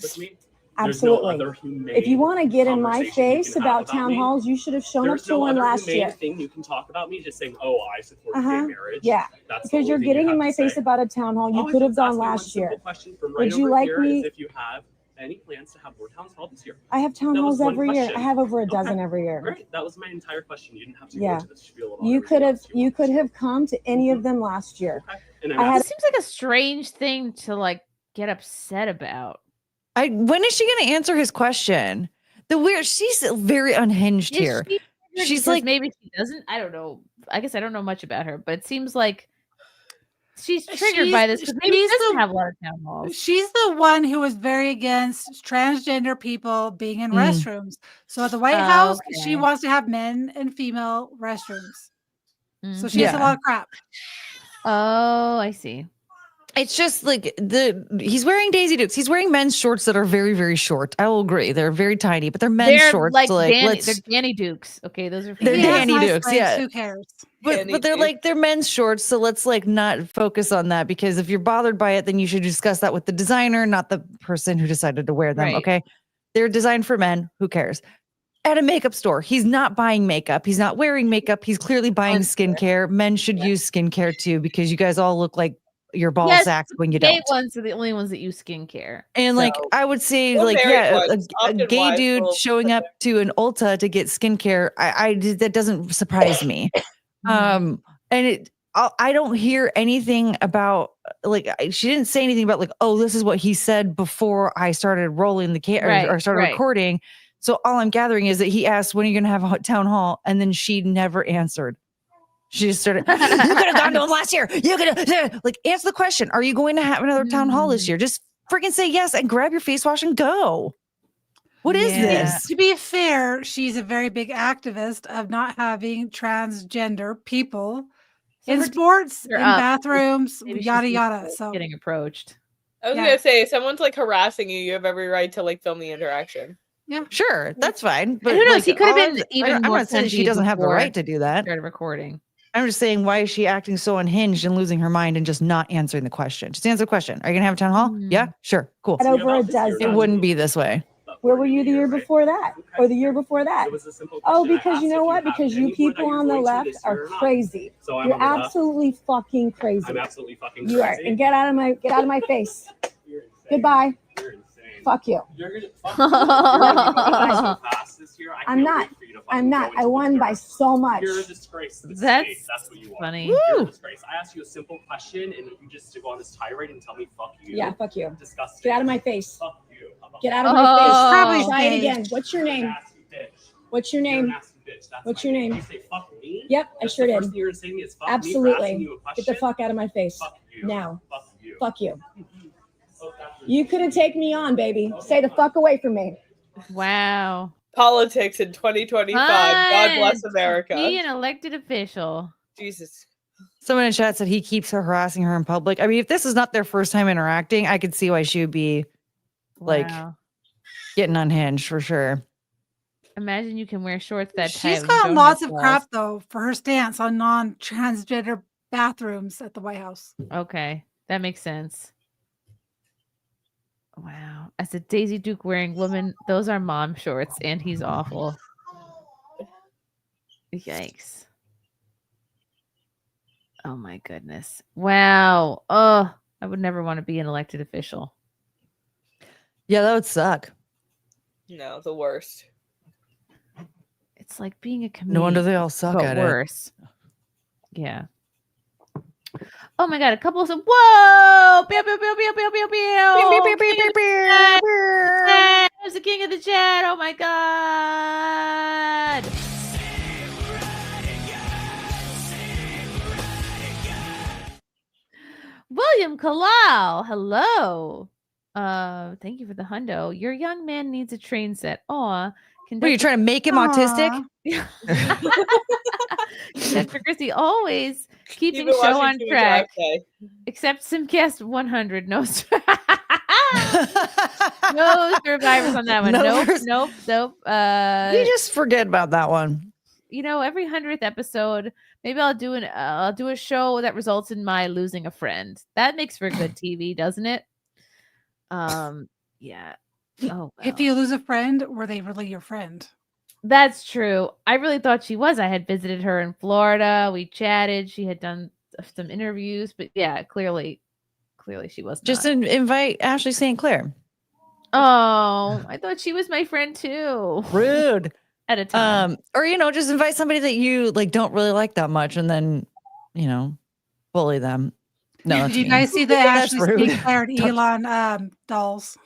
V: with me? There's no
A: Absolutely.
V: other humane
A: If you want to get in my
V: conversation you
A: face
V: can
A: about
V: have
A: town
V: me.
A: halls, you should have shown
V: There's
A: up to
V: no
A: one
V: other
A: last
V: humane
A: year.
V: thing you can talk about me just saying, oh, I support gay marriage.
A: Yeah,
V: That's the
A: because you're
V: only thing
A: getting
V: you
A: in
V: have
A: my
V: to say.
A: face about a town hall. You
V: All I
A: could have
V: was
A: gone
V: asking one
A: last year.
V: simple question from right
A: Would you
V: over
A: like
V: here
A: me?
V: is if you have any plans to have more town hall this year.
A: I have town
V: That was
A: halls
V: one
A: every year.
V: question.
A: I have over a dozen
V: Okay.
A: every year.
V: Great. That was my entire question. You didn't have to
A: Yeah.
V: go into the spiel about
A: You
V: everything
A: could have.
V: else you
A: You could have come to any of them last year.
V: And
A: I had
I: This seems like a strange thing to like get upset about.
T: When is she going to answer his question? She's very unhinged
I: Is
T: here.
I: she triggered
T: She's
I: because
T: like,
I: maybe she doesn't. I don't know. I guess I don't know much about her, but it seems like she's triggered by this because maybe she doesn't have a lot of town halls.
P: She's the one who was very against transgender people being in restrooms. So at the White House, she
I: Okay.
P: wants to have men and female restrooms. So she has a
T: Yeah.
P: lot of crap.
I: Oh, I see.
T: It's just like he's wearing Daisy Dukes. He's wearing men's shorts that are very, very short. I will agree. They're very tiny, but they're men's
I: They're
T: shorts.
I: like,
T: So like,
I: they're Danny Dukes. Okay, those are
T: They're
I: for
T: Danny
P: Nice
T: Dukes,
P: legs,
T: yeah.
P: Who cares?
T: But they're like they're men's shorts, so let's like not focus on that because if you're bothered by it, then you should discuss that with the designer, not the person who decided to wear them.
I: Right.
T: Okay, they're designed for men. Who cares? At a makeup store, he's not buying makeup. He's not wearing makeup. He's clearly buying skincare. Men should use skincare too because you guys all look like your ball sacks when you
I: gay
T: don't.
I: ones are the only ones that use skincare.
T: And like I would say,
Q: Well,
T: like
Q: married
T: yeah,
Q: ones,
T: a
Q: often
T: gay
Q: wives
T: dude
Q: will-
T: showing up to an Ulta to get skincare, that doesn't surprise me. And I don't hear anything about she didn't say anything about like, oh, this is what he said before I started rolling the camera or started recording. So all I'm gathering is that he asked, when are you going to have a town hall? And then she never answered. She just started, you could have gone to him last year. You could have, like, answer the question. Are you going to have another town hall this year? Just freaking say yes and grab your face wash and go. What is this?
P: To be fair, she's a very big activist of not having transgender people in sports, in bathrooms,
I: Maybe
P: yada
I: she's
P: yada.
I: used to
P: So
I: getting approached.
Q: I was gonna say, if someone's like harassing you, you have every right to like film the interaction.
P: Yeah,
T: sure, that's fine. But
I: who knows?
T: like,
I: he could have
T: all
I: been
T: I'm-
I: even
T: I'm
I: more
T: not saying she
I: sensitive
T: doesn't have the
I: before
T: right to do that.
I: Started recording.
T: I'm just saying, why is she acting so unhinged and losing her mind and just not answering the question? Just answer the question. Are you gonna have a town hall? Yeah, sure, cool.
A: At over a dozen.
T: It wouldn't be this way.
A: Where were you the year before that? Or the year before that? Oh, because you know what? Because you people on the left are crazy.
V: So I'm
A: You're
V: on the left.
A: absolutely fucking crazy.
V: I'm absolutely fucking
A: You are.
V: crazy.
A: And get out of my face. Goodbye. Fuck you. I'm not. I'm not. I won by so much.
V: You're a disgrace to the
I: That's
V: state. That's what you are.
I: funny.
V: You're a disgrace. I asked you a simple question, and you just to go on this tirade and tell me "fuck you."
A: Yeah, fuck you.
V: Disgusting.
A: Get out of my face.
V: Fuck you.
A: Get out of my
I: Oh.
A: face.
I: Probably
A: Try it
P: gay.
A: again. What's your name? What's your name? What's your name?
V: You say "fuck me"?
A: Yep, I
V: That's
A: sure
V: the
A: did.
V: first thing you're gonna say to me is "fuck me" for asking you
A: Absolutely.
V: a
A: Get the
V: question?
A: fuck out of my face.
V: Fuck you.
A: Now.
V: Fuck you.
A: Fuck you. You couldn't take me on, baby. Stay the fuck away from me.
I: Wow.
Q: Politics in 2025. God bless America.
I: Be an elected official.
Q: Jesus.
T: Someone in chat said he keeps harassing her in public. I mean, if this is not their first time interacting, I could see why she would be like
I: Wow.
T: getting unhinged for sure.
I: Imagine you can wear shorts that tight.
P: she's
I: when you
P: got
I: don't
P: lots
I: have
P: of
I: balls.
P: crap though for her stance on non-transgender bathrooms at the White House.
I: Okay, that makes sense. Wow. I said Daisy Duke wearing woman. Those are mom shorts, and he's awful. Yikes. Oh my goodness. Wow. Oh, I would never want to be an elected official.
T: Yeah, that would suck.
Q: No, the worst.
I: It's like being a comedian.
T: No wonder they all suck
I: but
T: at
I: worse. Yeah. Oh my god, a couple of whoa! Pew, pew, pew, pew, pew, pew, pew. There's the king of the chat. Oh my god. William Kalal, hello. Thank you for the hundo. Your young man needs a train set. Aw.
T: What, are you trying to make him autistic?
I: Conductor Chrissy always keeping
Q: You've been
I: show on
Q: watching too much
I: track.
Q: Drive
I: Except SimpCast 100. No, no survivors on that one. Nope.
T: We just forget about that one.
I: You know, every 100th episode, maybe I'll do a show that results in my losing a friend. That makes for good TV, doesn't it? Yeah. Oh,
P: If you lose a friend, were they really your friend?
I: that's true. I really thought she was. I had visited her in Florida. We chatted. She had done some interviews, but yeah, clearly she was
T: Just
I: not.
T: invite Ashley St. Clair.
I: Oh, I thought she was my friend too.
T: Rude.
I: At a time.
T: Or just invite somebody that you don't really like that much, and then bully them. No,
P: Did you guys see the Ashley St. Clair and Elon dolls?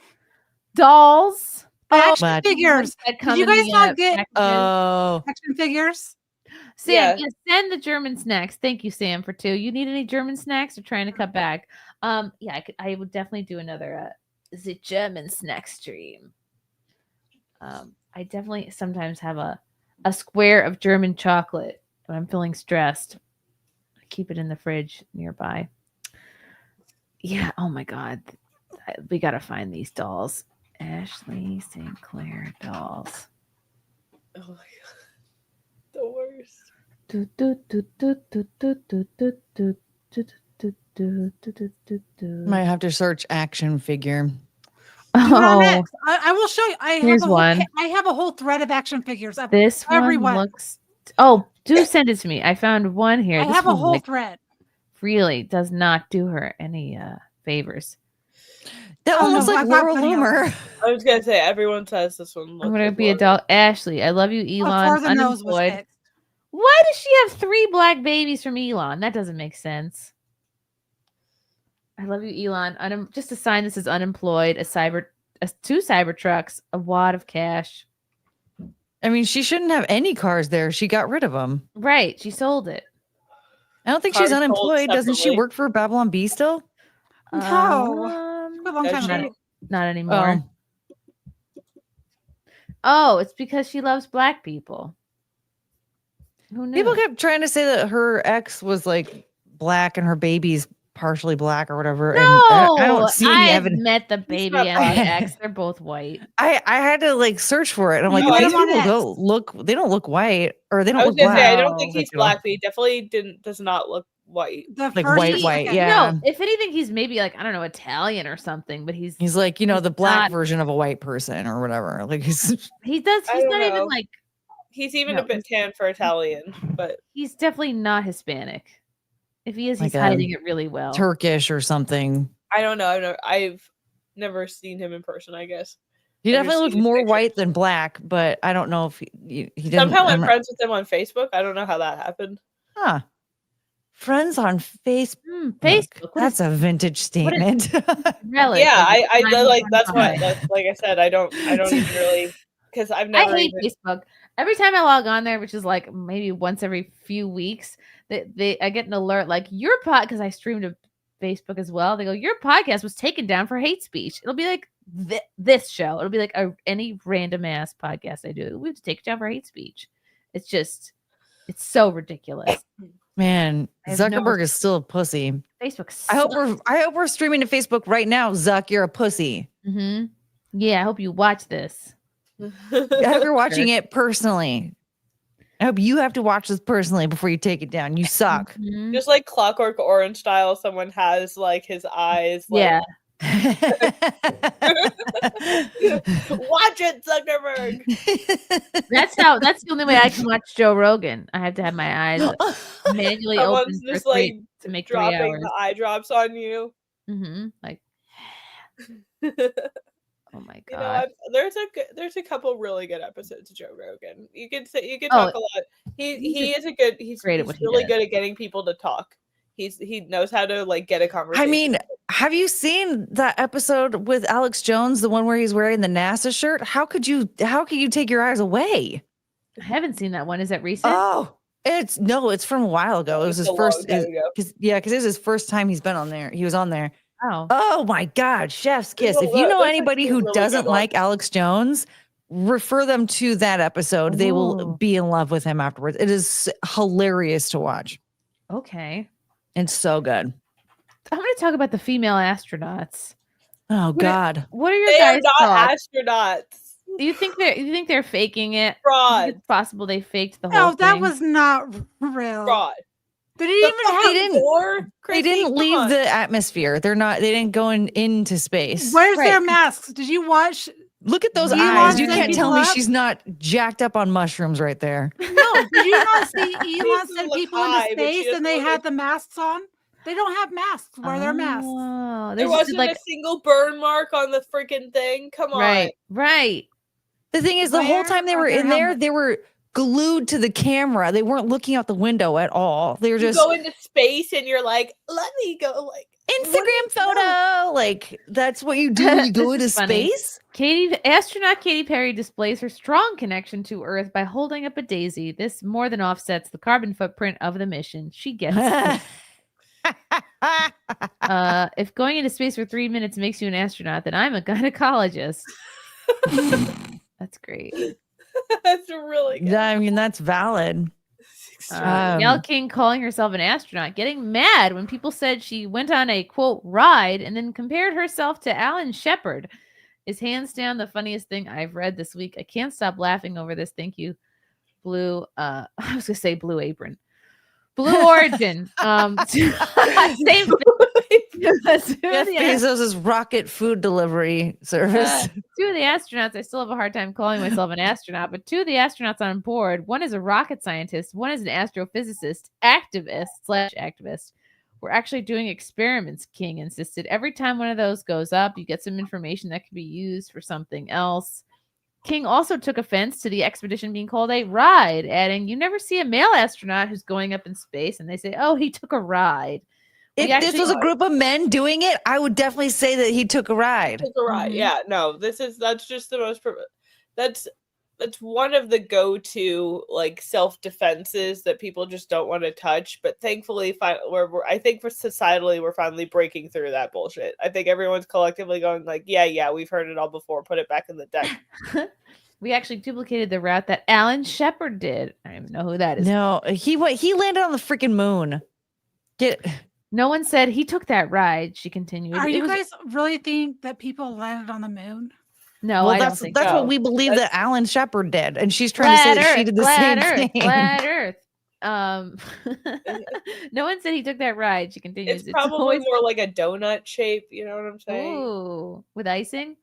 I: Dolls?
P: Action figures. Did you guys not get action figures?
I: Sam, yeah, send the German snacks. Thank you, Sam, for 2. You need any German snacks? Or trying to cut back? Yeah, I would definitely do another the German snack stream. I definitely sometimes have a square of German chocolate when I'm feeling stressed. I keep it in the fridge nearby. Yeah. Oh my God, we gotta find these dolls. Ashley St. Clair dolls.
Q: Oh my god, the worst.
T: Might have to search action figure.
P: Oh, I will show you.
I: Here's one.
P: I have a whole thread of action figures. Of
I: this
P: everyone.
I: One looks. Oh, do send it to me. I found one here.
P: I
I: this
P: have a
I: one,
P: whole thread.
I: Really does not do her any favors.
T: That one looks like Laura Loomer.
Q: I was gonna say everyone says this one.
I: I'm gonna be adult. Ashley, I love you, Elon.
P: Before the nose was
I: Unemployed.
P: fixed.
I: Why does she have 3 black babies from Elon? That doesn't make sense. I love you, Elon. Just a sign this is unemployed. 2 Cybertrucks, a wad of cash.
T: I mean, she shouldn't have any cars there. She got rid of them.
I: Right. She sold it.
T: I don't think she's unemployed. Doesn't she work for Babylon Bee still?
P: No. A long time ago.
I: Not anymore. Oh, it's because she loves black people. Who knew?
T: People kept trying to say that her ex was like black and her baby's partially black or whatever.
I: No,
T: and I don't see any evidence.
I: met the baby and the ex. They're both white.
T: I had to like search for it. I'm like, these people don't look white, or they don't look black.
Q: I don't think he's black, but he definitely does not look white.
T: Like white, yeah.
I: No, if anything, he's maybe like, I don't know, Italian or something, but he's
T: like, the black version of a white person or whatever. Like he's not
I: even like,
Q: he's even a bit tan for Italian, but
I: he's definitely not Hispanic. If he is, he's hiding it really well.
T: Turkish or something.
Q: I don't know. I've never seen him in person, I guess.
T: He definitely looked more white than black, but I don't know if he didn't.
Q: Somehow I'm friends with him on Facebook. I don't know how that happened.
T: Huh. Friends on Facebook.
I: Facebook.
T: That's a vintage statement.
I: Really?
Q: Yeah, I like that's why. Like I said, I don't even really, because I've never.
I: I hate Facebook. Every time I log on there, which is like maybe once every few weeks, I get an alert like your because I stream to Facebook as well. They go, your podcast was taken down for hate speech. It'll be like this show. It'll be like any random ass podcast I do. We have to take it down for hate speech. It's so ridiculous.
T: Man, Zuckerberg is still a pussy.
I: Facebook.
T: I hope we're streaming to Facebook right now. Zuck, you're a pussy.
I: Mm-hmm. Yeah, I hope you watch this.
T: I hope you're watching it personally. I hope you have to watch this personally before you take it down. You suck.
Q: Just like Clockwork Orange style, someone has like his eyes. Like, Watch it, Zuckerberg.
I: That's the only way I can watch Joe Rogan. I have to have my eyes manually open
Q: Someone's
I: for
Q: just
I: three,
Q: like
I: to make 3
Q: dropping
I: hours.
Q: the eye drops on you.
I: Like, oh my
Q: You know,
I: god.
Q: there's a couple really good episodes of Joe Rogan. You could
I: Oh,
Q: talk a lot. He's
I: great at what he
Q: really
I: does.
Q: good at getting people to talk. He knows how to like get a conversation.
T: I mean, have you seen that episode with Alex Jones, the one where he's wearing the NASA shirt? How could you take your eyes away?
I: I haven't seen that one. Is that recent?
T: Oh, it's from a while ago. It was his first, because it was his first time he's been on there. He was on there. Oh my God, chef's kiss. If you know anybody who doesn't like Alex Jones, refer them to that episode. They will be in love with him afterwards. It is hilarious to watch.
I: Okay.
T: It's so good.
I: I'm going to talk about the female astronauts.
T: Oh God.
I: What are your
Q: They
I: guys'
Q: are not
I: thoughts?
Q: astronauts.
I: Do you think they're faking it?
Q: Fraud.
I: It's possible they faked the whole
P: No,
I: thing.
P: that was not real.
Q: Fraud.
P: They
T: didn't leave the atmosphere. They didn't go into space.
P: Where's their masks? Did you watch?
T: Look at those
P: Elon
T: eyes. You
P: sent
T: can't tell
P: people
T: me
P: up?
T: she's not jacked up on mushrooms right there.
P: No, did you not see Elon send
Q: look
P: people
Q: high,
P: into
Q: but she
P: space and they
Q: doesn't
P: had the masks on? They don't have masks. Wear their masks.
I: Oh,
Q: There wasn't a single burn mark on the freaking thing. Come on.
I: Right.
T: The thing is, the whole time they were in there, they were glued to the camera. They weren't looking out the window at all. They were
Q: You
T: just
Q: go into space and you're like, let me go. Like
T: Instagram photo. Like that's what you do when you go into space.
I: Astronaut Katy Perry displays her strong connection to Earth by holding up a daisy. This more than offsets the carbon footprint of the mission. She gets it. If going into space for 3 minutes makes you an astronaut, then I'm a gynecologist. That's great.
Q: That's really good.
T: I mean, that's valid.
I: Gail King calling herself an astronaut, getting mad when people said she went on a quote ride and then compared herself to Alan Shepard is hands down the funniest thing I've read this week. I can't stop laughing over this. Thank you, Blue. I was gonna say Blue Apron. Blue Origin. Same thing.
T: Bezos' rocket food delivery service.
I: 2 of the astronauts, I still have a hard time calling myself an astronaut, but 2 of the astronauts on board, one is a rocket scientist, one is an astrophysicist, activist. We're actually doing experiments, King insisted. Every time one of those goes up, you get some information that can be used for something else. King also took offense to the expedition being called a ride, adding, you never see a male astronaut who's going up in space and they say, oh, he took a ride.
T: If this was a group of men doing it, I would definitely say that he took a ride.
Q: Yeah, no, that's just the most. That's one of the go-to like self-defenses that people just don't want to touch. But thankfully, I think for societally, we're finally breaking through that bullshit. I think everyone's collectively going like, yeah, we've heard it all before. Put it back in the deck.
I: We actually duplicated the route that Alan Shepard did. I don't even know who that is.
T: No, he landed on the freaking moon.
I: No one said he took that ride, she continued.
P: Are you guys really think that people landed on the moon?
I: No,
T: well,
I: I don't
T: that's
I: think
T: what we believe that Alan Shepard did, and she's trying to say that she did the same thing.
I: Flat Earth. No one said he took that ride. She continues.
Q: It's probably more like a donut shape. You know what I'm saying?
I: Ooh, with icing.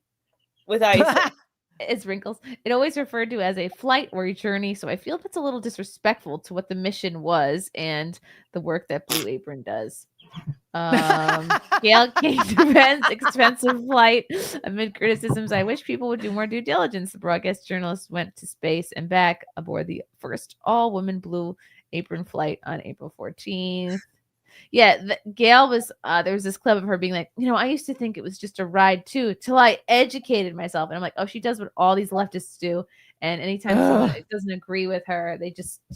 Q: With icing.
I: It's wrinkles. It always referred to as a flight or a journey, so I feel that's a little disrespectful to what the mission was and the work that Blue Apron does. Gail King defends expensive flight amid criticisms. I wish people would do more due diligence. The broadcast journalist went to space and back aboard the first all-woman Blue Apron flight on April 14th. Yeah, Gail was, there was this clip of her being like, I used to think it was just a ride too, till I educated myself. And I'm like, oh, she does what all these leftists do. And anytime someone doesn't agree with her,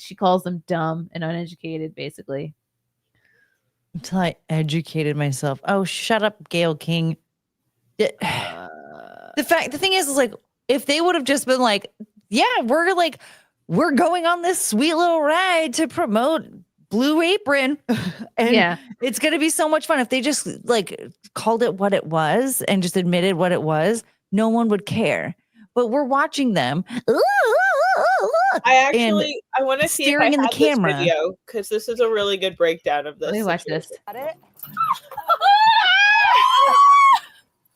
I: she calls them dumb and uneducated, basically.
T: Until I educated myself. Oh, shut up, Gail King. The thing is like, if they would have just been like, yeah, we're going on this sweet little ride to promote Blue Apron, and it's gonna be so much fun. If they just like called it what it was and just admitted what it was, no one would care. But we're watching them.
Q: I want to see
T: staring
Q: if I
T: in the
Q: have
T: camera.
Q: this video because this is a really good breakdown of this.
I: Let me watch this.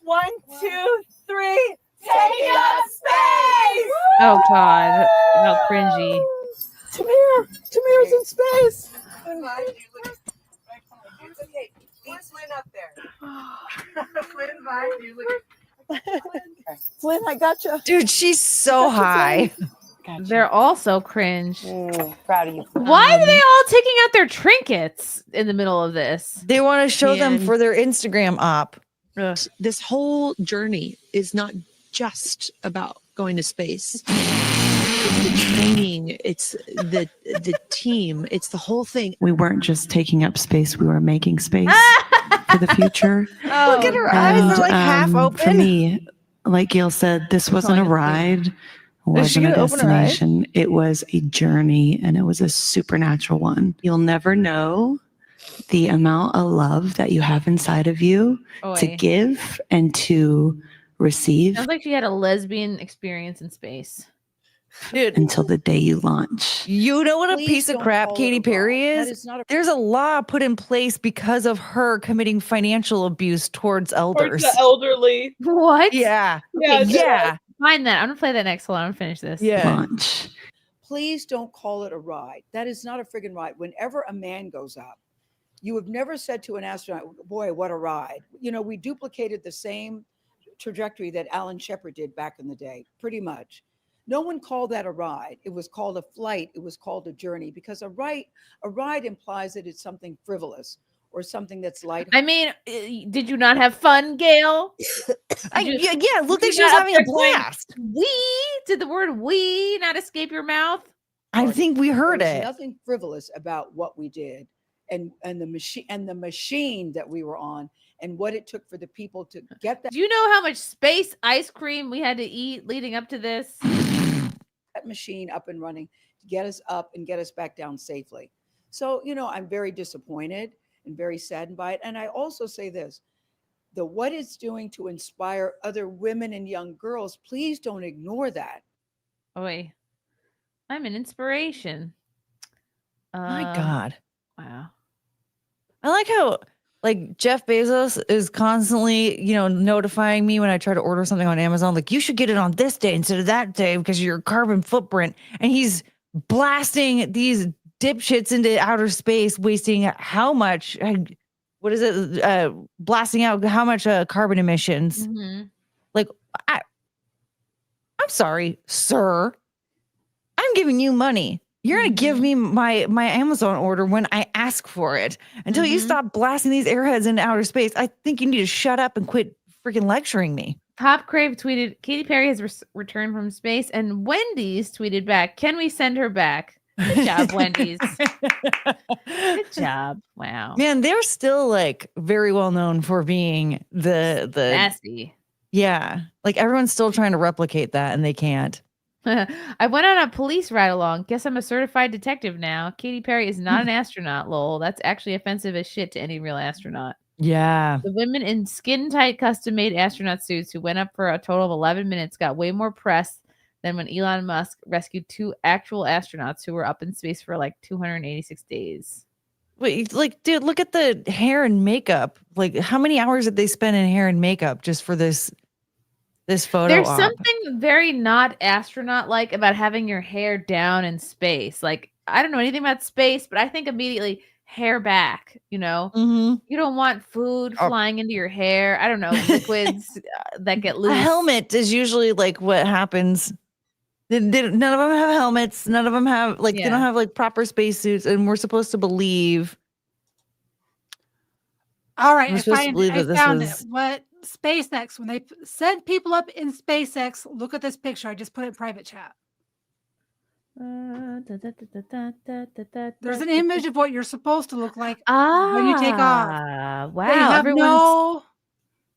C: 1, 2, 3. Taking up space!
I: Oh God, how cringy.
C: Tamir's in space.
R: Okay, leave Flynn up there. Flynn, bye.
C: Flynn, I gotcha.
T: Dude, she's so high.
I: They're all so cringe.
R: Proud of you.
I: Why are they all taking out their trinkets in the middle of this?
T: They want to show them
E: And-
T: for their Instagram op.
E: This whole journey is not just about going to space. It's the training, it's the team, it's the whole thing.
W: We weren't just taking up space, we were making space for the future.
T: Look at her eyes, they're like half open.
W: For me, like Gail said, this wasn't a ride, wasn't a destination. It was a journey, and it was a supernatural one. You'll never know the amount of love that you have inside of you to give and to receive
I: Sounds like she had a lesbian experience in space.
T: Dude,
W: until the day you launch.
T: You know what a
W: Please
T: piece of
W: don't
T: crap
W: call
T: Katy
W: it a
T: Perry
W: ride.
T: is?
W: That is not a-
T: There's a law put in place because of her committing financial abuse towards elders.
Q: Towards the elderly.
I: What?
T: Yeah.
Q: Yeah,
T: Yeah.
I: Find that. I'm gonna play that next. Hold on, I'm gonna finish this.
W: Launch.
C: Please don't call it a ride. That is not a friggin' ride. Whenever a man goes up, you have never said to an astronaut, boy, what a ride. You know, we duplicated the same trajectory that Alan Shepard did back in the day, pretty much. No one called that a ride. It was called a flight. It was called a journey, because a ride implies that it's something frivolous or something that's light.
I: I mean, did you not have fun, Gail?
T: Yeah, look like she was having a blast.
I: Did the word "we" not escape your mouth?
T: I think we heard
C: There's
T: it.
C: nothing frivolous about what we did, and the machine that we were on, and what it took for the people to get that.
I: Do you know how much space ice cream we had to eat leading up to this?
C: That machine up and running to get us up and get us back down safely. So, you know, I'm very disappointed and very saddened by it. And I also say this, what it's doing to inspire other women and young girls, please don't ignore that.
I: Oi, I'm an inspiration.
T: My God.
I: Wow.
T: I like how like Jeff Bezos is constantly, notifying me when I try to order something on Amazon, like you should get it on this day instead of that day because of your carbon footprint. And he's blasting these dipshits into outer space, wasting how much, blasting out how much carbon emissions.
I: Mm-hmm.
T: Like, I'm sorry, sir. I'm giving you money. You're going to give me my Amazon order when I ask for it. Until you stop blasting these airheads into outer space, I think you need to shut up and quit freaking lecturing me.
I: Pop Crave tweeted, Katy Perry has returned from space, and Wendy's tweeted back, can we send her back? Good job, Wendy's. Good job. Wow.
T: Man, they're still like very well known for being the
I: nasty.
T: Yeah. Like everyone's still trying to replicate that and they can't.
I: I went on a police ride along. Guess I'm a certified detective now. Katy Perry is not an astronaut, lol. That's actually offensive as shit to any real astronaut.
T: Yeah.
I: The women in skin-tight custom-made astronaut suits who went up for a total of 11 minutes got way more press than when Elon Musk rescued 2 actual astronauts who were up in space for like 286 days.
T: Wait, like, dude, look at the hair and makeup. Like, how many hours did they spend in hair and makeup just for this photo?
I: There's something very not astronaut-like about having your hair down in space. Like, I don't know anything about space, but I think immediately hair back, You don't want food flying into your hair. I don't know, liquids that get loose.
T: A helmet is usually like what happens. None of them have helmets. None of them have they don't have like proper spacesuits, and we're supposed to believe.
P: All right,
T: We're
P: I
T: supposed to believe that this
P: found
T: was-
P: it. What SpaceX, when they send people up in SpaceX, look at this picture. I just put it in private chat. There's an image of what you're supposed to look like when you take off.
I: Wow.
P: They have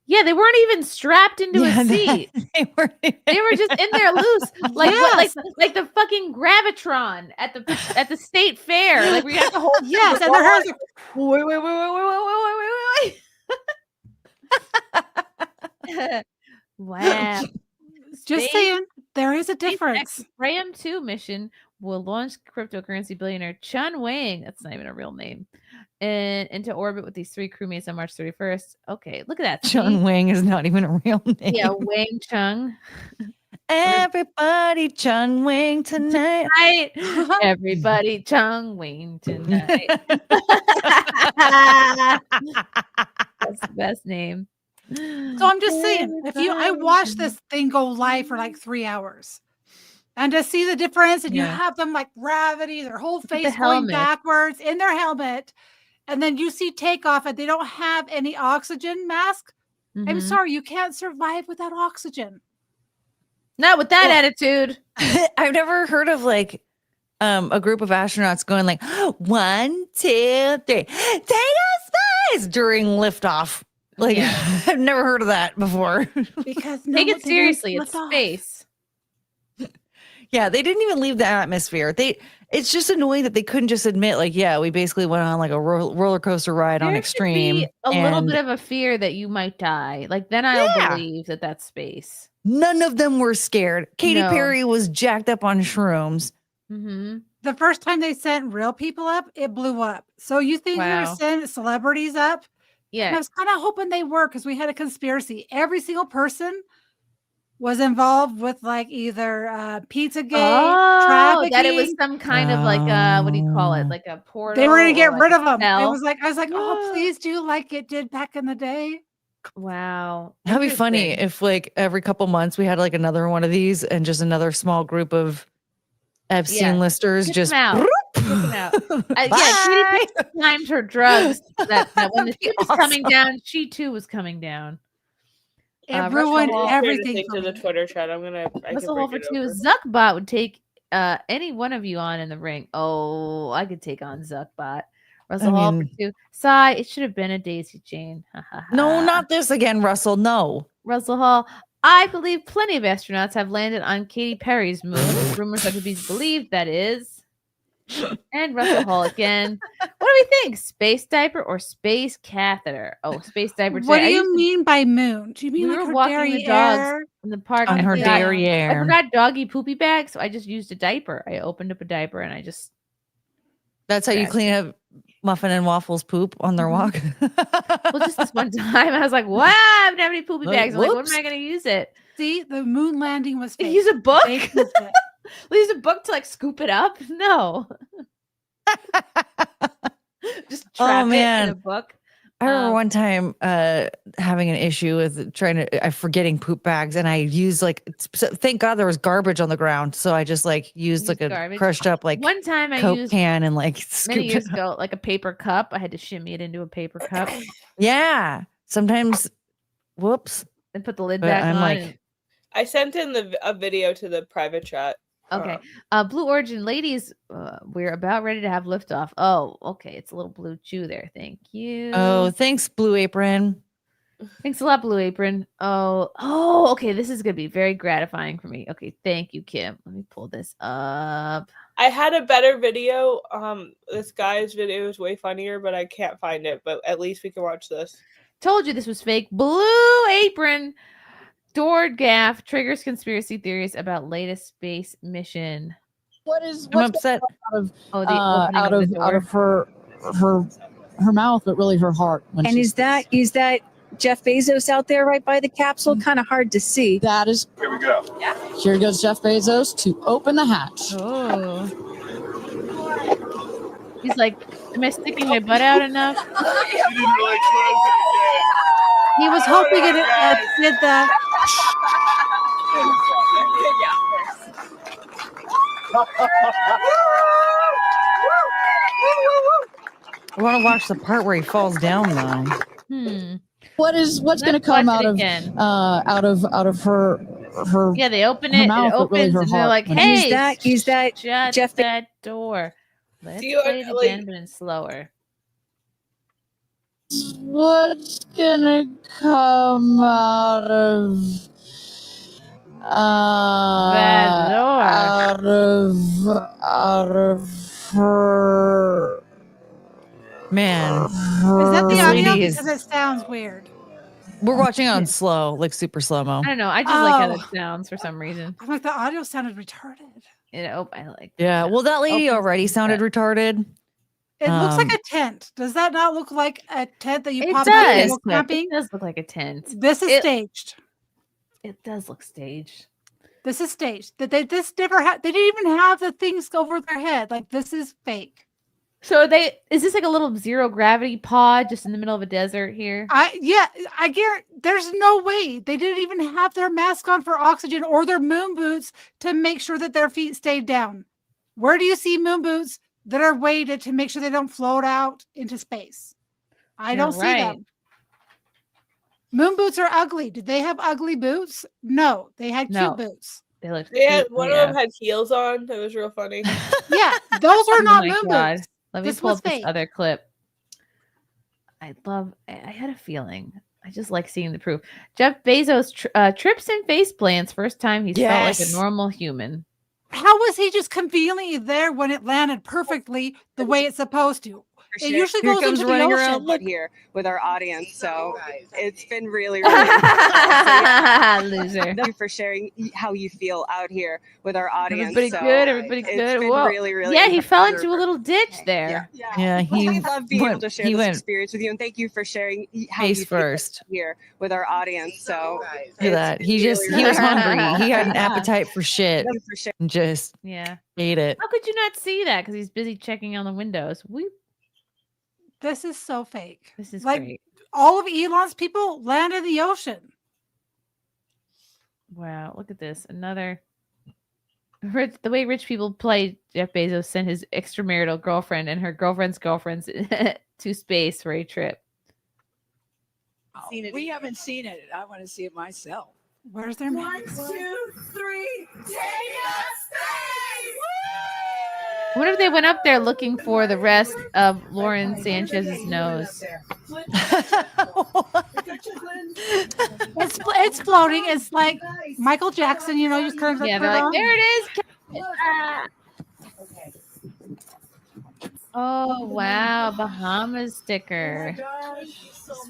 I: Yeah, they weren't even strapped into a seat. They were just in there loose, like like the fucking gravitron at the state fair. Like we got the whole
P: yes, and their hair's
I: wait. Wow.
P: Just saying, there is a difference.
I: Ram 2 mission will launch cryptocurrency billionaire Chun Wang. That's not even a real name. into orbit with these 3 crewmates on March 31st. Okay, look at that.
T: Chung Wing is not even a real name.
I: Yeah, Wang Chung.
T: Everybody Chung Wing tonight.
I: Everybody Chung Wing tonight. That's the best name.
P: So I'm just saying, I watched this thing go live for like 3 hours. And to see the difference, and you have them like gravity, their whole face going backwards in their helmet. And then you see takeoff and they don't have any oxygen mask. I'm sorry, you can't survive without oxygen.
I: Not with that attitude.
T: I've never heard of like a group of astronauts going like 1, 2, 3, take a space during liftoff. Like I've never heard of that before.
P: Because
I: take it seriously. It's space.
T: Yeah, they didn't even leave the atmosphere. It's just annoying that they couldn't just admit, like, yeah, we basically went on like a roller coaster ride on Extreme.
I: Be a little bit of a fear that you might die. Like then I'll believe that that's space.
T: None of them were scared. Katy Perry was jacked up on shrooms.
P: The first time they sent real people up, it blew up. So you think they're sending celebrities up?
I: Yeah.
P: And I was kind of hoping they were, because we had a conspiracy. Every single person was involved with like either Pizzagate, trafficking.
I: That it was some kind of like what do you call it? Like a portal.
P: They were going to get rid of them.
I: I
P: was like, oh, please do like it did back in the day.
I: Wow.
T: That'd be funny if like every couple months we had like another one of these and just another small group of Epstein listers just
I: out. Katy timed her drugs that when the ship was coming down, she too was coming down.
P: It ruined everything
Q: to the Twitter chat.
I: Russell Hall for 2. Zuckbot would take any one of you on in the ring. Oh, I could take on Zuckbot. Russell Hall for 2. Sigh, it should have been a Daisy Chain.
T: No, not this again, Russell. No.
I: Russell Hall. I believe plenty of astronauts have landed on Katy Perry's moon. Rumors are to be believed, that is. And Russell Hall again. What do we think? Space diaper or space catheter? Oh, space diaper.
P: What do you mean by moon? Do you mean
I: we
P: like
I: were
P: her
I: walking the dogs in the park
T: on her derriere?
I: I forgot doggy poopy bag, so I just used a diaper. I opened up a diaper and I just.
T: That's how you clean up Muffin and Waffles poop on their walk.
I: Well, just this one time, I was like, "Wow, I don't have any poopy bags." I'm like, "What am I going to use it?"
P: See, the moon landing was fake.
I: Use a book. We'll use a book to like scoop it up. No. Just trap it in a book.
T: I remember one time having an issue with forgetting poop bags, and I used like, thank God there was garbage on the ground, so I just like used like a crushed up like
I: one time I
T: Coke
I: used
T: can and like
I: many years ago like a paper cup. I had to shimmy it into a paper cup.
T: Yeah, sometimes, whoops,
I: and put the lid back on.
Q: I sent in a video to the private chat.
I: Okay. Blue Origin ladies, we're about ready to have liftoff. Oh, okay. It's a little blue chew there. Thank you.
T: Oh, thanks, Blue Apron.
I: Thanks a lot, Blue Apron. Oh, okay. This is gonna be very gratifying for me. Okay, thank you, Kim. Let me pull this up.
Q: I had a better video. This guy's video is way funnier, but I can't find it. But at least we can watch this.
I: Told you this was fake. Blue Apron. Dord Gaff triggers conspiracy theories about latest space mission.
D: What's
T: I'm upset.
D: Out of her mouth, but really her heart.
J: And is that Jeff Bezos out there right by the capsule? Kind of hard to see.
D: That is.
F: Here we go.
D: Yeah. Here goes Jeff Bezos to open the hatch.
I: Oh. He's like, am I sticking my butt out enough?
F: She didn't really close it again.
P: He was hoping it did the.
T: I want to watch the part where he falls down though.
D: What's going to come out of her?
I: Yeah, they open it.
D: Mouth,
I: it opens,
D: really
I: and they're like, "Hey,
J: use that
I: shut
J: Jeff
I: that door." Let's play it again, but slower.
D: What's gonna come out of her?
T: Man,
P: Is that the audio?
T: lady
P: Because it sounds weird.
T: We're watching on slow, like super slow mo.
I: I don't know. I just like how that sounds for some reason.
P: I'm like, the audio sounded retarded.
I: I like.
T: Yeah, well, that lady already sounded retarded.
P: It looks like a tent. Does that not look like a tent that you
I: It
P: pop
I: does.
P: up and go camping?
I: It does look like a tent.
P: This is staged.
I: It does look staged.
P: This is staged. That they this never had. They didn't even have the things over their head. Like this is fake.
I: So is this like a little zero gravity pod just in the middle of a desert here?
P: I guarantee there's no way they didn't even have their mask on for oxygen or their moon boots to make sure that their feet stayed down. Where do you see moon boots that are weighted to make sure they don't float out into space? I don't see them. Moon boots are ugly. Did they have ugly boots? No, they had cute boots.
I: They looked.
Q: One of them had heels on. That was real funny.
P: Yeah, those are not
I: my
P: moon
I: God.
P: boots.
I: Let me pull up this other clip. I had a feeling. I just like seeing the proof. Jeff Bezos trips and face plants. First time he's felt like a normal human.
P: How was he just conveniently there when it landed perfectly the way it's supposed to? It usually goes into the ocean.
K: Out here with our audience, so it's been really
I: loser.
K: Thank you for sharing how you feel out here with our audience.
I: Everybody good. Everybody good.
K: It's been
I: Whoa.
K: really
I: Yeah, he fell into a little ditch there.
K: Yeah, we love being able to share this experience with you, and thank you for sharing how you feel here with our audience. So
T: look at that. He was hungry. He had an appetite for shit. And just ate it.
I: How could you not see that? Because he's busy checking on the windows.
P: This is so fake.
I: This is
P: like
I: great.
P: All of Elon's people land in the ocean.
I: Wow, look at this. Another. The way rich people play, Jeff Bezos sent his extramarital girlfriend and her girlfriend's girlfriends to space for a trip.
C: We haven't seen it. I want to see it myself.
P: Where's their
R: 1, 2, 3, take us space!
I: What if they went up there looking for the rest of Lauren Sanchez's nose?
P: It's floating. It's like Michael Jackson, you just kind of
I: they're like, there it is. Oh wow, Bahamas sticker.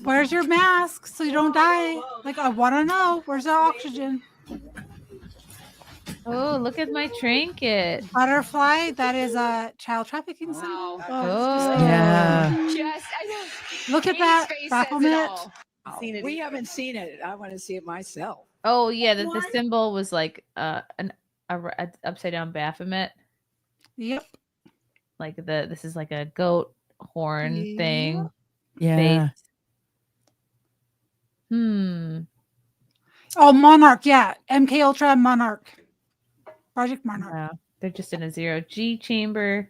P: Where's your mask so you don't die? Like I want to know. Where's the oxygen?
I: Oh, look at my trinket.
P: Butterfly. That is a child trafficking symbol.
I: Oh,
T: yeah.
P: Look at that. Baphomet.
C: We haven't seen it. I want to see it myself.
I: Oh yeah, the symbol was like an upside down Baphomet.
P: Yep.
I: Like this is like a goat horn thing.
T: Yeah.
I: Face.
P: Oh, Monarch. Yeah. MK Ultra Monarch. Project Monarch.
I: Wow. They're just in a 0G chamber.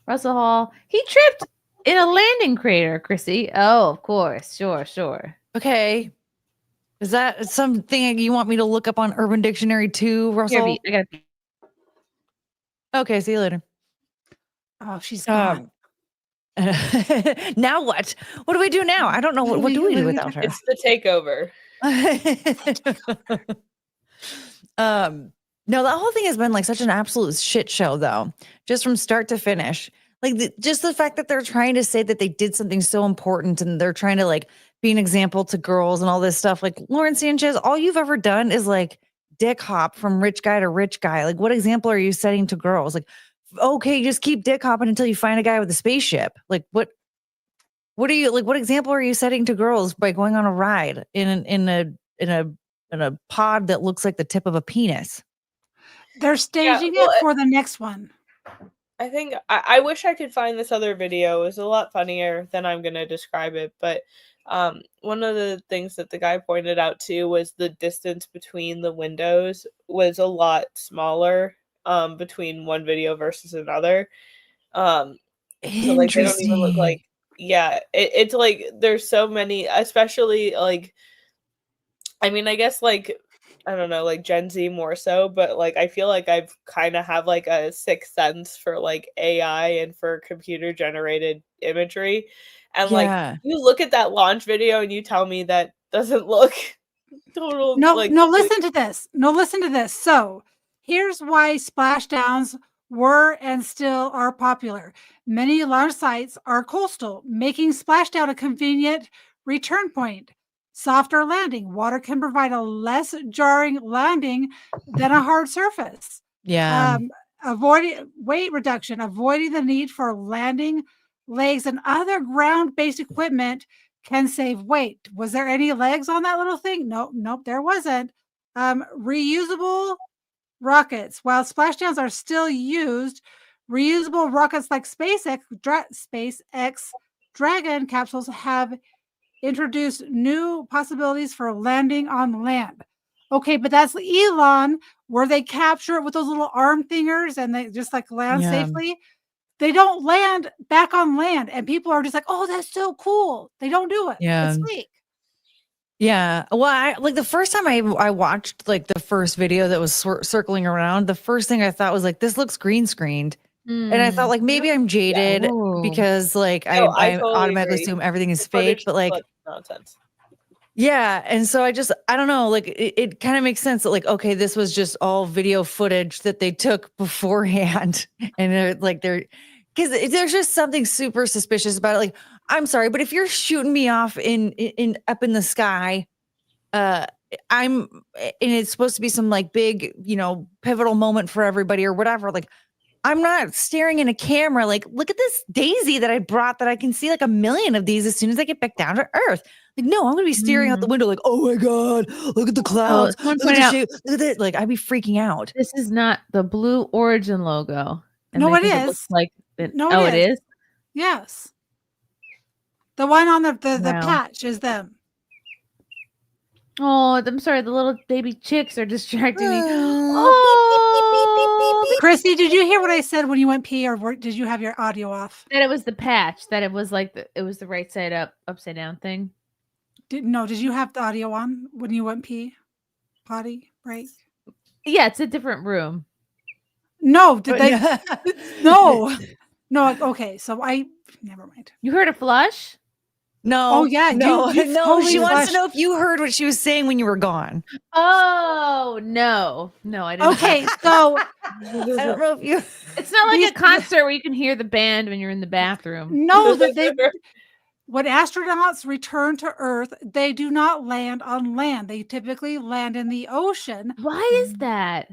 I: Russell Hall. He tripped in a landing crater, Chrissy. Oh, of course. Sure.
T: Okay. Is that something you want me to look up on Urban Dictionary too, Russell? Okay, see you later.
P: Oh, she's gone.
T: Now what? What do we do now? I don't know. What do we do without her?
Q: It's the takeover.
T: No, that whole thing has been like such an absolute shit show, though, just from start to finish. Like just the fact that they're trying to say that they did something so important and they're trying to like be an example to girls and all this stuff. Like Lauren Sanchez, all you've ever done is like dick hop from rich guy to rich guy. Like what example are you setting to girls? Like, okay, just keep dick hopping until you find a guy with a spaceship. Like what are you like? What example are you setting to girls by going on a ride in a pod that looks like the tip of a penis?
P: They're staging it for the next one.
Q: I think I wish I could find this other video. It was a lot funnier than I'm going to describe it. But one of the things that the guy pointed out too was the distance between the windows was a lot smaller between one video versus another. So like they don't even look like, it's like there's so many, especially like, I mean, I guess like, I don't know, like Gen Z more so, but like I feel like I've kind of have like a sixth sense for like AI and for computer generated imagery. And like you look at that launch video and you tell me that doesn't look total.
P: No, listen to this. So here's why splashdowns were and still are popular. Many large sites are coastal, making splashdown a convenient return point. Softer landing. Water can provide a less jarring landing than a hard surface.
T: Yeah.
P: Avoiding weight reduction, avoiding the need for landing legs, and other ground-based equipment can save weight. Was there any legs on that little thing? Nope, there wasn't. Reusable rockets. While splashdowns are still used, reusable rockets like SpaceX Dragon capsules have introduced new possibilities for landing on land. Okay, but that's Elon, where they capture it with those little arm thingers and they just like land safely. They don't land back on land, and people are just like, "Oh, that's so cool." They don't do it.
T: Yeah.
P: It's fake.
T: Yeah. Well, like the first time I watched like the first video that was circling around, the first thing I thought was like, this looks green screened. And I thought like maybe I'm jaded because like I
Q: totally
T: automatically
Q: agree.
T: assume everything is fake, but like
Q: nonsense.
T: yeah. And so I don't know, like it kind of makes sense that like, okay, this was just all video footage that they took beforehand. And because there's just something super suspicious about it. Like, I'm sorry, but if you're shooting me off in up in the sky, and it's supposed to be some like big, pivotal moment for everybody or whatever, like I'm not staring in a camera like, look at this daisy that I brought that I can see like 1 million of these as soon as I get back down to earth. Like, no, I'm gonna be staring out the window like, oh my God, look at the clouds. Look at that. Like, I'd be freaking out.
I: This is not the Blue Origin logo. And
P: No, it
I: think
P: is.
I: looks like it.
P: No,
I: it is.
P: Yes. The one on the
I: Wow.
P: patch is them.
I: Oh, I'm sorry. The little baby chicks are distracting me.
P: Oh, Chrissy, did you hear what I said when you went pee, or did you have your audio off?
I: That it was the patch. That it was like it was the right side up, upside down thing.
P: Did you have the audio on when you went pee? Potty break?
I: Yeah, it's a different room.
P: No, did they? No. Okay, so never mind.
I: You heard a flush?
T: No.
P: Oh yeah,
T: no.
P: You totally
T: she wants
P: flushed.
T: to know if you heard what she was saying when you were gone.
I: Oh no, I didn't.
P: Okay, so
T: I don't know if you.
I: It's not like a concert where you can hear the band when you're in the bathroom.
P: No, when astronauts return to Earth, they do not land on land. They typically land in the ocean.
I: Why is that?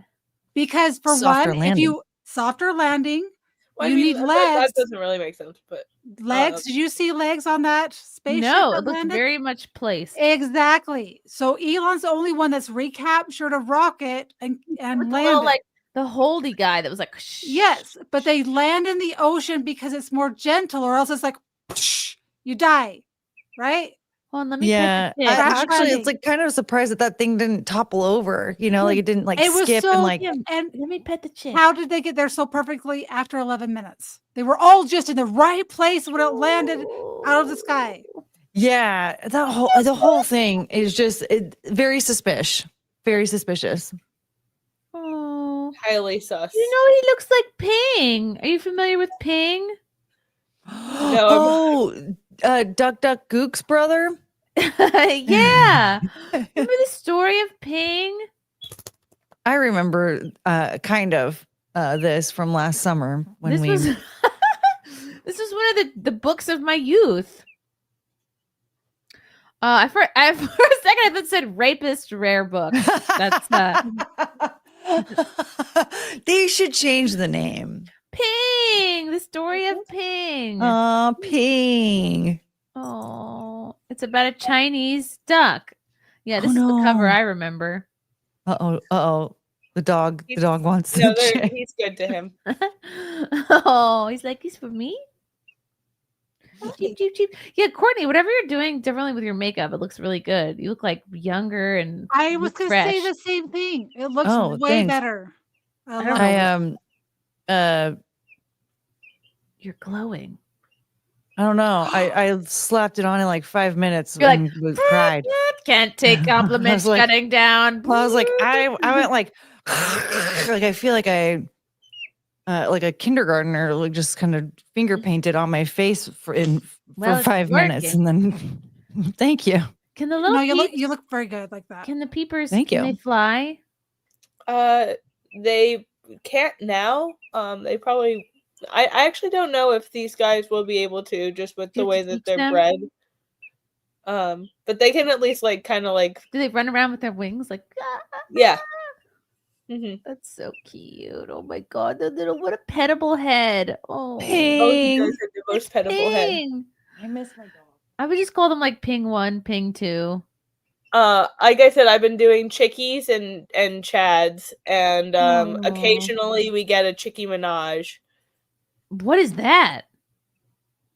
P: Because for
T: Softer
P: one,
T: landing.
P: Softer landing,
Q: Well,
P: you need legs.
Q: That doesn't really make sense, but
P: Legs. Did you see legs on that spaceship?
I: No,
P: that
I: it looks
P: landed?
I: very much placed.
P: Exactly. So Elon's the only one that's recaptured a rocket and
I: With
P: landed.
I: the little, like the holdy guy that was like,
P: yes, but they land in the ocean because it's more gentle, or else it's like you die, right?
I: Hold on, let me.
T: Yeah, actually, it's like kind of surprised that thing didn't topple over. Like it didn't like skip and like.
P: And
I: let me pet the chick.
P: How did they get there so perfectly after 11 minutes? They were all just in the right place when it landed out of the sky.
T: Yeah, the whole thing is just very suspicious. Very suspicious.
I: Oh,
Q: highly sus.
I: He looks like Ping. Are you familiar with Ping?
T: Duck Duck Gook's brother.
I: Yeah. Remember the story of Ping?
T: I remember kind of this from last summer when
I: this was one of the books of my youth. For a second I thought it said rapist rare book. That's
T: they should change the name.
I: Ping, the story of Ping.
T: Ping.
I: Oh, it's about a Chinese duck. Yeah, this is the cover I remember.
T: Uh-oh. The dog wants to change.
Q: He's good to him.
I: Oh, he's like, he's for me? Cheep, cheep, cheap. Yeah, Courtney, whatever you're doing differently with your makeup, it looks really good. You look like younger and
P: I was going to say the same thing. It looks way better.
I: You're glowing.
T: I don't know. I slapped it on in like 5 minutes
I: You're
T: and was cried.
I: Can't take compliments shutting down.
T: I was like, I went like like I feel like I like a kindergartner, like just kind of finger painted on my face for 5 minutes, and then thank you.
I: Can the little
P: you look very good like that.
I: Can the peepers?
T: Thank you.
I: Can they fly?
Q: They can't now. They probably. I actually don't know if these guys will be able to, just with the way that they're bred. But they can at least kind of.
I: Do they run around with their wings like?
Q: Yeah.
I: That's so cute. Oh my god, the little what a petable head. Oh,
Q: He does have the most petable head.
I: Ping.
T: I miss my dog.
I: I would just call them like Ping 1, Ping 2.
Q: Like I said, I've been doing chickies and chads, and
I: Oh.
Q: occasionally we get a chickie Minaj.
I: What is that?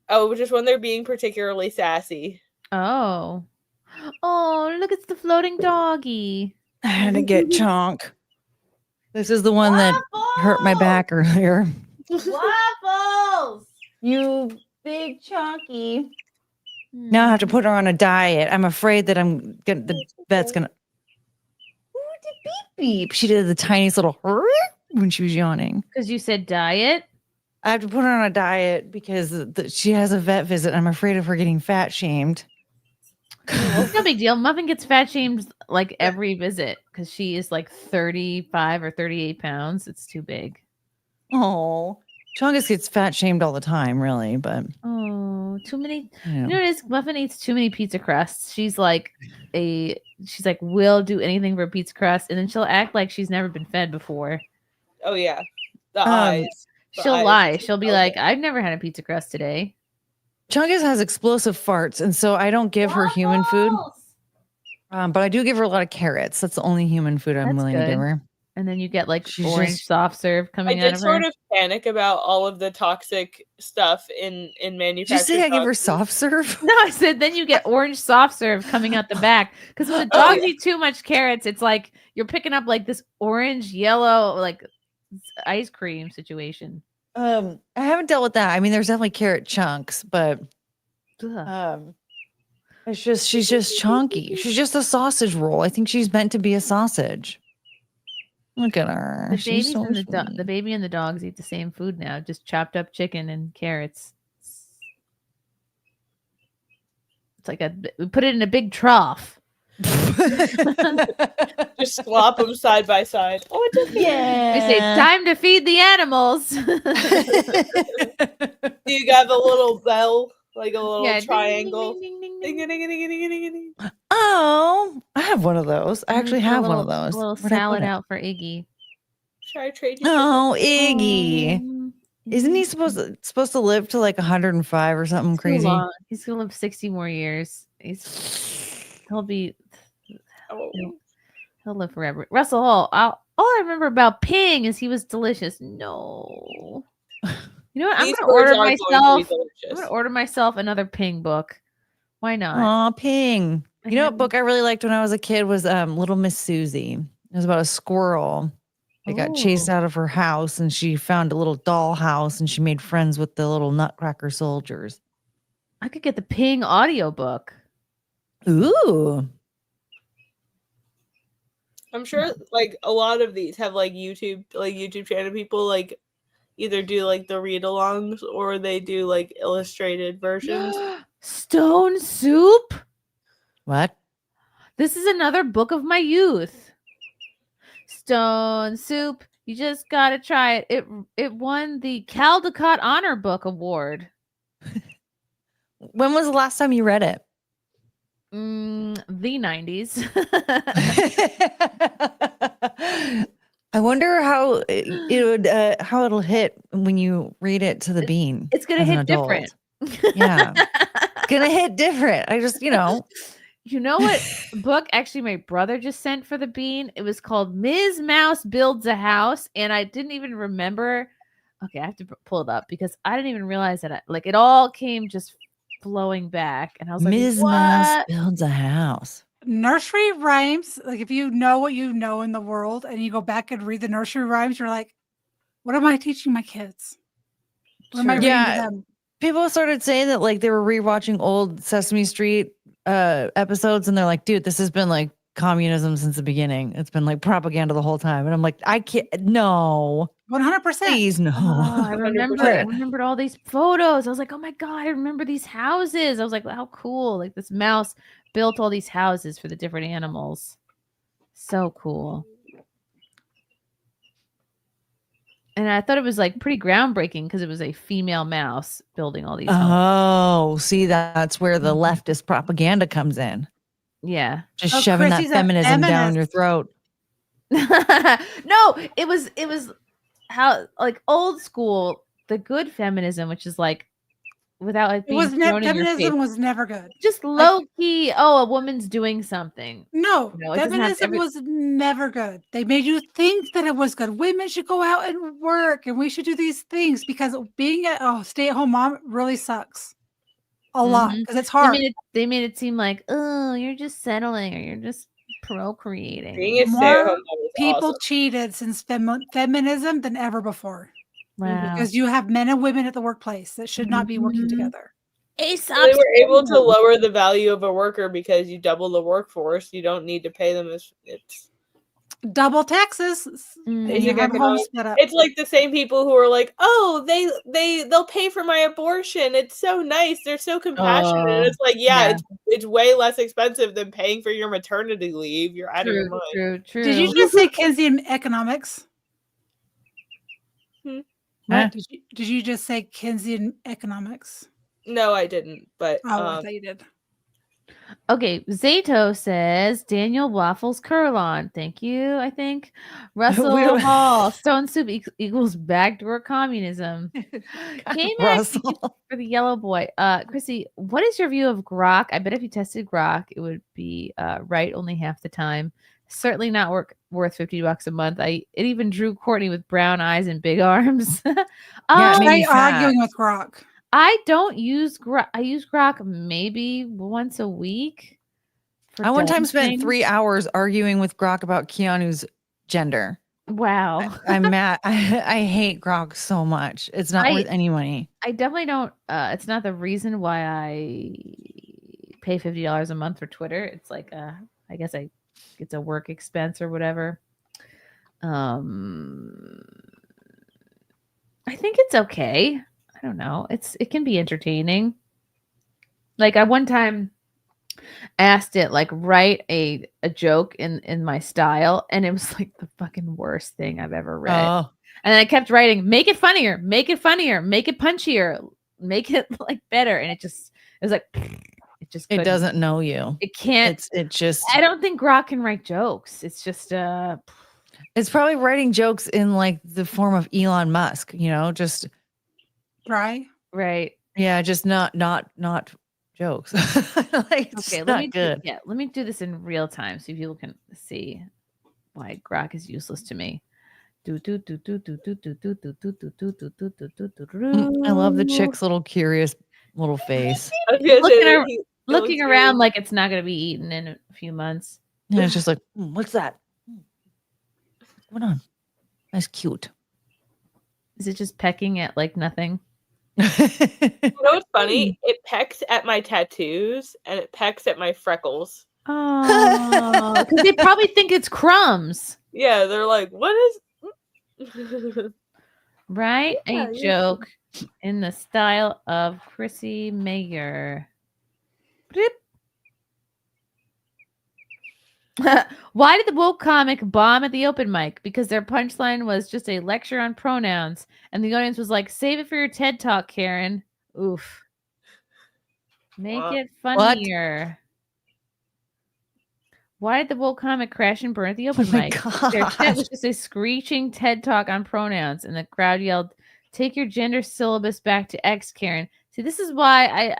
Q: Oh, just when they're being particularly sassy.
I: Oh. Oh, look, it's the floating doggy.
T: I had to get Chonk. This is the one that hurt my back earlier.
I: Waffles!
T: You big chonky. Now I have to put her on a diet. I'm afraid that the vet's gonna. Ooh, beep beep. She did the tiniest little when she was yawning.
I: Because you said diet?
T: I have to put her on a diet because she has a vet visit. I'm afraid of her getting fat shamed.
I: It's no big deal. Muffin gets fat shamed like every visit because she is like 35 or 38 pounds. It's too big.
T: Oh, Chongus gets fat shamed all the time, really. But
I: too many. You know what it is? Muffin eats too many pizza crusts. She's like, will do anything for a pizza crust, and then she'll act like she's never been fed before.
Q: Oh yeah, the eyes.
I: She'll lie. She'll be like, I've never had a pizza crust today.
T: Chungus has explosive farts, and so I don't give her human food. But I do give her a lot of carrots. That's the only human food I'm willing to give her.
I: And then you get like orange soft serve coming out of her.
Q: I did sort of panic about all of the toxic stuff in manufactured.
T: Did you say I give her soft serve?
I: No, I said then you get orange soft serve coming out the back. Because when the dogs eat too much carrots, it's like you're picking up like this orange, yellow, like ice cream situation.
T: I haven't dealt with that. I mean, there's definitely carrot chunks, but it's just she's just chunky. She's just a sausage roll. I think she's meant to be a sausage. Look at her.
I: The
T: She's
I: babies
T: so
I: and
T: sweet.
I: the baby and the dogs eat the same food now, just chopped up chicken and carrots. It's like we put it in a big trough.
Q: Just swap them side by side. Oh, it's okay.
I: Yeah. We say time to feed the animals.
Q: Do you got the little bell, like a little triangle?
T: Oh, I have one of those. I actually have one of those.
I: A little
T: Where'd I put
I: salad
T: it?
I: out for Iggy.
Q: Should I trade you?
T: Oh, Iggy. Isn't he supposed to live to like 105 or something crazy?
I: Long. He's gonna live 60 more years. He'll live forever. Russell Hall. All I remember about Ping is he was delicious. No. You know what? I'm gonna order myself another Ping book. Why not?
T: Aw, Ping. You know what book I really liked when I was a kid was Little Miss Susie. It was about a squirrel that got chased out of her house, and she found a little doll house, and she made friends with the little Nutcracker soldiers.
I: I could get the Ping audiobook.
T: Ooh.
Q: I'm sure like a lot of these have like YouTube channel people like either do like the read-alongs or they do like illustrated versions.
I: Stone Soup?
T: What?
I: This is another book of my youth. Stone Soup. You just gotta try it. It won the Caldecott Honor Book Award.
T: When was the last time you read it?
I: The 90s.
T: I wonder how it would how it'll hit when you read it to the bean.
I: It's gonna hit different.
T: Yeah. It's gonna hit different. I just,
I: You know what book actually my brother just sent for the bean? It was called Ms. Mouse Builds a House, and I didn't even remember. Okay, I have to pull it up because I didn't even realize that it all came just flowing back, and I was like,
T: Ms.
I: what?
T: Mouse Builds a House.
P: Nursery rhymes, like if you know what you know in the world and you go back and read the nursery rhymes, you're like, what am I teaching my kids? What am I reading to them?
T: People started saying that like they were rewatching old Sesame Street episodes, and they're like, dude, this has been like communism since the beginning. It's been like propaganda the whole time. And I'm like, I can't, no.
P: 100%.
T: Please, no.
I: Oh, I remembered all these photos. I was like, oh my God, I remember these houses. I was like, how cool. Like this mouse built all these houses for the different animals. So cool. And I thought it was like pretty groundbreaking because it was a female mouse building all these homes.
T: Oh, see, that's where the leftist propaganda comes in.
I: Yeah.
T: Just shoving that feminism down your throat.
I: No, it was how like old school, the good feminism, which is like without like being thrown in your face.
P: Feminism was never good.
I: Just low key. Oh, a woman's doing something.
P: No,
I: You know, it doesn't have
P: feminism was never good. They made you think that it was good. Women should go out and work, and we should do these things because being a stay-at-home mom really sucks a lot because it's hard.
I: They made it seem like, oh, you're just settling or you're just procreating.
Q: Being a
P: More
Q: stay-at-home mom is
P: people
Q: awesome.
P: cheated since feminism than ever before.
I: Wow.
P: Because you have men and women at the workplace that should not be working together.
Q: They were able to lower the value of a worker because you double the workforce. You don't need to pay them as it's
P: double taxes. And you have homes split up.
Q: It's like the same people who are like, oh, they'll pay for my abortion. It's so nice. They're so compassionate. And it's like, yeah. It's way less expensive than paying for your maternity leave. You're out of your mind.
I: True.
P: Did you just say Keynesian economics? What? Did you just say Keynesian economics?
Q: No, I didn't. But
P: I thought you did.
I: Okay, Zato says Daniel Waffles Curlon. Thank you. I think Russell Hall Stone Soup equals backdoor communism. Russell for the yellow boy. Chrissy, what is your view of grok? I bet if you tested grok, it would be right only half the time. Certainly not worth $50 a month. It even drew Courtney with brown eyes and big arms.
P: Try arguing with grok.
I: I don't use grok. I use grok maybe once a week.
T: I one time spent 3 hours arguing with grok about Keanu's gender.
I: Wow.
T: I'm mad. I hate grok so much. It's not worth any money.
I: I definitely don't. It's not the reason why I pay $50 a month for Twitter. It's like, I guess it's a work expense or whatever. I think it's okay. I don't know. It can be entertaining. Like I one time asked it like write a joke in my style, and it was like the fucking worst thing I've ever read. Oh. And I kept writing, make it funnier, make it punchier, make it like better. And it was like it
T: doesn't know you.
I: It can't.
T: It just.
I: I don't think grok can write jokes. It's just
T: It's probably writing jokes in like the form of Elon Musk. Just.
P: Right.
T: Yeah, just not jokes.
I: Okay, let me do this in real time so people can see why grok is useless to me.
T: I love the chick's little curious little face.
I: Looking around like it's not going to be eaten in a few months.
T: Yeah, it's just like, what's that? What's going on? That's cute.
I: Is it just pecking at like nothing?
Q: You know what's funny? It pecks at my tattoos and it pecks at my freckles.
I: Oh, because they probably think it's crumbs.
Q: Yeah, they're like, what is...
I: Write a joke in the style of Chrissie Mayr. Why did the woke comic bomb at the open mic? Because their punchline was just a lecture on pronouns, and the audience was like, "Save it for your TED Talk, Karen." Oof. Make it funnier. Why did the woke comic crash and burn at the open mic? Their TED was just a screeching TED Talk on pronouns, and the crowd yelled, "Take your gender syllabus back to X, Karen." See, this is why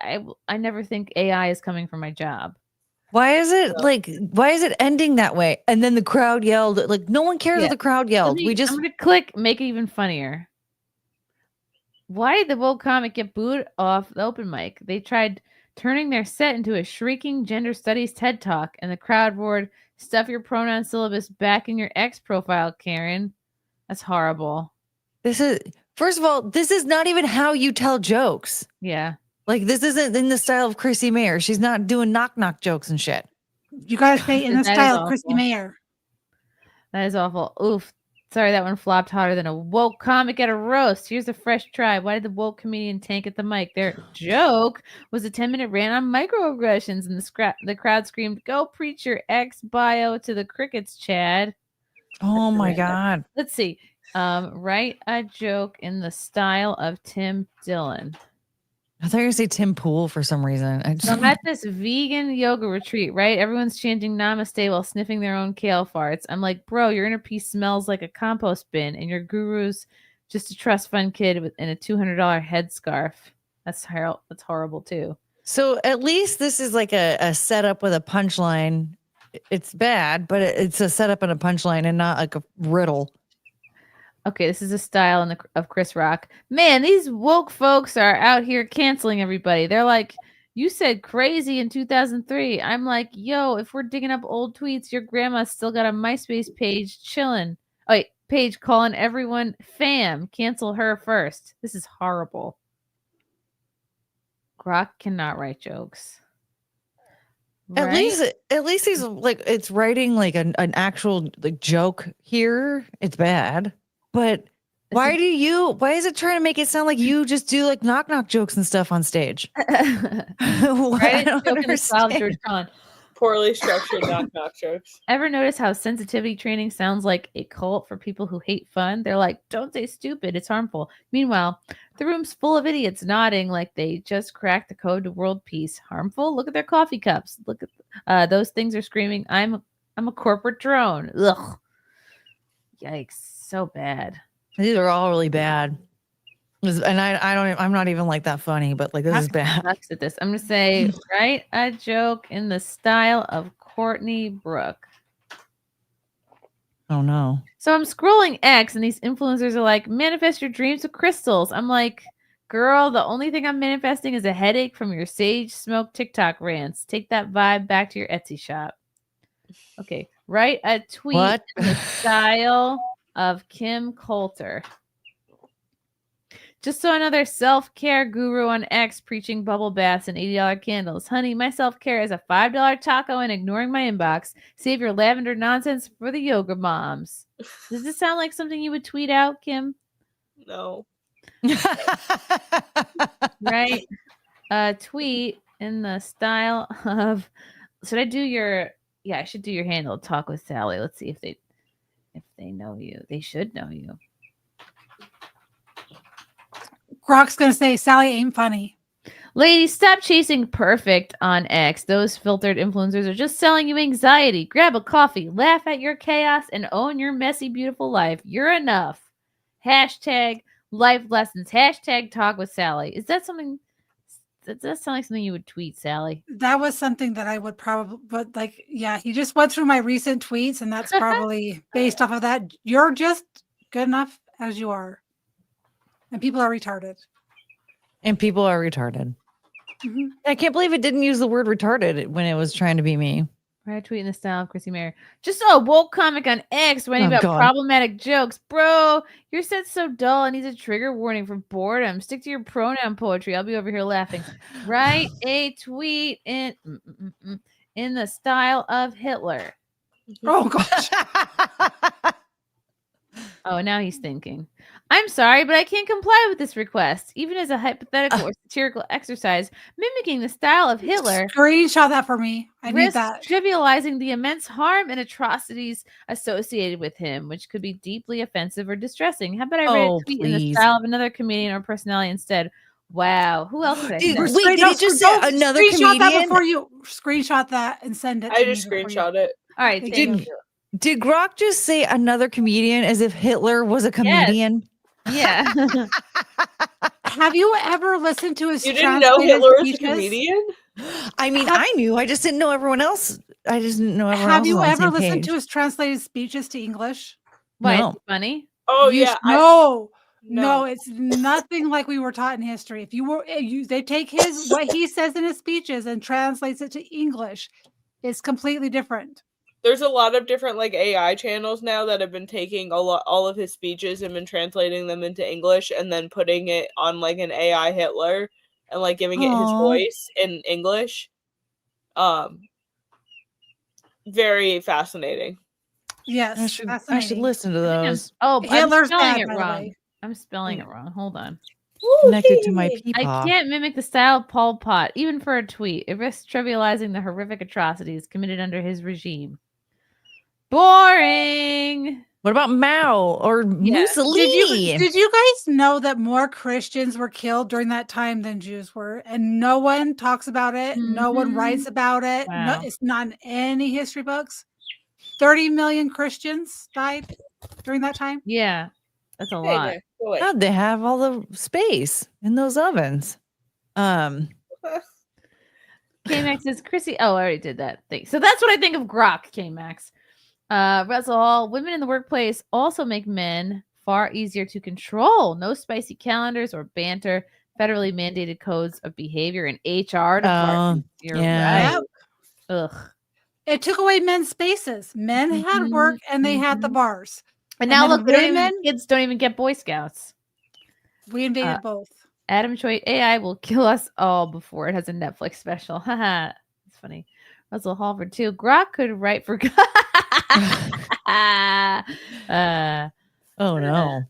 I: I never think AI is coming for my job.
T: Why is it ending that way? And then the crowd yelled, like no one cares what the crowd yelled.
I: I'm gonna click make it even funnier. Why did the woke comic get booed off the open mic? They tried turning their set into a shrieking gender studies TED Talk, and the crowd roared, "Stuff your pronoun syllabus back in your X profile, Karen." That's horrible.
T: First of all, this is not even how you tell jokes.
I: Yeah.
T: Like, this isn't in the style of Chrissie Mayr. She's not doing knock-knock jokes and shit.
P: You gotta say in the style of Chrissie Mayr.
I: That is awful. Oof. Sorry, that one flopped harder than a woke comic at a roast. Here's a fresh try. Why did the woke comedian tank at the mic? Their joke was a 10-minute rant on microaggressions, and the crowd screamed, "Go preach your ex bio to the crickets, Chad."
T: Oh my God.
I: Let's see. Write a joke in the style of Tim Dillon.
T: I thought you were going to say Tim Pool for some reason.
I: So I'm at this vegan yoga retreat, right? Everyone's chanting namaste while sniffing their own kale farts. I'm like, bro, your inner peace smells like a compost bin, and your guru's just a trust fund kid in a $200 headscarf. That's horrible too.
T: So at least this is like a setup with a punchline. It's bad, but it's a setup and a punchline and not like a riddle.
I: Okay, this is a style of Chris Rock. Man, these woke folks are out here canceling everybody. They're like, you said crazy in 2003. I'm like, yo, if we're digging up old tweets, your grandma still got a MySpace page chilling. Oh, wait, page calling everyone fam. Cancel her first. This is horrible. Grok cannot write jokes.
T: At least he's like, it's writing like an actual like joke here. It's bad. But why is it trying to make it sound like you just do like knock jokes and stuff on stage?
I: Right? Joke in the style of George Carlin.
Q: Poorly structured knock jokes.
I: Ever notice how sensitivity training sounds like a cult for people who hate fun? They're like, don't say stupid, it's harmful. Meanwhile, the room's full of idiots nodding like they just cracked the code to world peace. Harmful? Look at their coffee cups. Look at those things are screaming, I'm a corporate drone. Ugh. Yikes. So bad.
T: These are all really bad. And I'm not even like that funny, but like this is bad.
I: At this. I'm gonna say write a joke in the style of Courtney Brooke.
T: Oh no.
I: So I'm scrolling X and these influencers are like, manifest your dreams with crystals. I'm like, girl, the only thing I'm manifesting is a headache from your sage smoke TikTok rants. Take that vibe back to your Etsy shop. Okay. Write a tweet in the style of Kim Coulter. Just saw another self-care guru on X preaching bubble baths and $80 candles. Honey, my self-care is a $5 taco and ignoring my inbox. Save your lavender nonsense for the yoga moms. Does this sound like something you would tweet out, Kim?
Q: No.
I: Right? Tweet in the style of... Should I do your... Yeah, I should do your handle. Talk with Sally. Let's see if they know you. They should know you.
P: Grok's gonna say Sally ain't funny.
I: Ladies, stop chasing perfect on X. Those filtered influencers are just selling you anxiety. Grab a coffee, laugh at your chaos, and own your messy, beautiful life. You're enough. Hashtag life lessons. Hashtag talk with Sally. Is that something? Does that sound like something you would tweet, Sally?
P: That was something that I would probably, but like, yeah, he just went through my recent tweets, and that's probably based off of that. You're just good enough as you are. And people are retarded.
T: Mm-hmm. I can't believe it didn't use the word retarded when it was trying to be me.
I: Right, tweet in the style of Chrissie Mayr. Just saw a woke comic on X writing about problematic jokes. Bro, your set's so dull. It needs a trigger warning for boredom. Stick to your pronoun poetry. I'll be over here laughing. Write a tweet in the style of Hitler.
P: Oh, gosh.
I: Oh, now he's thinking. I'm sorry, but I can't comply with this request. Even as a hypothetical or satirical exercise, mimicking the style of Hitler.
P: Screenshot that for me. I need that.
I: Trivializing the immense harm and atrocities associated with him, which could be deeply offensive or distressing. How about I write a tweet in the style of another comedian or personality instead? Wow. Who else could I send?
T: Wait, did it just say another comedian?
P: That before you screenshot that and send it.
Q: I just screenshot it.
I: All right.
T: Did Grok just say another comedian as if Hitler was a comedian?
I: Yes. Yeah.
P: Have you ever listened to his?
Q: You didn't know Hitler was a comedian?
T: I mean, I knew. I just didn't know everyone else. I just didn't know everyone else.
P: Have you ever listened to his translated speeches to English?
I: Why? No. It's funny.
Q: Oh yeah.
P: No, it's nothing like we were taught in history. They take what he says in his speeches and translates it to English. It's completely different.
Q: There's a lot of different like AI channels now that have been taking all of his speeches and been translating them into English and then putting it on like an AI Hitler and like giving it his voice in English. Very fascinating.
P: Yes,
T: I should listen to those.
P: Hitler's
I: I'm spelling
P: bad,
I: it wrong. I'm spelling it wrong. Hold on.
T: Connected to my peepaw.
I: I can't mimic the style of Pol Pot, even for a tweet. It risks trivializing the horrific atrocities committed under his regime. Boring.
T: What about Mao or Mussolini?
P: Did you guys know that more Christians were killed during that time than Jews were? And no one talks about it. No one writes about it. No,
I: Wow.
P: it's not in any history books. 30 million Christians died during that time.
I: Yeah, that's a lot.
T: How'd they have all the space in those ovens?
I: K-Max says, Chrissy. Oh, I already did that thing. So that's what I think of Grok, K-Max. Russell Hall, women in the workplace also make men far easier to control. No spicy calendars or banter. Federally mandated codes of behavior in HR departments. You're right. Ugh.
P: It took away men's spaces. Men had work and they had the bars.
I: And now look,
P: women,
I: kids don't even get Boy Scouts.
P: We invaded both.
I: Adam Choi, AI will kill us all before it has a Netflix special. Haha. It's funny. Russell Halford too. Grok could write for
T: oh no.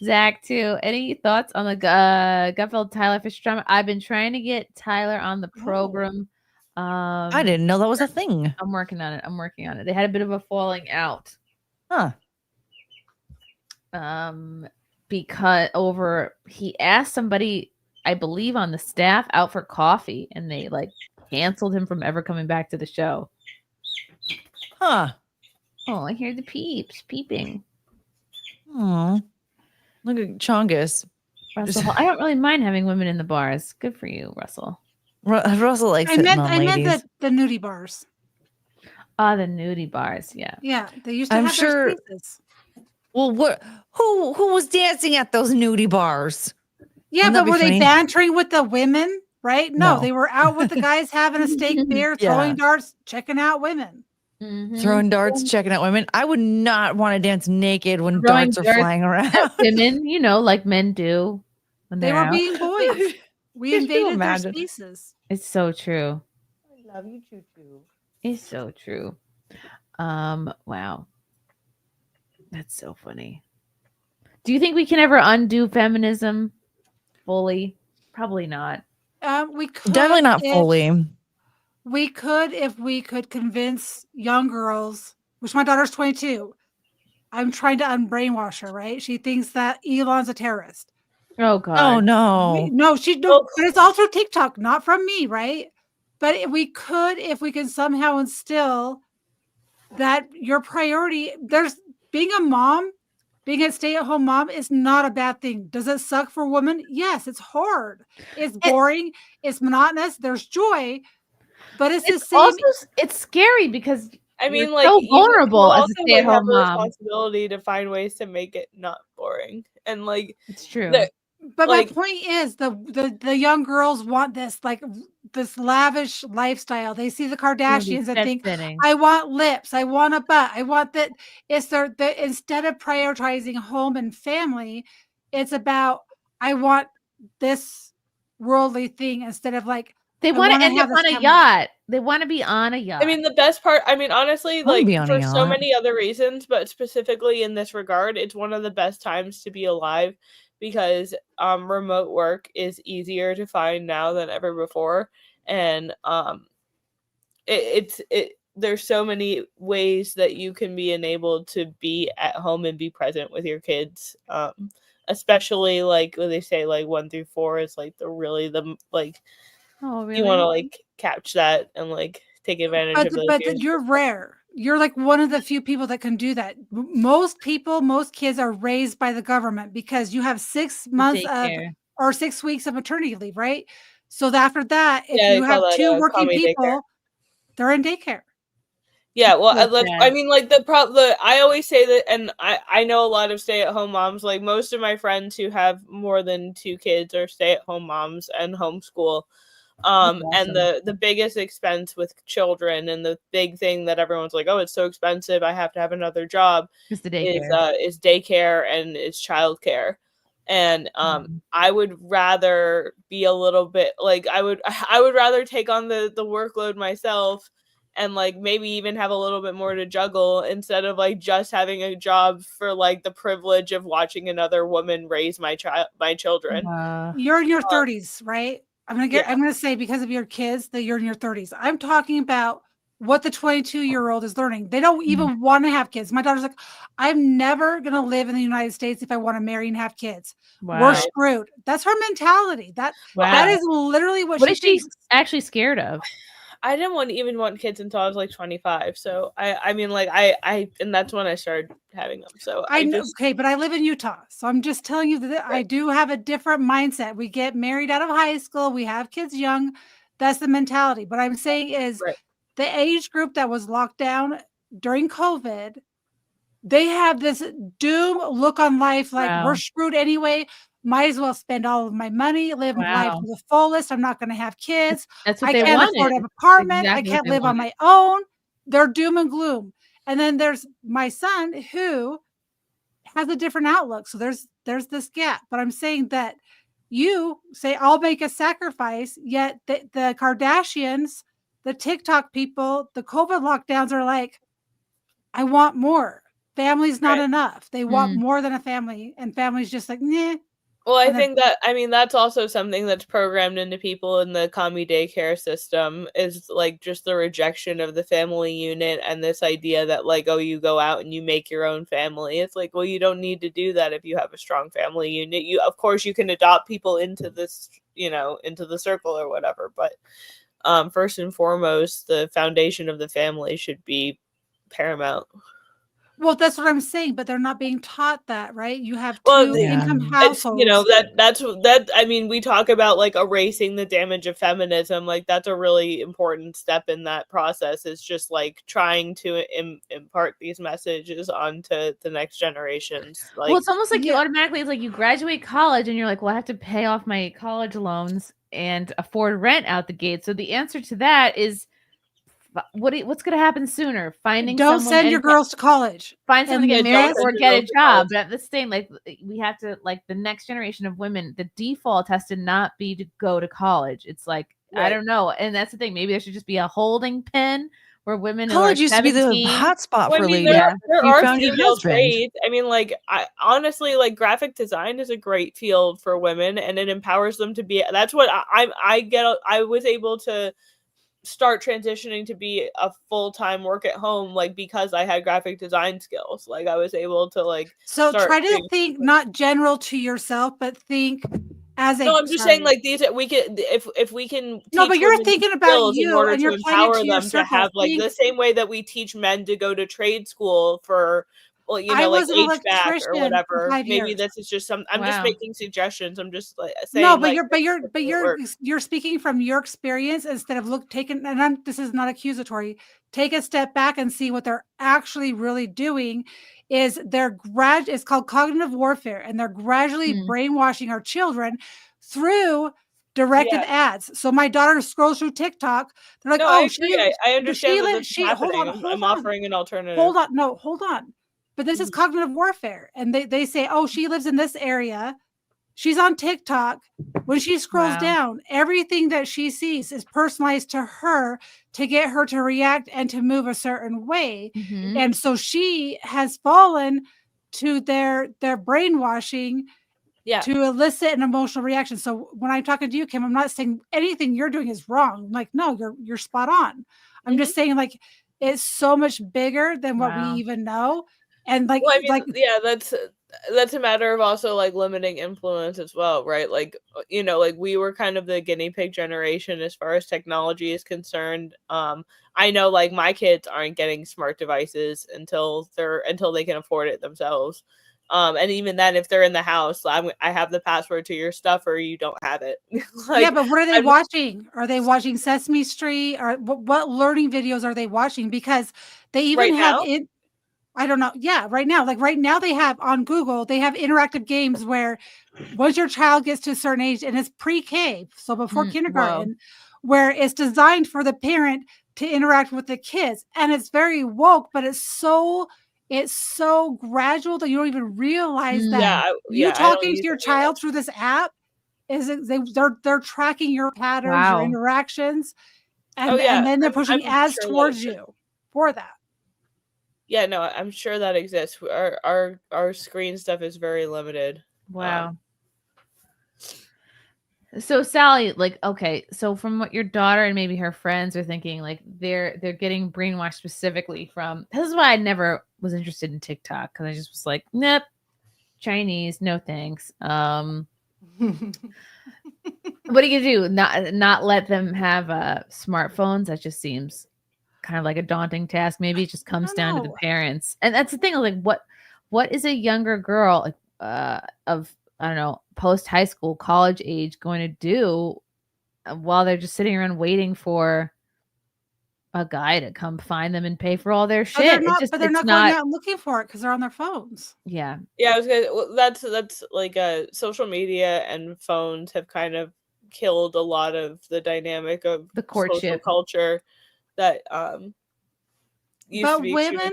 I: Zach too. Any thoughts on the Gutfeld Tyler Fisher drama? I've been trying to get Tyler on the program.
T: I didn't know that was a thing.
I: I'm working on it. They had a bit of a falling out.
T: Huh.
I: Because he asked somebody, I believe on the staff, out for coffee, and they like canceled him from ever coming back to the show.
T: Huh.
I: Oh, I hear the peeping.
T: Oh, look at Chongus.
I: Russell, I don't really mind having women in the bars. Good for you, Russell.
T: Russell likes
P: I meant the nudie bars.
I: Ah, the nudie bars. Yeah.
P: Yeah, they used to
T: I'm
P: have
T: sure.
P: their spaces.
T: Well, who was dancing at those nudie bars?
P: Yeah,
T: Wouldn't
P: but
T: that be
P: were
T: funny?
P: they bantering with the women? Right? No,
T: No.
P: they were out with the guys having a steak beer,
T: Yeah.
P: throwing darts, checking out women.
T: Throwing darts, checking out women. I would not want to dance naked when
I: Throwing
T: darts are
I: darts
T: flying around.
I: at women, like men do when
P: They
I: they're
P: were
I: out.
P: being boys. We
T: Could you
P: invaded their
T: imagine?
P: spaces.
I: It's so true.
T: I love you, Choo Choo.
I: It's so true. Wow. That's so funny. Do you think we can ever undo feminism fully? Probably not.
P: We could
T: Definitely not
P: if-
T: fully.
P: We could if we could convince young girls, which my daughter's 22. I'm trying to unbrainwash her, right? She thinks that Elon's a terrorist.
I: Oh God.
T: Oh no.
P: No, but it's all through TikTok, not from me, right? But if we can somehow instill that your priority, being a mom, being a stay-at-home mom is not a bad thing. Does it suck for women? Yes, it's hard. It's boring. It's monotonous. There's joy, but it's the same.
I: Also, it's scary because
Q: I mean,
I: you're
Q: like
I: so
Q: you
I: vulnerable as
Q: also,
I: a stay-at-home
Q: have a
I: mom.
Q: responsibility to find ways to make it not boring, and like
I: it's true.
P: But
Q: like,
P: my point is the young girls want this this lavish lifestyle. They see the Kardashians and think, I want lips, I want a butt, I want that. It's instead of prioritizing home and family, it's about I want this worldly thing instead of like
I: they want to end up on a yacht. They want to be on a yacht.
Q: I mean, the best part, I mean, honestly,
T: wanna
Q: like
T: be on a
Q: for so
T: yacht.
Q: many other reasons, but specifically in this regard, it's one of the best times to be alive because remote work is easier to find now than ever before. And there's so many ways that you can be enabled to be at home and be present with your kids. Especially like when they say like 1 through 4 is like the like
I: oh, really?
Q: You want to like catch that and like take advantage of those
P: but
Q: years.
P: you're rare. You're like one of the few people that can do that. Most kids are raised by the government because you have 6 months or 6 weeks of maternity leave, right? So after that, if you have 2 working people,
Q: daycare.
P: they're in daycare.
Q: Yeah, well, I mean, like I always say that, and I know a lot of stay-at-home moms. Like most of my friends who have more than 2 kids are stay-at-home moms and homeschool. And the biggest expense with children and the big thing that everyone's like, oh, it's so expensive, I have to have another job,
I: is daycare.
Q: Is daycare and it's childcare. And I would rather be a little bit like I would rather take on the workload myself and like maybe even have a little bit more to juggle instead of like just having a job for like the privilege of watching another woman raise my children.
P: You're in your 30s, right? I'm gonna say because of your kids that you're in your 30s. I'm talking about what the 22-year-old is learning. They don't even want to have kids. My daughter's like, I'm never going to live in the United States if I want to marry and have kids.
I: Wow.
P: We're screwed. That's her mentality. That is literally what
I: is she actually scared of?
Q: I didn't even want kids until I was like 25. So I mean, like I and that's when I started having them. So
P: I know, okay, but I live in Utah, so I'm just telling you that I do have a different mindset. We get married out of high school, we have kids young. That's the mentality. But I'm saying is the age group that was locked down during COVID, they have this doom look on life, like we're screwed anyway. Might as well spend all of my money, live life to the fullest. I'm not going to have kids.
I: That's what
P: I
I: they
P: can't
I: wanted.
P: afford an apartment.
I: Exactly
P: I
I: what
P: can't
I: they
P: live on
I: wanted.
P: my own. They're doom and gloom. And then there's my son who has a different outlook. So there's this gap. But I'm saying that you say I'll make a sacrifice, yet the Kardashians, the TikTok people, the COVID lockdowns are like, I want more. Family's not enough. They want more than a family, and family's just like, nah.
Q: Well, I think that, I mean, that's also something that's programmed into people in the commie daycare system is like just the rejection of the family unit and this idea that like, oh, you go out and you make your own family. It's like, well, you don't need to do that if you have a strong family unit. You, of course, you can adopt people into this, you know, into the circle or whatever. But first and foremost, the foundation of the family should be paramount.
P: Well, that's what I'm saying, but they're not being taught that, right? You have two income households.
Q: You know, that I mean, we talk about like erasing the damage of feminism. Like that's a really important step in that process. Is just like trying to impart these messages onto the next generations. Like,
I: Well, it's almost like you automatically, it's like you graduate college and you're like, well, I have to pay off my college loans and afford rent out the gate. So the answer to that is, what's going to happen sooner?
P: Don't send your girls to college.
I: Find someone to get married or
Q: send
I: get
Q: your
I: a
Q: girls to
I: job.
Q: college.
I: But at the same, like we have to, like the next generation of women, the default has to not be to go to college. It's like I don't know, and that's the thing. Maybe there should just be a holding pen where women
T: College
I: who are
T: used to be the
I: 17
T: hot spot
Q: Well,
T: for
Q: I mean,
T: ladies.
Q: there
T: You
Q: are
T: found your
Q: female
T: husband.
Q: trades. I mean, like, I honestly like graphic design is a great field for women, and it empowers them to be. That's what I was able to start transitioning to be a full-time work at home, like because I had graphic design skills. Like I was able to like.
P: So
Q: start
P: try to
Q: doing-
P: think not general to yourself, but think as a.
Q: No, I'm just saying like these. We can if we can.
P: No,
Q: teach
P: but you're
Q: women
P: thinking about
Q: skills in
P: you
Q: order
P: and
Q: to
P: you're applying it
Q: empower
P: to your
Q: them to
P: circle.
Q: have like
P: Think-
Q: the same way that we teach men to go to trade school for. Well, you
P: I
Q: know, like
P: was an
Q: HVAC or
P: electrician for
Q: whatever.
P: 5
Q: Maybe
P: years.
Q: this is just some. I'm just
I: Wow.
Q: making suggestions. I'm just like saying.
P: No, but
Q: like,
P: you're speaking from your experience instead of taking. And this is not accusatory. Take a step back and see what they're actually really doing. Is it's called cognitive warfare, and they're gradually brainwashing our children through directed ads. So my daughter scrolls through TikTok. They're like,
Q: no,
P: oh,
Q: I agree. I understand that this is
P: hold
Q: happening.
P: on,
Q: I'm offering an alternative.
P: Hold on. But this is cognitive warfare. And they say, oh, she lives in this area. She's on TikTok. When she scrolls down, everything that she sees is personalized to her to get her to react and to move a certain way. And so she has fallen to their brainwashing to elicit an emotional reaction. So when I'm talking to you, Kim, I'm not saying anything you're doing is wrong. I'm like, no, you're spot on. I'm just saying like it's so much bigger than what we even know. And like,
Q: well, I mean, yeah, that's a matter of also like limiting influence as well, right? Like, you know, like we were kind of the guinea pig generation as far as technology is concerned. I know like my kids aren't getting smart devices until they can afford it themselves. And even then, if they're in the house, I have the password to your stuff, or you don't have it. Like,
P: yeah, but what are they watching? Are they watching Sesame Street? Or what learning videos are they watching? Because they even have it. I don't know. Yeah, right now. Like right now they have on Google, they have interactive games where once your child gets to a certain age and it's pre-K, so before kindergarten, where it's designed for the parent to interact with the kids. And it's very woke, but it's so gradual that you don't even realize that you talking to your child through this app they're tracking your patterns, your interactions, and then they're pushing ads towards you for that.
Q: Yeah, no, I'm sure that exists. Our screen stuff is very limited.
I: Wow. So Sally, like, okay, so from what your daughter and maybe her friends are thinking, like they're getting brainwashed specifically from. This is why I never was interested in TikTok, because I just was like, nope, Chinese, no thanks. What are you gonna do? Not let them have smartphones? That just seems kind of like a daunting task. Maybe it just comes down to the parents, and that's the thing. Like, what is a younger girl of, I don't know, post high school, college age going to do while they're just sitting around waiting for a guy to come find them and pay for all their shit?
P: But they're not going out looking for it because they're on their phones.
I: Yeah.
Q: Yeah, I was gonna. Well, that's like social media and phones have kind of killed a lot of the dynamic of
I: the courtship
Q: social culture that used
P: But
Q: to be
P: women,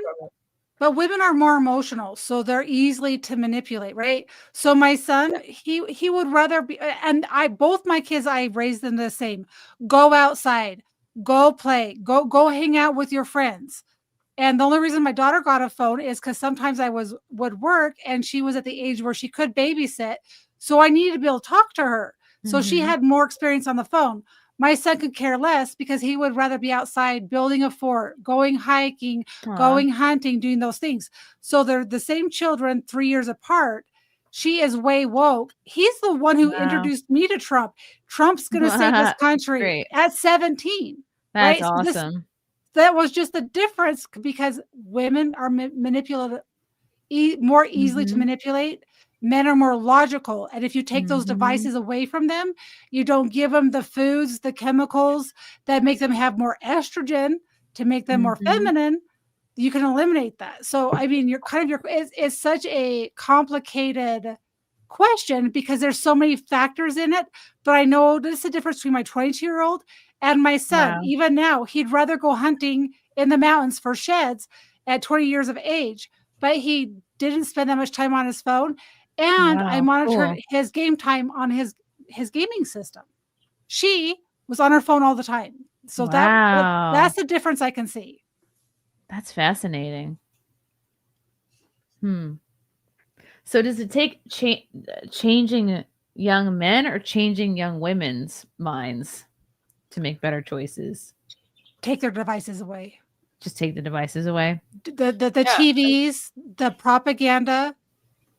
P: but women are more emotional, so they're easily to manipulate, right? So my son, he would rather be, and both my kids, I raised them the same. Go outside, go play, go hang out with your friends. And the only reason my daughter got a phone is because sometimes I would work and she was at the age where she could babysit. So I needed to be able to talk to her. So she had more experience on the phone. My son could care less because he would rather be outside building a fort, going hiking, going hunting, doing those things. So they're the same children, 3 years apart. She is way woke. He's the one who introduced me to Trump. Trump's going to save this country at 17.
I: That's
P: right?
I: awesome.
P: So that was just the difference, because women are manipulative, more easily to manipulate. Men are more logical. And if you take those devices away from them, you don't give them the foods, the chemicals that make them have more estrogen to make them more feminine, you can eliminate that. So, I mean, it's such a complicated question because there's so many factors in it. But I know there's a difference between my 22-year-old and my son.
I: Wow.
P: Even now, he'd rather go hunting in the mountains for sheds at 20 years of age, but he didn't spend that much time on his phone. And I monitored his game time on his gaming system. She was on her phone all the time. So that's the difference I can see.
I: That's fascinating. So does it take changing young men or changing young women's minds to make better choices?
P: Take their devices away.
I: Just take the devices away?
P: The TVs, the propaganda,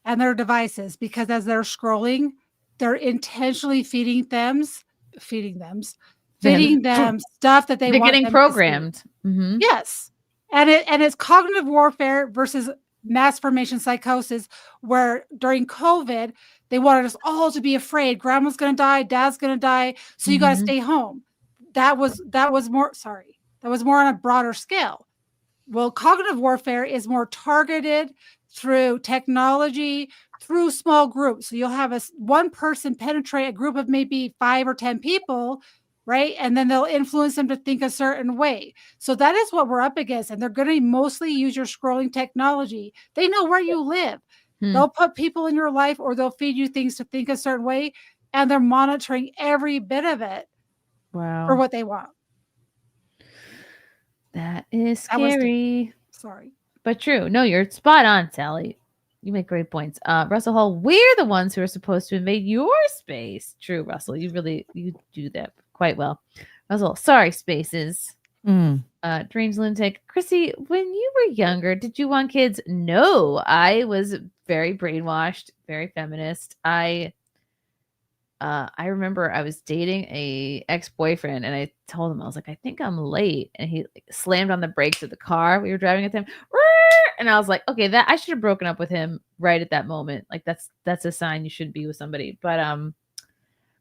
P: and their devices, because as they're scrolling, they're intentionally feeding them stuff that they're
I: getting programmed.
P: Yes. And it's cognitive warfare versus mass formation psychosis, where during COVID, they wanted us all to be afraid. Grandma's going to die, dad's going to die. So you got to stay home. That was more on a broader scale. Well, cognitive warfare is more targeted through technology, through small groups. So you'll have one person penetrate a group of maybe 5 or 10 people, right? And then they'll influence them to think a certain way. So that is what we're up against. And they're going to mostly use your scrolling technology. They know where you live. They'll put people in your life, or they'll feed you things to think a certain way. And they're monitoring every bit of it for what they want.
I: That is scary.
P: Sorry.
I: But true. No, you're spot on, Sally. You make great points. Russell Hall, we're the ones who are supposed to invade your space. True, Russell. You do that quite well. Russell, sorry, spaces. Dreams Lunatic. Chrissy, when you were younger, did you want kids? No, I was very brainwashed, very feminist. I remember I was dating a ex-boyfriend, and I told him, I was like, I think I'm late. And he slammed on the brakes of the car we were driving at the time. And I was like, okay, that I should have broken up with him right at that moment. Like that's a sign you should be with somebody. But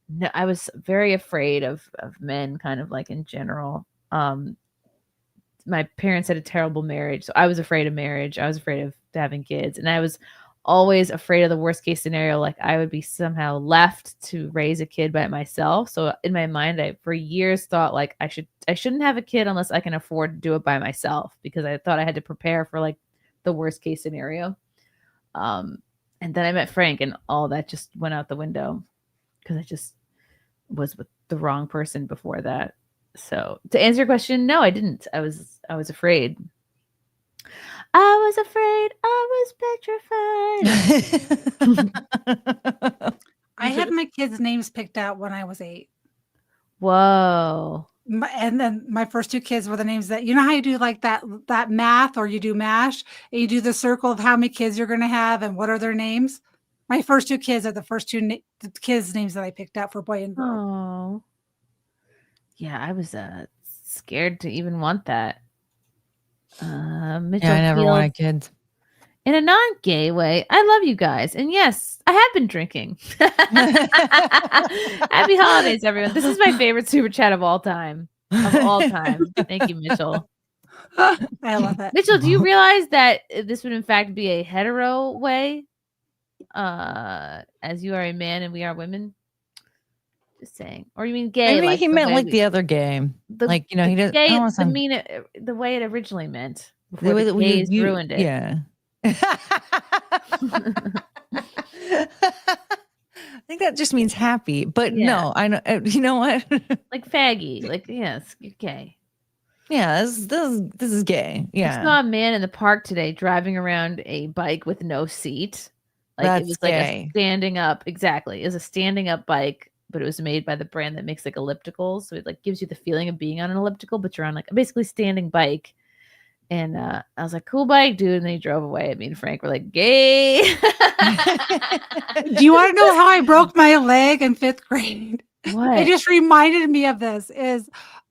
I: no, I was very afraid of men, kind of like in general. My parents had a terrible marriage, so I was afraid of marriage. I was afraid of having kids, and I was always afraid of the worst case scenario. Like I would be somehow left to raise a kid by myself. So in my mind, I for years thought like I shouldn't have a kid unless I can afford to do it by myself, because I thought I had to prepare for like the worst case scenario. And then I met Frank, and all that just went out the window because I just was with the wrong person before that. So to answer your question, no, I didn't. I was afraid. I was afraid. I was petrified.
P: I had my kids' names picked out when I was 8.
I: Whoa.
P: And then my first 2 kids were the names that, you know how you do like that math, or you do MASH and you do the circle of how many kids you're going to have and what are their names. My first 2 kids are the first 2 kids' names that I picked out for boy and girl.
I: Oh. Yeah, I was scared to even want that. Mitchell
T: I never
I: Fields,
T: wanted kids.
I: in a non-gay way, I love you guys. And yes, I have been drinking. Happy holidays, everyone. This is my favorite super chat of all time. Thank you, Mitchell.
P: I love it.
I: Mitchell, do you realize that this would in fact be a hetero way? As you are a man and we are women? Just saying. Or you mean gay?
T: I mean, he meant like the other gay. Like, you know, he doesn't.
I: Gay,
T: I don't
I: mean it, the way it originally meant.
T: The way that
I: gays ruined it.
T: Yeah. I think that just means happy, but no, I know. You know what?
I: Like faggy. Like, yes, you're gay.
T: Yeah, this is gay. Yeah.
I: I saw a man in the park today driving around a bike with no seat. Like
T: That's
I: it was like
T: gay.
I: a standing up. Exactly. It was a standing up bike, but it was made by the brand that makes like ellipticals. So it like gives you the feeling of being on an elliptical, but you're on like a basically standing bike. And I was like, cool bike, dude. And then he drove away. Me and Frank were like, gay.
P: Do you want to know how I broke my leg in 5th grade?
I: What?
P: It just reminded me of this.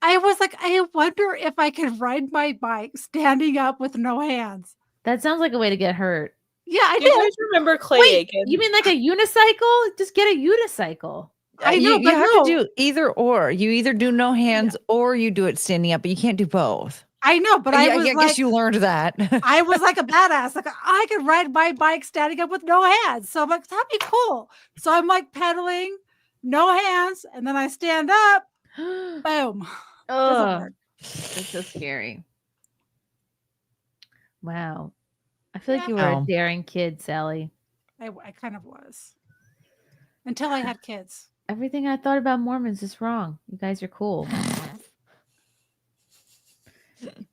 P: I was like, I wonder if I could ride my bike standing up with no hands.
I: That sounds like a way to get hurt.
P: Yeah, I
Q: Do you
P: did.
Q: guys remember Clay
I: Wait,
Q: Aiken?
I: you mean like a unicycle? Just get a unicycle.
P: I know,
T: you
P: but
T: have
P: no.
T: to do either or. You either do no hands or you do it standing up, but you can't do both.
P: I know, but I was
T: guess you learned that.
P: I was like a badass. Like I could ride my bike standing up with no hands. So I'm like, that'd be cool. So I'm like pedaling, no hands, and then I stand up. Boom.
I: Oh, that's so scary. Wow. I feel like you were a daring kid, Sally.
P: I kind of was. Until I had kids.
I: Everything I thought about Mormons is wrong. You guys are cool.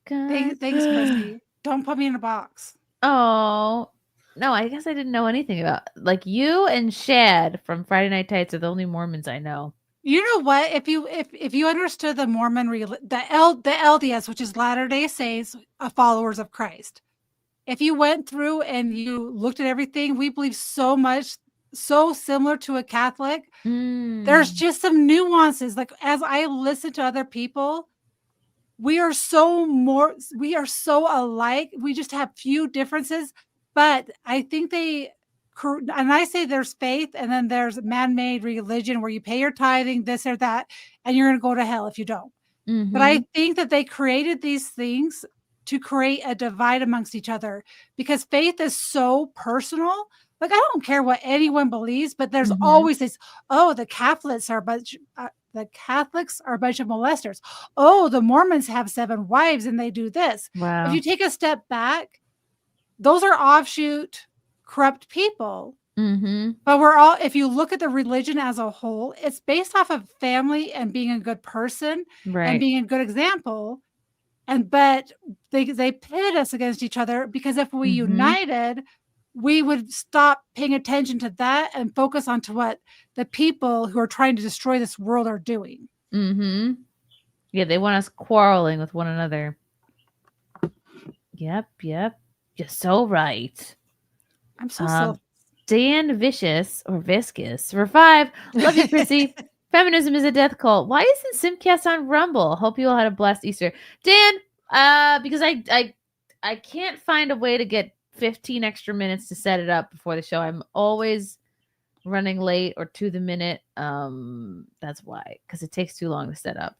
P: Thanks, Chrissy. Don't put me in a box.
I: Oh, no, I guess I didn't know anything about like you and Shad from Friday Night Tights are the only Mormons I know.
P: You know what? If you understood the Mormon the LDS, which is Latter-day Saints, followers of Christ, if you went through and you looked at everything, we believe so much, so similar to a Catholic. There's just some nuances. Like as I listen to other people, we are so alike. We just have few differences, but I think and I say there's faith and then there's man-made religion where you pay your tithing, this or that, and you're going to go to hell if you don't.
I: Mm-hmm.
P: But I think that they created these things to create a divide amongst each other because faith is so personal. Like, I don't care what anyone believes, but there's always this, the Catholics are a bunch of molesters. Oh, the Mormons have 7 wives and they do this.
I: Wow.
P: If you take a step back, those are offshoot corrupt people.
I: Mm-hmm.
P: But if you look at the religion as a whole, it's based off of family and being a good person and being a good example. But they pitted us against each other because if we united, we would stop paying attention to that and focus on to what the people who are trying to destroy this world are doing.
I: Mm-hmm. Yeah, they want us quarreling with one another. Yep. You're so right.
P: I'm so
I: Dan Vicious or Viscous for 5. Love you, Chrissy. Feminism is a death cult. Why isn't SimpCast on Rumble? Hope you all had a blessed Easter. Dan, because I can't find a way to get 15 extra minutes to set it up before the show. I'm always running late or to the minute. That's why, because it takes too long to set up.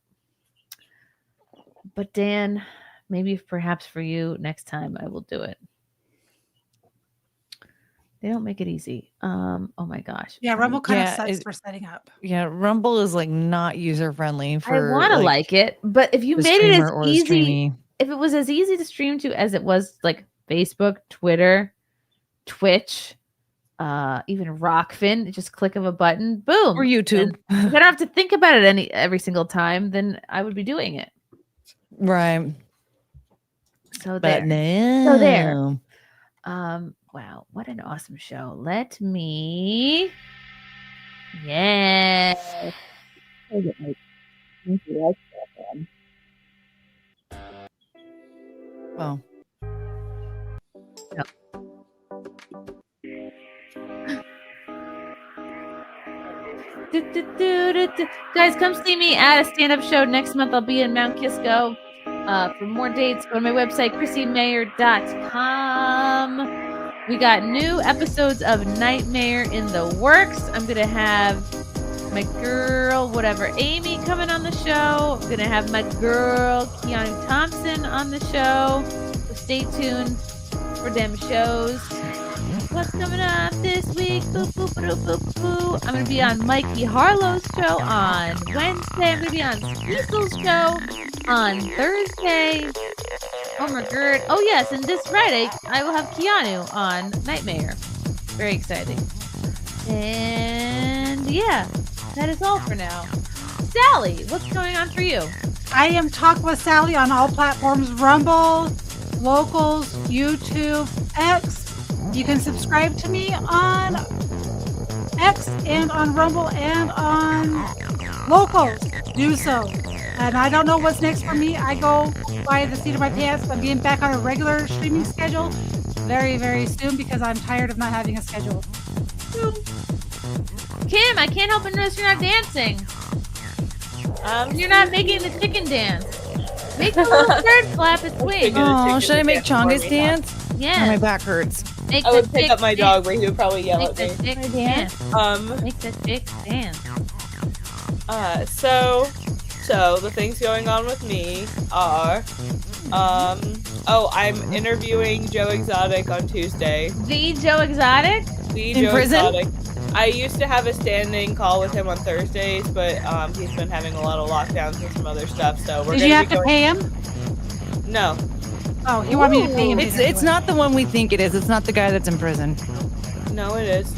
I: But Dan, maybe perhaps for you next time I will do it. They don't make it easy. Oh my gosh.
P: Yeah, Rumble kind of sucks for setting up.
T: Yeah, Rumble is like not user friendly for
I: I want to like it, but if you made it as easy, if it was as easy to stream to as it was like Facebook, Twitter, Twitch, even Rockfin, just click of a button, boom.
T: Or YouTube.
I: If I don't have to think about it every single time, then I would be doing it.
T: Right.
I: So
T: but
I: there.
T: No.
I: So there. Wow, what an awesome show. Let me Yes.
T: Well.
I: Yep. Guys, come see me at a stand-up show next month. I'll be in Mount Kisco. For more dates, go to my website, chrissiemayr.com. We got new episodes of Nightmare in the works. I'm going to have my girl, Amy coming on the show. I'm going to have my girl, Keanu Thompson, on the show. So stay tuned for them shows. What's coming up this week? Boo, boo, boo, boo, boo. I'm going to be on Mikey Harlow's show on Wednesday. I'm going to be on Cecil's show on Thursday. Oh my god. Oh yes, and this Friday I will have Keanu on Nightmare. Very exciting. And yeah, that is all for now. Sally, what's going on for you?
P: I am Talk with Sally on all platforms: Rumble, Locals, YouTube, X. You can subscribe to me on X and on Rumble and on Locals. Do so. And I don't know what's next for me. I go by the seat of my pants. I'm getting back on a regular streaming schedule very, very soon because I'm tired of not having a schedule.
I: Kim, I can't help but notice you're not dancing. You're not making the chicken dance. Make the little bird flap its wings.
T: Oh, should I make Chongus dance?
I: Yeah.
T: My back hurts.
I: Make
Q: I would pick up my dog, but he would probably yell at me.
I: Make the chick dance.
Q: So the things going on with me are, I'm interviewing Joe Exotic on Tuesday.
I: The Joe Exotic?
Q: In prison? I used to have a standing call with him on Thursdays, but he's been having a lot of lockdowns and some other stuff. So we're.
P: Did you have to pay him?
Q: No.
P: Oh, you want me to pay him?
T: It's not the one we think it is. It's not the guy that's in prison.
Q: No, it is.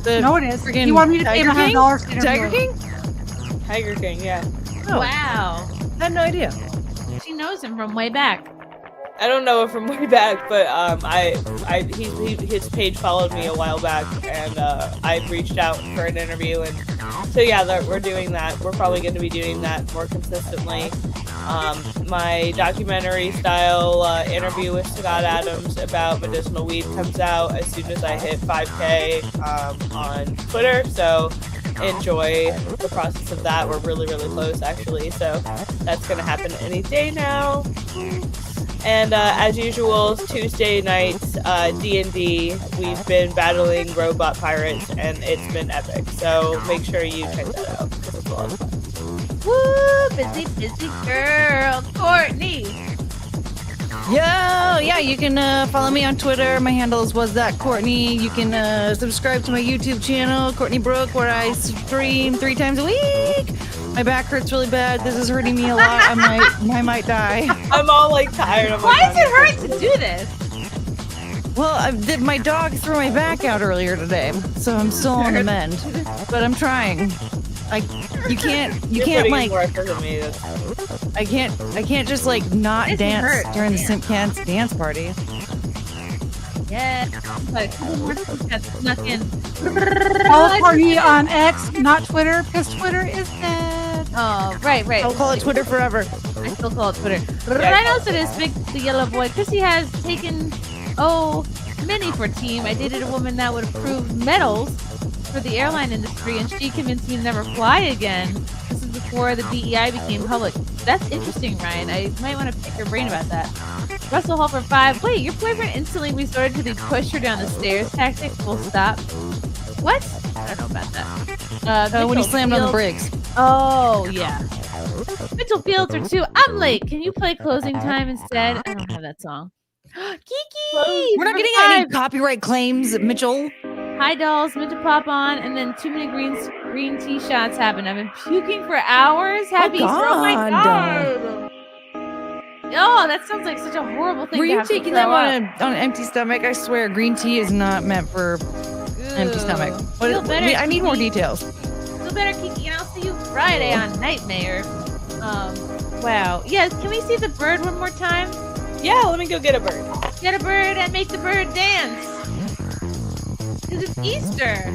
P: No, it is. You want me to pay him $100 to interview
T: Tiger
P: him?
T: King?
Q: Tiger King, yeah.
T: Oh.
I: Wow.
T: I had no idea.
I: She knows him from way back.
Q: I don't know it from way back, but his page followed me a while back, and I reached out for an interview, and so yeah, we're doing that. We're probably going to be doing that more consistently. My documentary style interview with Scott Adams about medicinal weed comes out as soon as I hit 5K on Twitter, so enjoy the process of that. We're really, really close, actually, so that's going to happen any day now. And as usual, Tuesday nights, D&D, we've been battling robot pirates, and it's been epic. So make sure you check that out, because it's a lot of fun.
I: Woo! Busy girl, Courtney.
T: Yo, yeah, you can follow me on Twitter. My handle is @Courtney. You can subscribe to my YouTube channel, Courtney Brooke, where I stream 3 times a week. My back hurts really bad. This is hurting me a lot. I might die.
Q: I'm all like tired.
I: Why does it hurt to do this?
T: Well, my dog threw my back out earlier today, so I'm still on the mend. But I'm trying. You can't like. I can't just like not dance during the SimpCast dance party.
I: Yeah.
P: Follow Courtney on X, not Twitter, because Twitter is dead.
I: Oh, right.
T: I'll call it Twitter forever.
I: I still call it Twitter. Rhino said his big the yellow boy. Chrissy has taken many for team. I dated a woman that would approve medals for the airline industry, and she convinced me to never fly again. This is before the DEI became public. That's interesting, Ryan. I might want to pick your brain about that. Russell Hall for 5. Wait, your boyfriend instantly resorted to the push her down the stairs tactic. Full stop. What? I don't know about that.
T: When he slammed on the brakes.
I: Oh, yeah. Mitchell Fields are 2. I'm late. Can you play Closing Time instead? I don't have that song. Kiki!
T: We're not getting any copyright claims, Mitchell.
I: Hi, dolls. Meant to pop on, and then too many green tea shots happened. I've been puking for hours. Happy. Oh my god. Oh, that sounds like such a horrible thing.
T: Were
I: to
T: you
I: have
T: taking
I: to
T: them
I: throw
T: on
I: up.
T: an empty stomach? I swear, green tea is not meant for empty stomach.
I: Feel better,
T: I need more
I: Kiki.
T: details.
I: Feel better, Kiki, and I'll see you Friday on Nightmare. Wow. Yeah, can we see the bird one more time?
Q: Yeah, let me go get a bird.
I: Get a bird and make the bird dance. Because it's Easter.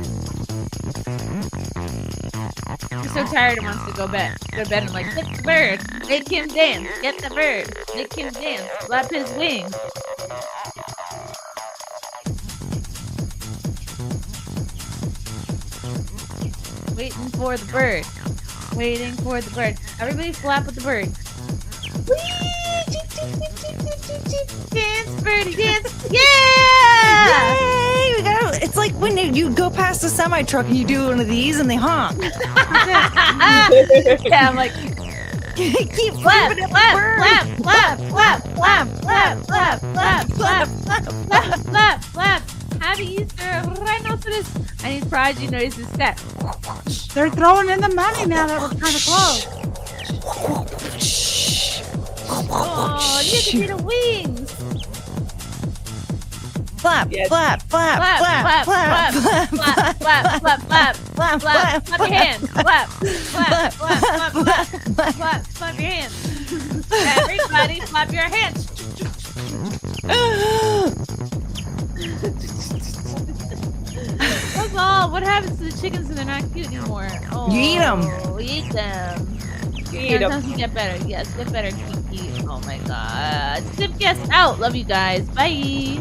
I: He's so tired and wants to go bed. Go to bed. I'm like, get the bird. Make him dance. Get the bird. Make him dance. Flap his wings. Waiting for the bird. Waiting for the bird. Everybody flap with the bird. Dance, birdie, dance. Yeah!
T: Yay! We got it. It's like when you go past a semi truck and you do one of these and they honk.
I: Yeah, I'm like,
T: keep
I: flap,
T: flapping
I: flap, flap, flap, flap, flap, flap, flap, flap, flap, flap, flap, flap. Happy Easter, rhinoceros. And he's prodigy knows his step.
P: They're throwing in the money now that we're kind of close.
I: Oh, you have to do the wings.
T: Flap, flap, flap, flap, flap, flap, flap,
I: flap, flap, flap, flap, flap, flap, flap your hands. Flap, flap, flap, flap, flap, flap, flap your hands. Everybody flap your hands. That's all. What happens to the chickens when they're not cute anymore? Oh,
T: you eat them.
I: Eat them.
K: Eat them.
I: Sometimes you get better. Yes, get better, Kiki. Oh my god. SimpCast out. Love you guys. Bye.